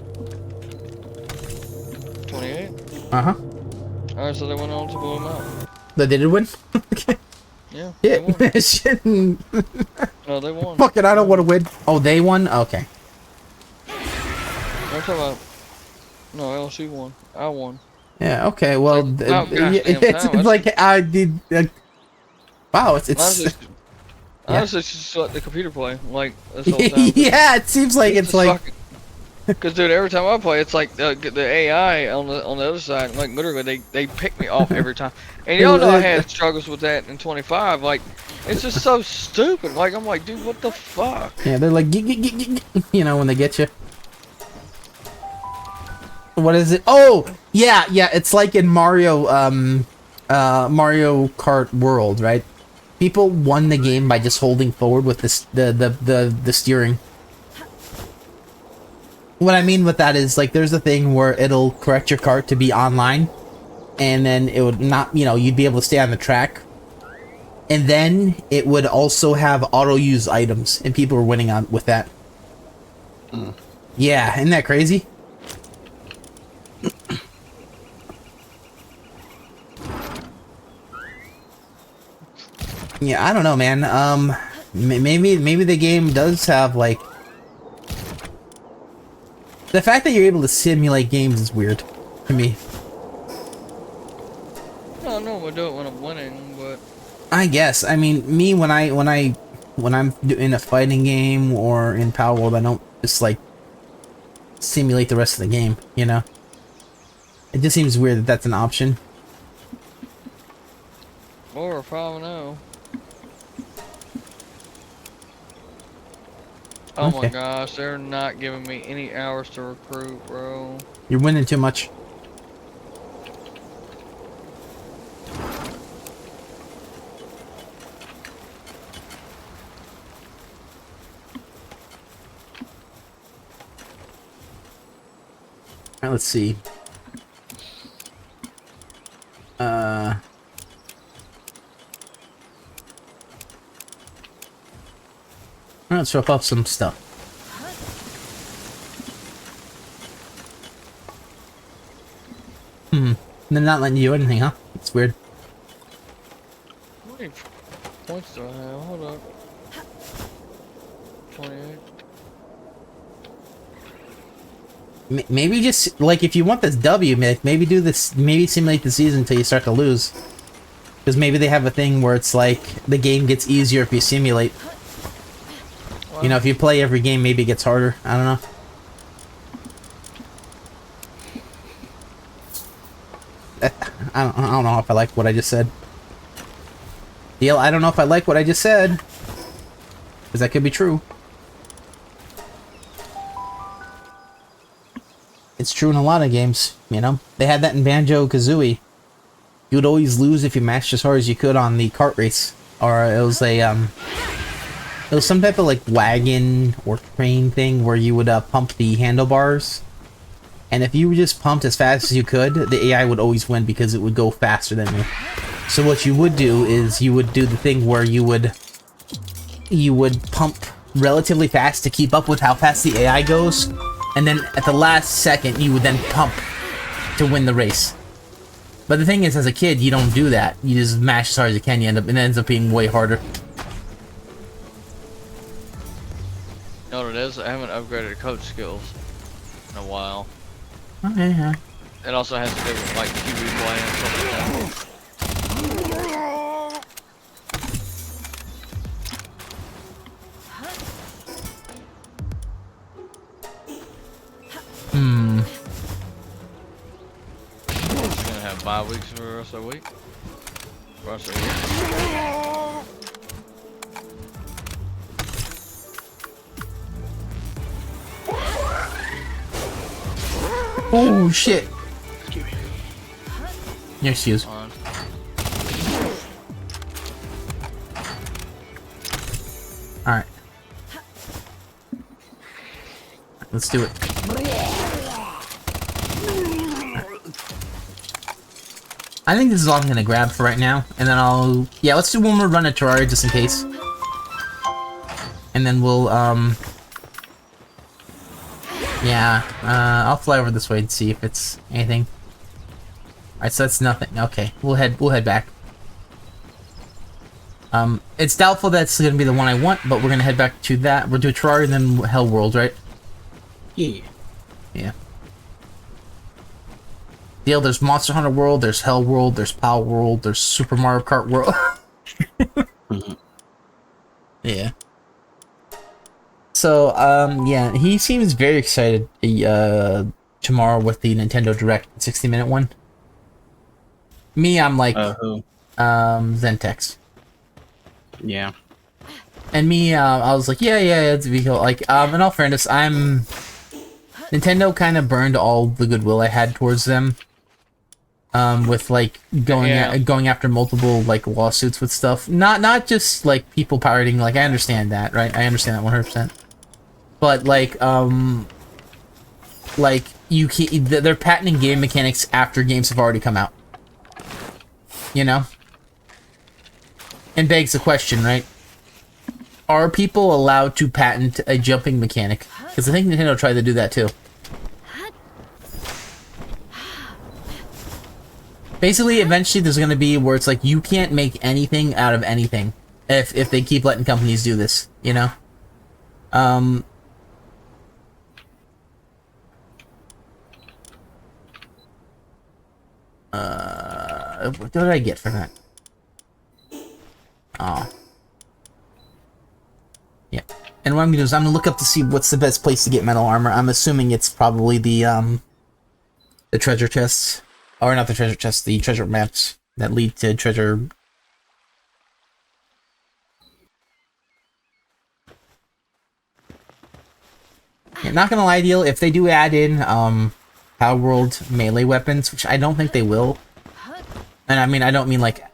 28. Alright, so they went on to blow them out. They did win. Okay. Yeah. Yeah. No, they won. Fuck it, I don't want to win. Oh, they won. Okay. I'm talking about. No, LSU won. I won. Yeah. Okay. Well, it's like I did. Wow. It's. Honestly, just let the computer play. Like this whole time. Yeah. It seems like it's like. Cause dude, every time I play, it's like the AI on the other side. Like literally, they pick me off every time. And y'all know I had struggles with that in 25. Like, it's just so stupid. Like I'm like, dude, what the fuck? Yeah, they're like, you know, when they get you. What is it? Oh, yeah. It's like in Mario Kart World, right? People won the game by just holding forward with the steering. What I mean with that is, like, there's a thing where it'll correct your cart to be online, and then it would not, you know, you'd be able to stay on the track. And then it would also have auto-use items, and people were winning on with that. Yeah, isn't that crazy? Yeah, I don't know, man. Maybe the game does have, like... The fact that you're able to simulate games is weird to me. I don't know if I do it when I'm winning, but... I guess. I mean, me, when I'm in a fighting game or in Palworld, I don't just, like, simulate the rest of the game, you know? It just seems weird that that's an option. Or 5-0. Oh Okay. my gosh, they're not giving me any hours to recruit, bro. You're winning too much. Alright, let's see. Let's drop off some stuff. They're not letting you do anything, huh? It's weird. How many points do I have? Hold up. 28. Maybe just, like, if you want this W, maybe do this, maybe simulate the season until you start to lose. Because maybe they have a thing where it's like, the game gets easier if you simulate. Wow. You know, if you play every game, maybe it gets harder. I don't know. I don't know if I like what I just said. Deal, I don't know if I like what I just said. Because that could be true. It's true in a lot of games, you know? They had that in Banjo-Kazooie. You would always lose if you mashed as hard as you could on the kart race. Or it was a, it was some type of, like, wagon or train thing where you would pump the handlebars. And if you just pumped as fast as you could, the AI would always win because it would go faster than you. So what you would do is you would do the thing where you would pump relatively fast to keep up with how fast the AI goes, and then at the last second you would then pump to win the race. But the thing is, as a kid, you don't do that. You just mash as hard as you can. And it ends up being way harder. You know what it is? I haven't upgraded coach skills in a while. Okay, yeah. It also has to do with like QB play and stuff like that. Just gonna have 5 weeks for the rest of the week. Rest of the year. Oh shit! Your excuse. Alright. Let's do it. I think this is all I'm gonna grab for right now, and then yeah, let's do one more run at Terraria just in case. And then we'll, yeah, I'll fly over this way and see if it's anything. Alright, so that's nothing. Okay, we'll head back. It's doubtful that's gonna be the one I want, but we're gonna head back to that. We'll do Terraria and then Hellworld, right? Yeah. Yeah. Deal, there's Monster Hunter World, there's Hellworld, there's Palworld, there's Super Mario Kart World. Yeah. So, yeah, he seems very excited tomorrow with the Nintendo Direct 60-minute one. Me, I'm like, who? Zentex. Yeah. And me, I was like, yeah, it's be cool. Like, in all fairness, Nintendo kind of burned all the goodwill I had towards them. With like going after multiple like lawsuits with stuff. Not just like people pirating. Like I understand that, right? I understand that 100%. But like you can't. They're patenting game mechanics after games have already come out. You know. And begs the question, right? Are people allowed to patent a jumping mechanic? Because I think Nintendo tried to do that too. Basically, eventually there's going to be where it's like you can't make anything out of anything if they keep letting companies do this, you know? What did I get for that? Oh. Yeah. And what I'm going to do is I'm going to look up to see what's the best place to get metal armor. I'm assuming it's probably the treasure chests. Or not the treasure chests, the treasure maps that lead to treasure. Yeah, not gonna lie, Deal, if they do add in Palworld melee weapons, which I don't think they will. And I mean like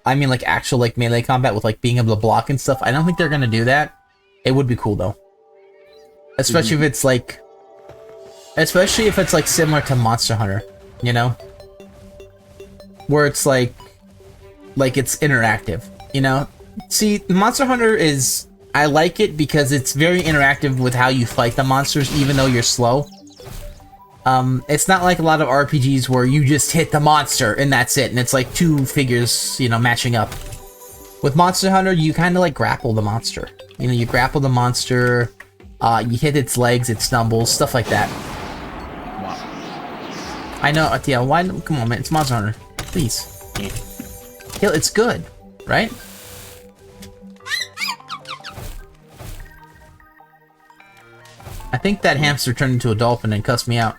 actual like melee combat with like being able to block and stuff. I don't think they're gonna do that. It would be cool though. Especially if it's like similar to Monster Hunter, you know? Where it's like it's interactive, you know? See, Monster Hunter is... I like it because it's very interactive with how you fight the monsters, even though you're slow. It's not like a lot of RPGs where you just hit the monster and that's it, and it's like two figures, you know, matching up. With Monster Hunter, you kind of like grapple the monster. You know, you grapple the monster, you hit its legs, it stumbles, stuff like that. Wow. I know, yeah, why... Come on, man, it's Monster Hunter. Please. Yeah. It's good, right? I think that hamster turned into a dolphin and cussed me out.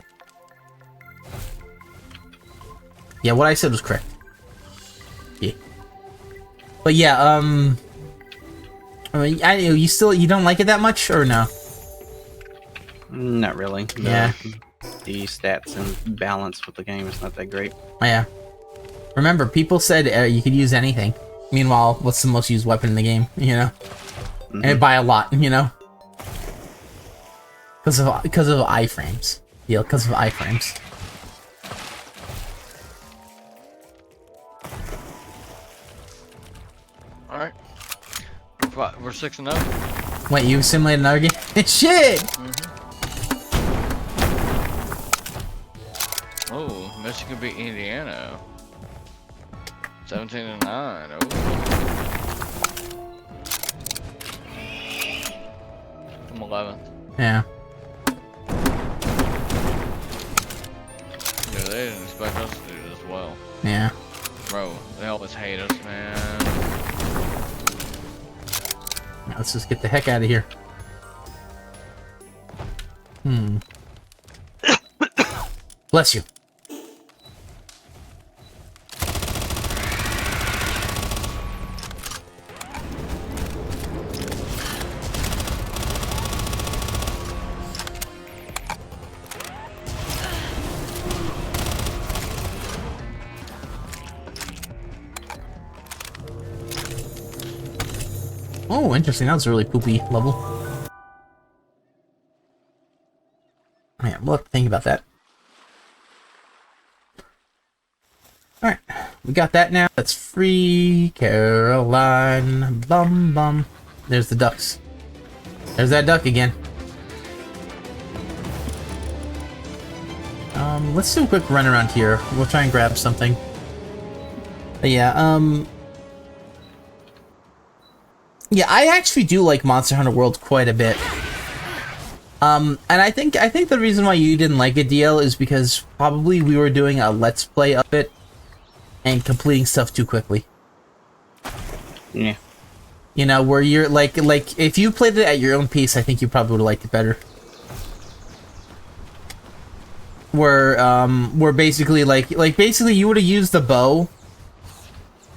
Yeah, what I said was correct. Yeah. But yeah, I mean, you don't like it that much, or no? Not really. No. Yeah. The stats and balance with the game is not that great. Oh, yeah. Remember, people said you could use anything. Meanwhile, what's the most used weapon in the game, you know? And by a lot, you know? Because of iframes. Yeah, because of iframes. All right. We're 6-0. Wait, you simulated another game? Shit! Oh, Michigan beat Indiana. 17-9. Oh. I'm 11th. Yeah. Yeah, they didn't expect us to do this well. Yeah. Bro, they always hate us, man. Now let's just get the heck out of here. Bless you. Oh, interesting. That was a really poopy level. Yeah, we'll have to think about that. Alright, we got that now. That's free Caroline. Bum bum. There's the ducks. There's that duck again. Let's do a quick run around here. We'll try and grab something. But yeah, yeah, I actually do like Monster Hunter World quite a bit. And I think the reason why you didn't like it, DL, is because probably we were doing a let's play of it and completing stuff too quickly. Yeah. You know, where you're like if you played it at your own pace, I think you probably would have liked it better. Where basically basically you would have used the bow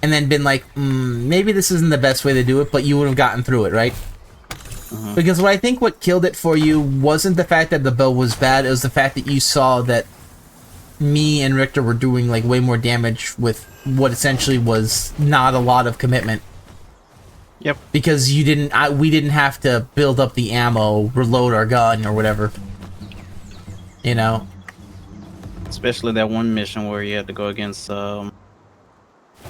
and then been like, maybe this isn't the best way to do it, but you would have gotten through it, right? Because what I think what killed it for you wasn't the fact that the bow was bad, it was the fact that you saw that me and Richter were doing like way more damage with what essentially was not a lot of commitment. Yep. Because we didn't have to build up the ammo, reload our gun or whatever. You know? Especially that one mission where you had to go against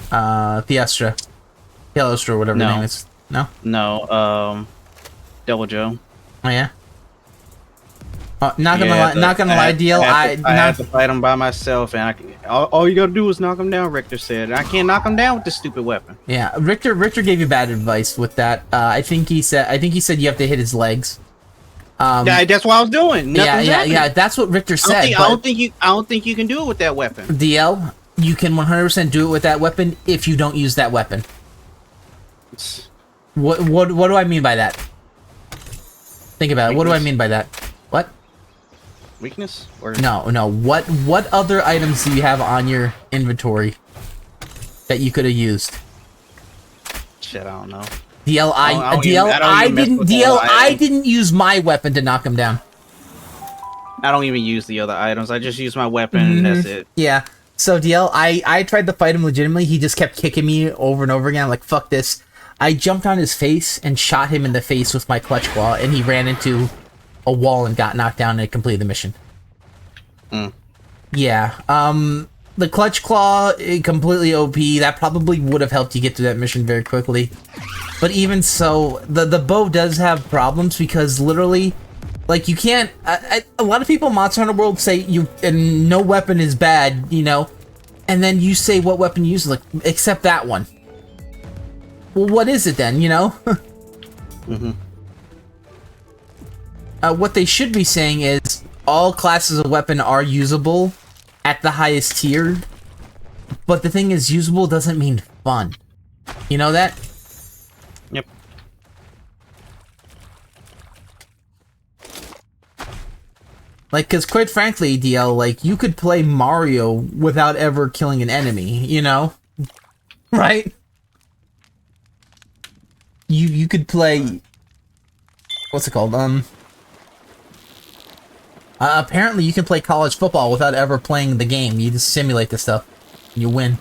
Fiestra, or whatever her name is. No? No, Devil Joe. Oh yeah. Not gonna lie, DL. I had to fight him by myself, and all you gotta do is knock him down. Richter said, I can't knock him down with this stupid weapon. Yeah, Richter gave you bad advice with that. I think he said you have to hit his legs. Yeah, that's what I was doing. Yeah. That's what Richter said. I don't think you can do it with that weapon. DL, you can 100% do it with that weapon if you don't use that weapon. What do I mean by that? Think about it. What do I mean by that? What? Weakness? Or No. What other items do you have on your inventory that you could have used? Shit, I don't know. DL, I didn't use my weapon to knock him down. I don't even use the other items. I just use my weapon, and that's it. Yeah. So DL, I tried to fight him legitimately. He just kept kicking me over and over again. I'm like, fuck this. I jumped on his face and shot him in the face with my clutch claw, and he ran into a wall and got knocked down and completed the mission. Yeah. The clutch claw, completely OP. That probably would have helped you get through that mission very quickly. But even so, the bow does have problems because literally, like, you can't. A lot of people in Monster Hunter World say and no weapon is bad, you know, and then you say what weapon you use, like, except that one. Well, what is it then, you know? What they should be saying is all classes of weapon are usable at the highest tier, but the thing is, usable doesn't mean fun. You know that? Yep. Like, because quite frankly, DL, like, you could play Mario without ever killing an enemy, you know? Right? You could play... What's it called? Apparently you can play college football without ever playing the game. You just simulate the stuff. And you win.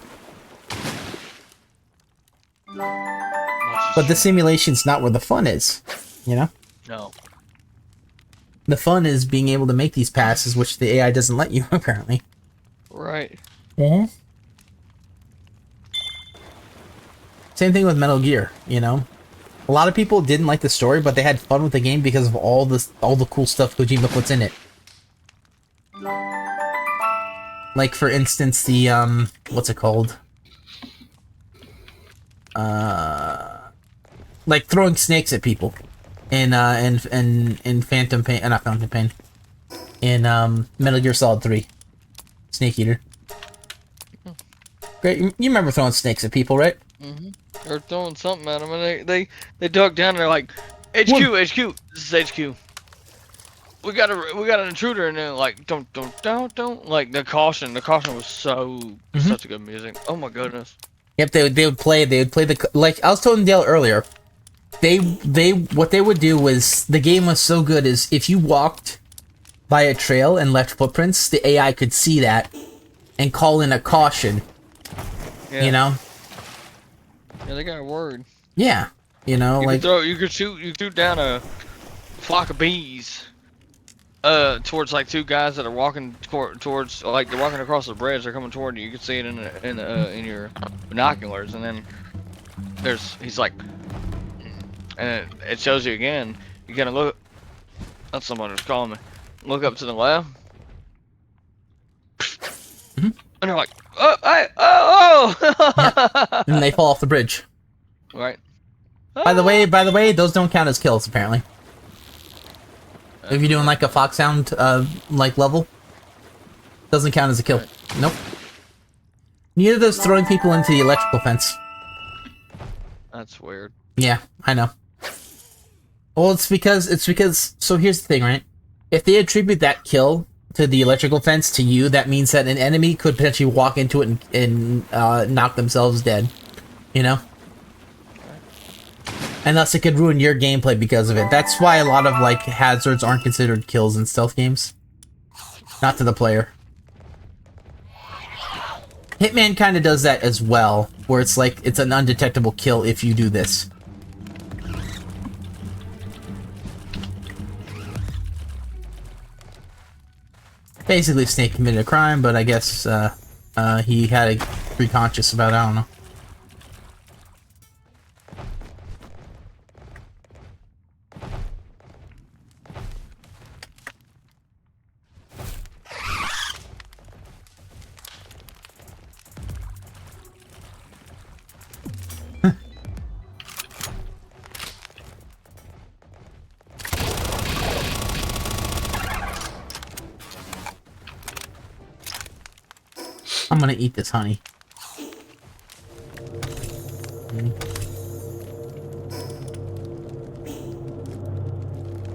But the simulation's not where the fun is, you know? No. The fun is being able to make these passes, which the AI doesn't let you, apparently. Right. Same thing with Metal Gear, you know? A lot of people didn't like the story, but they had fun with the game because of all the cool stuff Kojima puts in it. Like, for instance, the, what's it called? Like throwing snakes at people in Phantom Pain, not Phantom Pain, in Metal Gear Solid 3, Snake Eater. Great, you remember throwing snakes at people, right? Mm-hmm. They're throwing something at them, and they dug down. And they're like, HQ, this is HQ. We got an intruder, and then like don't. Like the caution was such a good music. Oh my goodness. Yep, they would play the, like I was telling Dale earlier. What they would do was, the game was so good is if you walked by a trail and left footprints, the AI could see that and call in a caution. Yeah. You know? Yeah, they got a word. Yeah. You know, you could shoot down a flock of bees towards like two guys that are walking towards, like they're walking across the bridge, they're coming toward you. You can see it in your binoculars, and then he's like, and it shows you again. You gotta look. That's someone who's calling me. Look up to the left, and they're like, oh! Yeah. And they fall off the bridge. Right. By the way, those don't count as kills apparently. If you're doing like a Foxhound like level, doesn't count as a kill. Nope. Neither does throwing people into the electrical fence. That's weird. Yeah, I know. Well, it's because, so here's the thing, right? If they attribute that kill to the electrical fence to you, that means that an enemy could potentially walk into it and knock themselves dead. You know? And thus it could ruin your gameplay because of it. That's why a lot of, like, hazards aren't considered kills in stealth games. Not to the player. Hitman kind of does that as well, where it's like, it's an undetectable kill if you do this. Basically, Snake committed a crime, but I guess he had a free conscience about it, I don't know. I'm gonna eat this honey.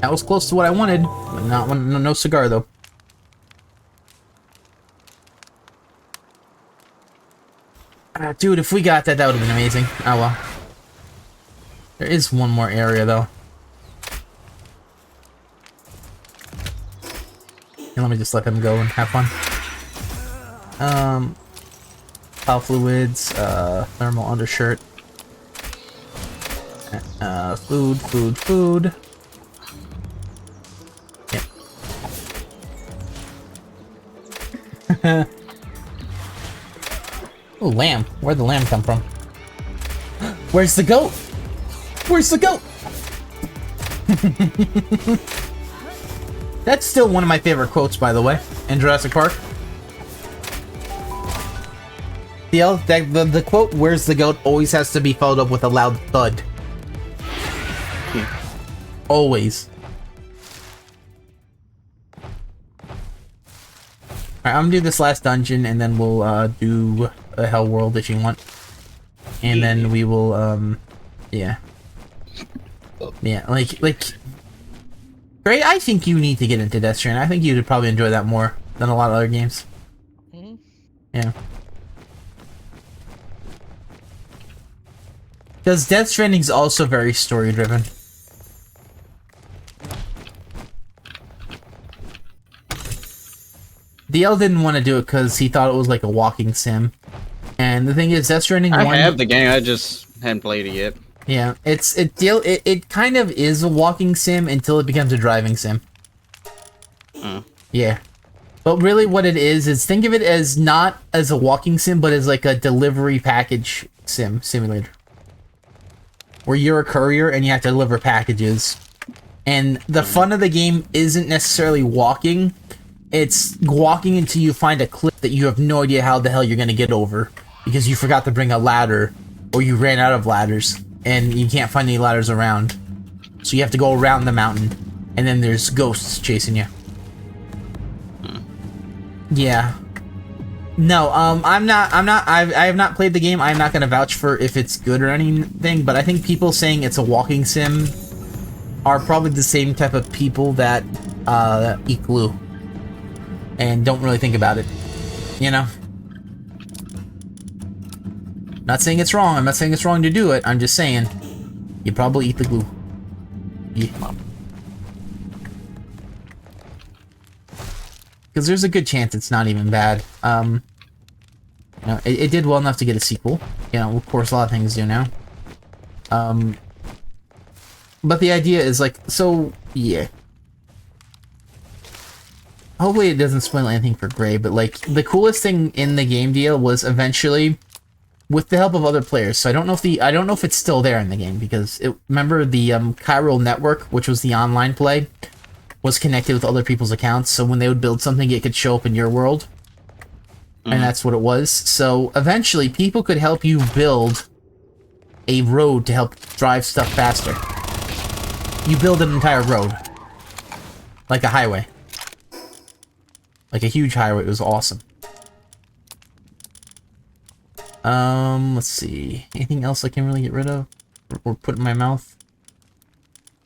That was close to what I wanted, but no cigar though. Dude, if we got that, that would have been amazing. Oh well. There is one more area though. And let me just let them go and have fun. Power fluids, thermal undershirt. Food. Yeah. Oh, lamb. Where'd the lamb come from? Where's the goat? Where's the goat? That's still one of my favorite quotes, by the way, in Jurassic Park. The quote, "Where's the goat?" always has to be followed up with a loud thud. Always. Alright, I'm gonna do this last dungeon, and then we'll do a Hell World if you want. And then we will, yeah. Yeah, like, Gray, I think you need to get into Death Stranding. I think you'd probably enjoy that more than a lot of other games. Mm-hmm. Yeah. Because Death Stranding's also very story-driven. DL didn't want to do it because he thought it was like a walking sim. And the thing is, Death Stranding 1... I have the game, I just hadn't played it yet. Yeah, it kind of is a walking sim until it becomes a driving sim. Yeah. But really what it is think of it as not as a walking sim, but as like a delivery package simulator. where you're a courier and you have to deliver packages. And the fun of the game isn't necessarily walking. It's walking until you find a cliff that you have no idea how the hell you're going to get over. Because you forgot to bring a ladder, or you ran out of ladders, and you can't find any ladders around. So you have to go around the mountain, and then there's ghosts chasing you. Yeah. No, I have not played the game. I'm not going to vouch for if it's good or anything, but I think people saying it's a walking sim are probably the same type of people that eat glue and don't really think about it, you know? Not saying it's wrong. I'm not saying it's wrong to do it. I'm just saying you probably eat the glue. Yeah. Because there's a good chance it's not even bad. You know, it did well enough to get a sequel. You know, of course, a lot of things do now. But the idea is like, so, yeah. Hopefully it doesn't spoil anything for Gray, but like, the coolest thing in the game deal was eventually, with the help of other players, so I don't know if it's still there in the game, because remember the Chiral Network, which was the online play, was connected with other people's accounts, so when they would build something, it could show up in your world. And that's what it was. So eventually, people could help you build a road to help drive stuff faster. You build an entire road. Like a highway. Like a huge highway. It was awesome. Let's see. Anything else I can really get rid of? Or put in my mouth?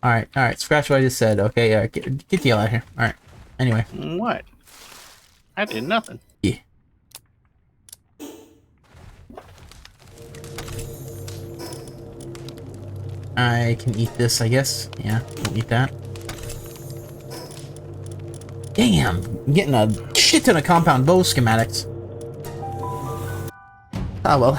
Alright. Scratch what I just said. Okay, yeah, get the hell out of here. Alright. Anyway. What? I did nothing. Yeah. I can eat this, I guess. Yeah, I'll eat that. Damn! I'm getting a shit ton of compound bow schematics. Ah, well.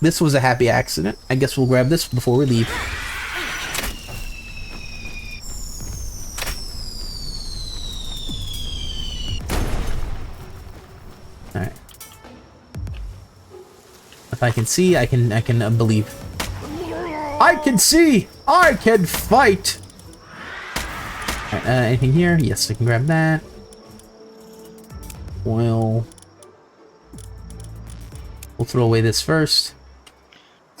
This was a happy accident. I guess we'll grab this before we leave. Alright. If I can see, I can believe. I can see! I can fight! Alright, anything here? Yes, I can grab that. We'll throw away this first.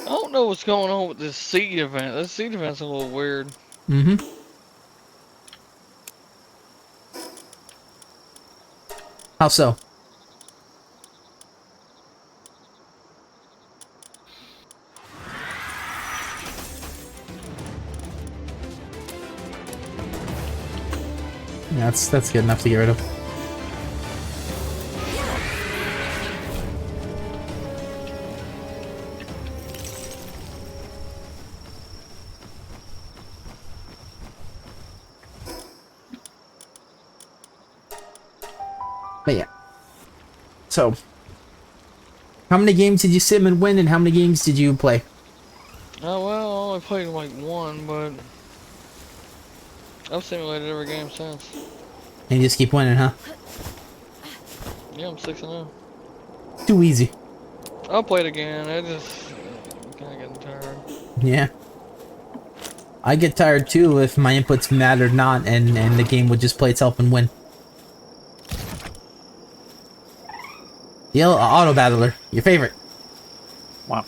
I don't know what's going on with this seed event. This seed event's a little weird. Mm-hmm. How so? Yeah, that's good enough to get rid of. But yeah. So, how many games did you sim and win, and how many games did you play? Oh well, I only played like one, but I've simulated every game since. And you just keep winning, huh? Yeah, I'm 6-0. Too easy. I'll play it again. I just kind of getting tired. Yeah. I get tired too if my inputs mattered not, and the game would just play itself and win. The auto battler, your favorite. Wow.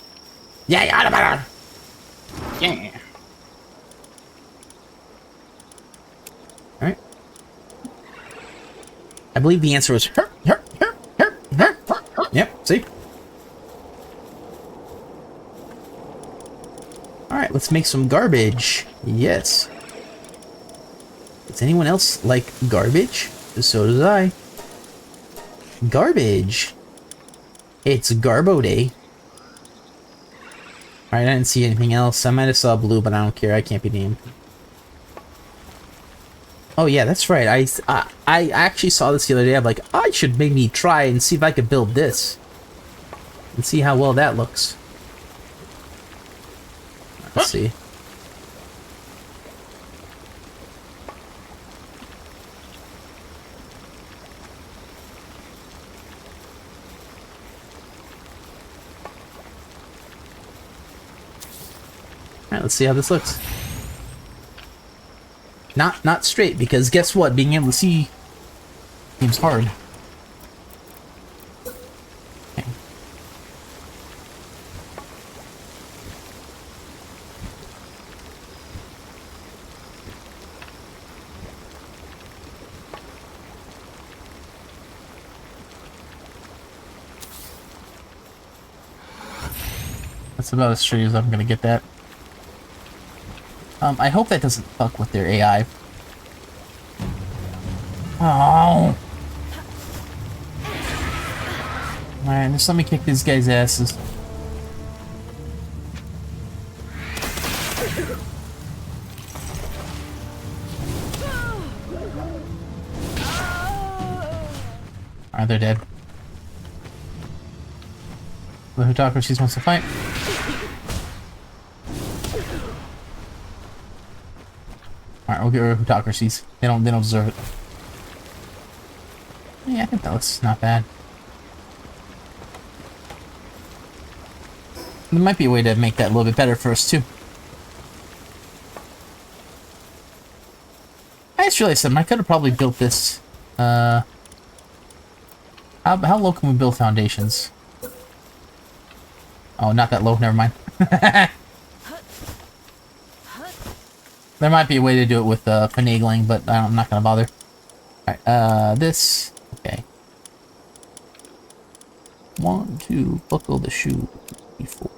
Yeah, auto battler. Yeah. All right. I believe the answer was her. Yep. See. All right. Let's make some garbage. Yes. Does anyone else like garbage? So does I. Garbage. It's Garbo Day. Alright, I didn't see anything else. I might have saw blue, but I don't care. I can't be named. Oh yeah, that's right. I actually saw this the other day. I'm like, I should maybe try and see if I could build this. And see how well that looks. Let's see. Alright, let's see how this looks. Not straight, because guess what? Being able to see seems hard. Okay. That's about as straight as I'm gonna get that. I hope that doesn't fuck with their AI. Oh. Alright, just let me kick these guys' asses. Alright, they're dead. The Hutocracies wants to fight. Alright, we'll get rid of Hutocracies. They don't deserve it. Yeah, I think that looks not bad. There might be a way to make that a little bit better for us, too. I just realized something. I could have probably built this, how low can we build foundations? Oh, not that low, never mind. There might be a way to do it with finagling, but I'm not gonna bother. Alright, this. Okay. 1, 2, buckle the shoe. 3, 4.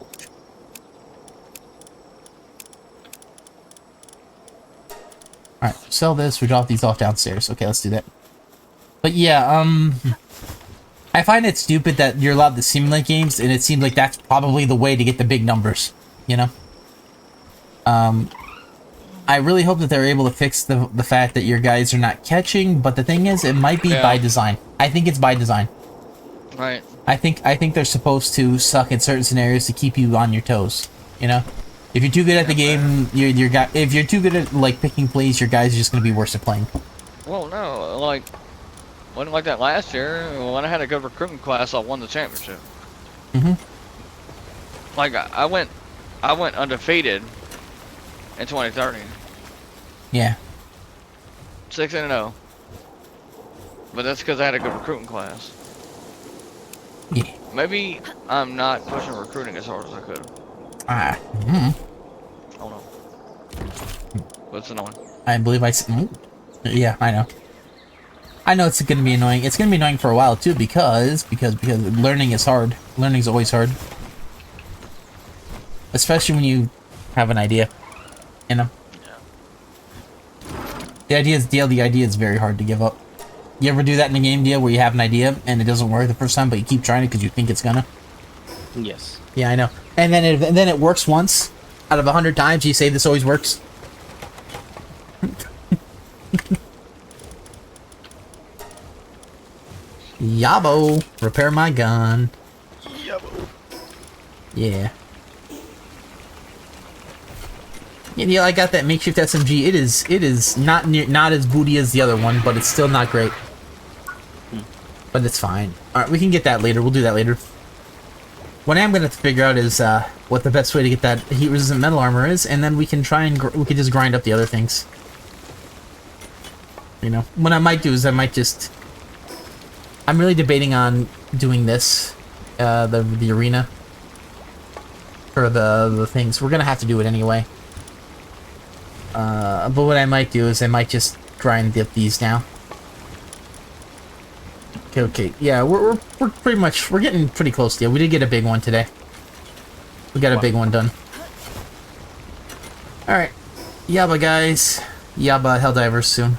Alright, sell this, we drop these off downstairs. Okay, let's do that. But yeah, I find it stupid that you're allowed to simulate games, and it seems like that's probably the way to get the big numbers, you know? I really hope that they're able to fix the fact that your guys are not catching, but the thing is, it might be by design. I think it's by design. Right. I think they're supposed to suck in certain scenarios to keep you on your toes, you know? If you're too good at the game, if you're too good at, like, picking plays, your guys are just gonna be worse at playing. Well, no, like, wasn't like that last year. When I had a good recruiting class, I won the championship. Like, I went undefeated in 2030. Yeah. 6-0. But that's because I had a good recruiting class. Yeah. Maybe I'm not pushing recruiting as hard as I could. Oh no. What's annoying? I believe yeah, I know. I know it's gonna be annoying. It's gonna be annoying for a while too, because learning is hard. Learning's always hard. Especially when you have an idea. You know? The idea is very hard to give up. You ever do that in a game deal where you have an idea and it doesn't work the first time, but you keep trying it because you think it's gonna? Yes. Yeah, I know. And then it works once out of 100 times. You say this always works. Yabo, repair my gun. Yabo. Yeah. Yeah, I got that makeshift SMG. It is not as booty as the other one, but it's still not great. But it's fine. All right, we can get that later. We'll do that later. What I am gonna have to figure out is what the best way to get that heat-resistant metal armor is, and then we can try and we can just grind up the other things. You know, what I might do is I'm really debating on doing this, the arena for the things. We're gonna have to do it anyway. But what I might do is I might just grind up these now. Okay. Yeah, we're pretty much, we're getting pretty close to it. We did get a big one today. We got a big one done. Alright. Yabba, guys. Yabba Helldivers soon.